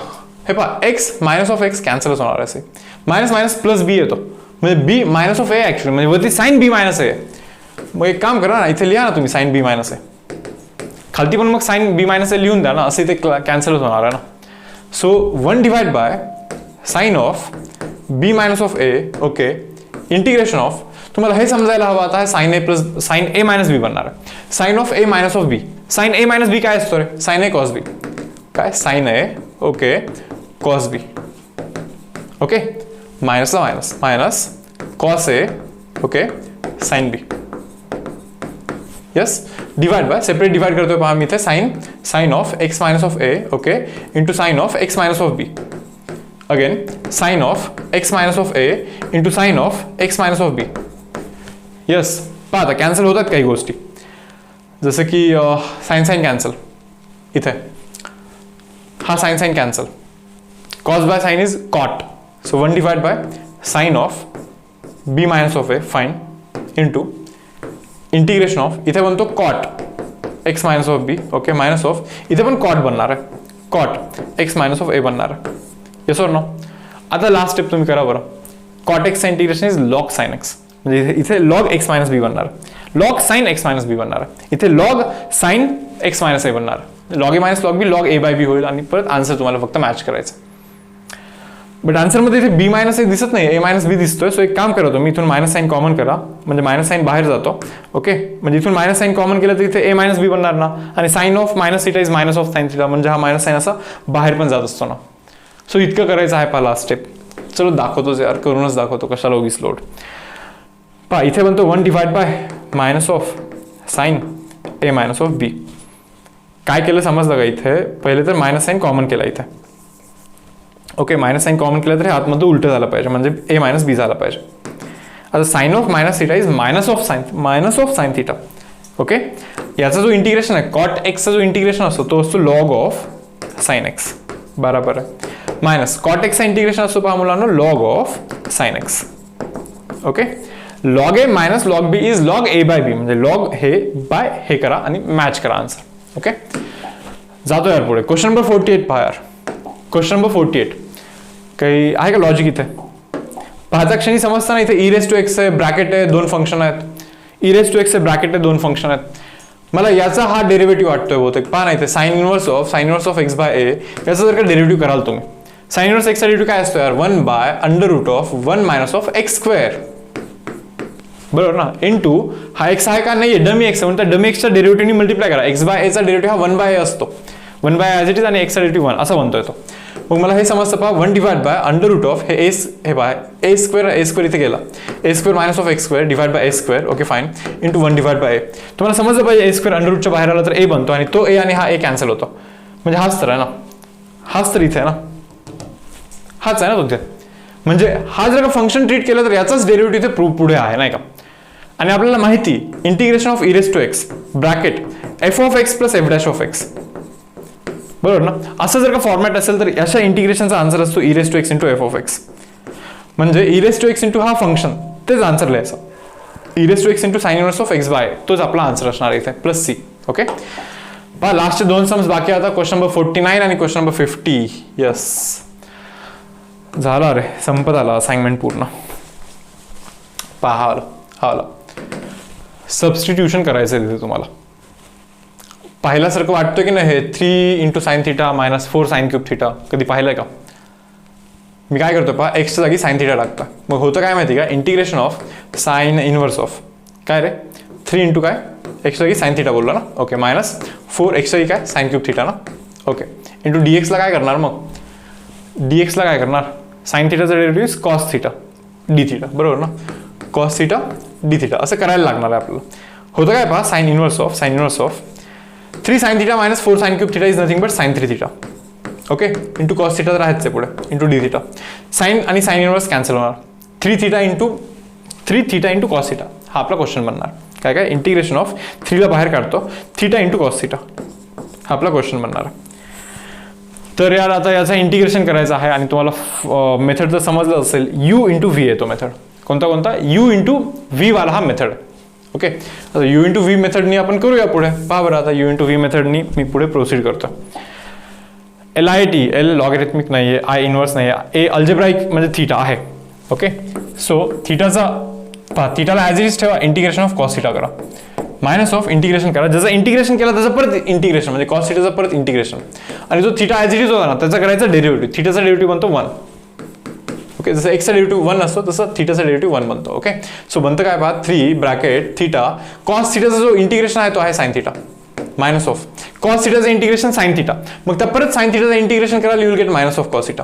हे पहा x मायनस ऑफ x कॅन्सलच होणार आहे, मायनस मायनस प्लस बी येतो, म्हणजे बी मायनस ऑफ ए ऍक्च्युअली, म्हणजे वरती साईन बी मायनस ए. मग एक काम करा ना, इथे लिहा ना तुम्ही साईन बी मायनस ए, खालती पण मग साईन बी मायनस ए लिहून द्या ना, असं इथे कॅन्सलच होणार आहे ना. So 1 divide by sine of b minus of a okay integration of, तुम्हाला हे समजायला हवं आता sine a plus sine a minus b बनणार आहे. Sine of a minus of b, sine a minus b काय असतो रे, साईन ए कॉस बी. काय sine a okay cos b okay मायनसला minus minus cos a okay sine b. Yes divide by, separate divide करतोय पहा मी इथे, sine of x minus of a okay into sine of x minus of b. Again sine of x minus of a into sine of x minus of b. Yes पहा आता cancel होतात काही गोष्टी, जसं की साईन साईन कॅन्सल, इथे हा sine sine cancel, cos by sine is cot. So 1 divide by sine of b minus of a fine into integration of, इथे बनतो cot x minus of b okay minus of, इथे पण cot बनणार आहे, cot x minus of a बनणार आहे. Yes और no. आता लास्ट स्टेप तुम्ही करा बरं, cot x integration is log sine x, म्हणजे इथे लॉग एक्स मायनस बी बनणार, log sine x minus b बनणार, इथे log sine x minus a बनणार, log a minus log b log a by b होईल आणि परत आन्सर तुम्हाला फक्त मॅच करायचं. बट आन्सरमध्ये इथे बी मायनस ए दिसत नाही, ए मायनस बी दिसतोय. सो एक काम करा तुम्ही, इथून मायनस साईन कॉमन करा, म्हणजे मायनस साईन बाहेर जातो ओके. म्हणजे इथून मायनस साईन कॉमन केलं तर इथे ए मायनस बी बनणार ना, आणि sine of minus theta is minus of sine theta, म्हणजे हा मायनस साईन असा बाहेर पण जात असतो ना. सो इतकं करायचं आहे पहा लास्ट स्टेप. चलो दाखवतोच यार, करूनच दाखवतो, कशाला उगीच लोड. पहा इथे बनतो 1 divide by minus of sine a minus of b. काय केलं समजलं का, इथे पहिले तर मायनस साईन कॉमन केला इथे ओके, मायनस साईन कॉमन केलं तर हे आतमध्ये उलटं झालं पाहिजे, म्हणजे ए मायनस बी झाला पाहिजे. आता sine of minus theta is minus of sine theta okay. याचा जो इंटिग्रेशन आहे कॉट एक्सचा जो इंटिग्रेशन असतो तो असतो लॉग ऑफ साइन एक्स बरोबर आहे. मायनस कॉट एक्सचा इंटिग्रेशन असतो पहा मुलांना log of sine x. Okay, log a minus log b is log a by b, म्हणजे लॉग हे बाय हे करा आणि मॅच करा आन्सर. ओके, जातो यार पुढे. क्वेश्चन नंबर 48 पहा यार. क्वेश्चन नंबर 48 काही आहे का लॉजिक इथे? पाहता क्षणी समजता ना, इथे ई रेस टू एक्स आहे, ब्रॅकेट आहे, दोन फंक्शन आहेत. ई रेस टू एक्स आहे, ब्रॅकेट आहे, दोन फंक्शन आहेत. मला याचा हा डेरिव्हेटिव्ह वाटतोय बहुतेक. पहा ना इथे sine inverse of x by a, याचा जर का डेरिव्हेटिव्ह कराल तुम्ही, साइन इनवर्स एक्सचा डेरिव्हेटिव्ह काय असतो यार? 1 by under root of 1 minus of x square, बरोबर ना, इनटू हा एक्स आहे का नाही, डमी एक्स आहे, म्हणतात डमी एक्सच्या डेरिव्हेटिव्हनी मल्टिप्लाय करा. एक्स बाय एचा डेरिव्हेटिव्ह हा 1 बाय ए असतो, 1 बाय ॲज इट इज, आणि एक्सचा डेरिव्हेटिव्ह 1 असं बनतोय तो. मग मला हे समजतं पहा, 1 divide by under root of हे हे बाय ए स्क्वेअर इथे गेला, a square minus of x square divide by A square. Okay fine, into 1 divide by a. तुम्हाला समजलं पाहिजे ए स्क्वेअर अंडर रूटच्या बाहेर आला तर ए बनतो, आणि तो ए आणि हा ए कॅन्सल होतो, म्हणजे हाच तर आहे ना, हाच तर इथे आहे ना, हाच आहे ना तो इथे. म्हणजे हा जर का फंक्शन ट्रीट केलं तर याचाच डेरिव्हेटिव्ह इथे पुढे आहे नाही का. आणि आपल्याला माहिती integration of e raise to x bracket f of x plus f dash of x, बरोबर ना. असं जर का फॉर्मॅट असेल तर अशा इंटिग्रेशनचा आन्सर असतो e raise to x into f of x. म्हणजे e raise to x into हा फंक्शन, तेच आन्सर लिहायचं. E raise to x into sine inverse of x by, तोच आपला आन्सर असणार इथे, प्लस सी. ओके, पहा लास्टचे दोन सम्स बाकी आता, क्वेश्चन नंबर 49 आणि क्वेश्चन नंबर 50. यस, झाला रे, संपत आला असाइनमेंट पूर्ण. पहा आलं सबस्टिट्यूशन करायचं आहे तिथे तुम्हाला. पाहिल्यासारखं वाटतं की नाही हे 3 into sine theta minus 4 sine cube theta, कधी पाहिलंय का? मी काय करतो पहा, एक्सच्या जागी साइन थिटा टाकता, मग होतं काय माहिती का, integration of sign inverse of काय रे 3 इंटू काय, एक्सच्या जागी साइन थिटा बोललो ना. ओके, मायनस 4 एक्सच्या जागी काय साइन क्यूब थिटा ना. ओके, इंटू डी एक्सला काय करणार, मग डी एक्सला काय करणार, साइन थिटाचा derivative cos theta d theta, बरोबर ना, कॉस थिटा डी थिटा असं करायला लागणार आहे आपल्याला. होतं काय पहा, sine inverse of 3 sine theta minus 4 sine cube theta is nothing but sine 3 theta. Okay, into cos theta तर आहेच आहे पुढे, इंटू डी थिटा. साइन आणि साइन इनवर्स कॅन्सल होणार, 3 थिटा इंटू कॉस थिटा हा आपला क्वेश्चन बनणार. काय इंटिग्रेशन ऑफ 3 ला बाहेर काढतो, थिटा इंटू कॉस थिटा हा आपला क्वेश्चन बनणार. तर यार आता याचं इंटिग्रेशन करायचं आहे, आणि तुम्हाला मेथड जर समजलं असेल, यू इंटू व्ही आहे तो मेथड. कोणता यू इंटू व्ही वाला हा मेथड. ओके, आता यू इंटू व्ही मेथडनी आपण करूया पुढे. पहा बरं, आता यू इंटू व्ही मेथडनी मी पुढे प्रोसीड करतो. LIT, एल लॉगरिथमिक नाही आहे, आय इनवर्स नाही आहे, ए अल्जेब्राइक म्हणजे थिटा आहे. ओके, सो थिटाचा पहा, थिटाला ॲज इट इज ठेवा, इंटिग्रेशन ऑफ कॉस थिटा करा, मायनस ऑफ इंटिग्रेशन करा, जसं इंटिग्रेशन केलं त्याचं परत इंटिग्रेशन, म्हणजे कॉस थिटाचं परत इंटिग्रेशन, आणि जो थिटा ॲज इट इज होता ना त्याचा करायचा डेरिव्हेटिव्ह. थिटाचा डेरिव्हेटिव्ह बनतो 1. ओके, जसं एक्सचा डेरिव्हेटिव्ह 1 असतो तसं थिटाचा डेरिव्हेटिव्ह 1 बनतो. ओके, सो बनतं काय पहा, 3 ब्रॅकेट थिटा कॉस थिटाचा जो इंटिग्रेशन आहे तो आहे sine theta, minus of cos थिटाचं इंटिग्रेशन साइन थिटा, मग त्या परत साइन थिटाचं इंटिग्रेशन करायला you will get minus of cos theta.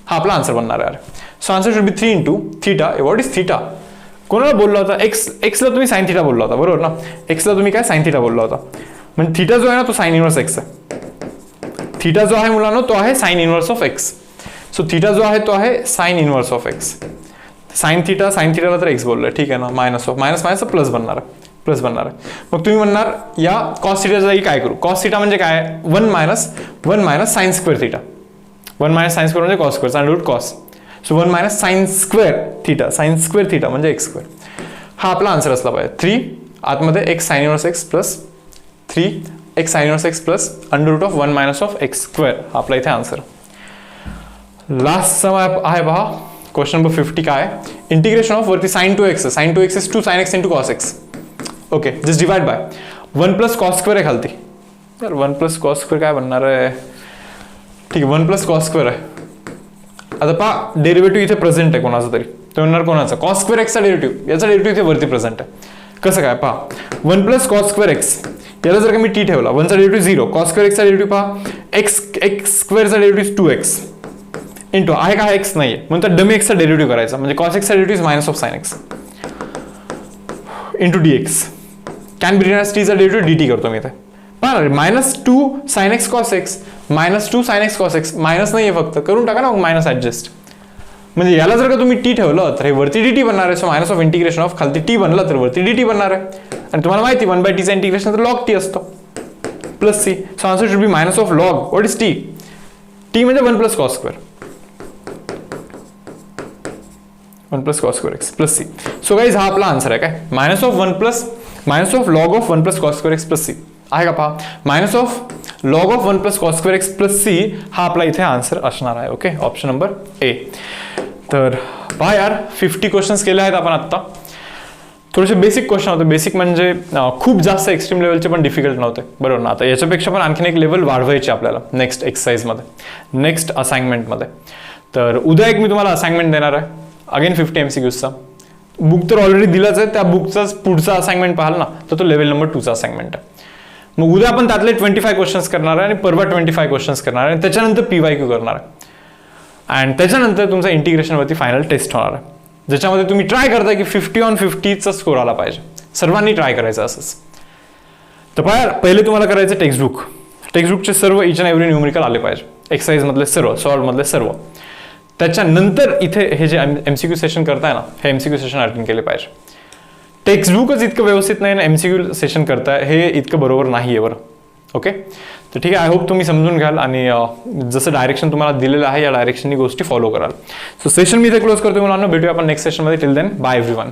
हा आपला आन्सर बनणार आहे. So answer should be 3 into theta. What is theta? कोणाला बोलला होता? एक्सला तुम्ही साइन थिटा बोलला होता, बरोबर ना. एक्सला तुम्ही काय साइन थिटा बोलला होता, म्हणजे थिटा जो आहे ना तो साइन इनवर्स एक्स आहे. थिटा जो आहे मुलांनो तो आहे sine inverse of x. So theta जो आहे तो आहे sine inverse of x. Sine थिटाला तर एक्स बोललोय, ठीक आहे ना. मायनस ऑफ मायनस प्लस बनणार आहे. मग तुम्ही म्हणणार या कॉस थिटाच्या जागी काय करू? कॉस थिटा म्हणजे काय? 1 minus sine square theta. 1 minus sine square म्हणजे cos square, under root cos. So 1 minus sine square theta म्हणजे एक्स स्क्वेअर. हा आपला आन्सर असला पाहिजे. 3 आतमध्ये x sine inverse x plus 3 x sine inverse x plus under root of 1 minus of x square हा आपला इथे आन्सर. लास्ट सम आहे पहा, क्वेश्चन नंबर 50 काय? इंटिग्रेशन ऑफ वरती sin 2x, sin 2x is 2 sin x into cos x. Okay, just divide by 1 plus cos square आहे खालती. तर 1 प्लस कॉस स्क्वेअर काय बनणार आहे? ठीक आहे, 1 प्लस कॉस स्क्वेअर आहे. आता पहा डेरिव्हेटिव्ह इथे प्रेझेंट आहे कोणाचा तरी, तो म्हणणार कोणाचा? कॉस स्क्वेअर एक्सचा डेरिव्हेटिव्ह, याचा डेरिव्हेटिव्ह इथे वरती प्रेझेंट आहे. कसं काय पहा, 1 प्लस कॉस स्क्वेअर एक्स, याला जर का मी टी ठेवला, 1चा डेरिव्हेटिव्ह 0, कॉस स्क्वेअर एक्सचा डेरिव्हेटिव्ह पहा एक्स स्क्वेअरचा डेरिव्हेटिव्ह 2x इंटू आहे का एक्स नाहीये म्हणून डमी एक्सचा डेरिव्हेटिव्ह करायचा, म्हणजे कॉस एक्सचा derivative minus of sine x into d x. Can be written as टीचा डेरिव्हेटिव्ह dt करतो मी इथे. पहा -2 sin x cos x, -2 sin x cos x, minus नाहीये फक्त, करून टाका ना मग मायनस ऍडजस्ट. म्हणजे याला जर का तुम्ही टी ठेवलं तर हे वरती dt बनणार आहे. So minus of integration of खालती टी बनलं तर वरती dt बनणार आहे. आणि तुम्हाला माहिती 1/t चा इंटिग्रेशन तर log t असतो plus c. So answer should be minus of log what is t t म्हणजे 1 plus cos square, 1 plus cos square x plus c. So guys हा आपला आन्सर आहे काय, minus of log of 1 plus cos square x plus C आहे का पहा, minus of log of 1 plus cos square x plus C हा आपला इथे आन्सर असणार आहे. ओके, ऑप्शन नंबर ए. तर पहा यार 50 क्वेश्चन्स केले आहेत आपण आत्ता. थोडेसे बेसिक क्वेश्चन होते, बेसिक म्हणजे खूप जास्त एक्स्ट्रीम लेवलचे पण डिफिकल्ट नव्हते, बरोबर ना. आता याच्यापेक्षा पण आणखीन एक लेवल वाढवायची आपल्याला नेक्स्ट एक्सरसाइजमध्ये, नेक्स्ट असाइनमेंटमध्ये. तर उद्या एक मी तुम्हाला असाइनमेंट देणार आहे, अगेन 50 MCQचा. बुक तर ऑलरेडी दिलाच आहे, त्या बुकचाच पुढचा असाइनमेंट पाहाल ना, तर तो लेवल नंबर 2चा असाइनमेंट आहे. मग उद्या आपण त्यातले 25 क्वेश्चन्स करणार आहे आणि परवा 25 क्वेश्चन्स करणार आहे आणि त्याच्यानंतर PYQ करणार आहे. आणि त्याच्यानंतर तुमचा इंटिग्रेशनवरती फायनल टेस्ट होणार आहे, ज्याच्यामध्ये तुम्ही ट्राय करताय की 50 on 50चा स्कोर आला पाहिजे. सर्वांनी ट्राय करायचं असंच. तर पहिले तुम्हाला करायचं टेक्स्टबुकचे सर्व इच अँड एव्हरी न्यूमेरिकल आले पाहिजे, एक्सरसाइज मधले सर्व, सॉल्व मधले सर्व. त्याच्यानंतर इथे हे जे MCQ सेशन करताय ना, हे MCQ सेशन अटेंड केले पाहिजे. टेक्स्टबुकच इतकं व्यवस्थित नाही ना, MCQ सेशन करताय हे इतकं बरोबर नाही आहे बरं. ओके, तर ठीक आहे. आय होप तुम्ही समजून घ्याल आणि जसं डायरेक्शन तुम्हाला दिलेलं आहे या डायरेक्शननी गोष्टी फॉलो कराल. सो सेशन मी इथे क्लोज करतो मुलांना, भेटूया आपण नेक्स्ट सेशनमध्ये. Till then bye everyone.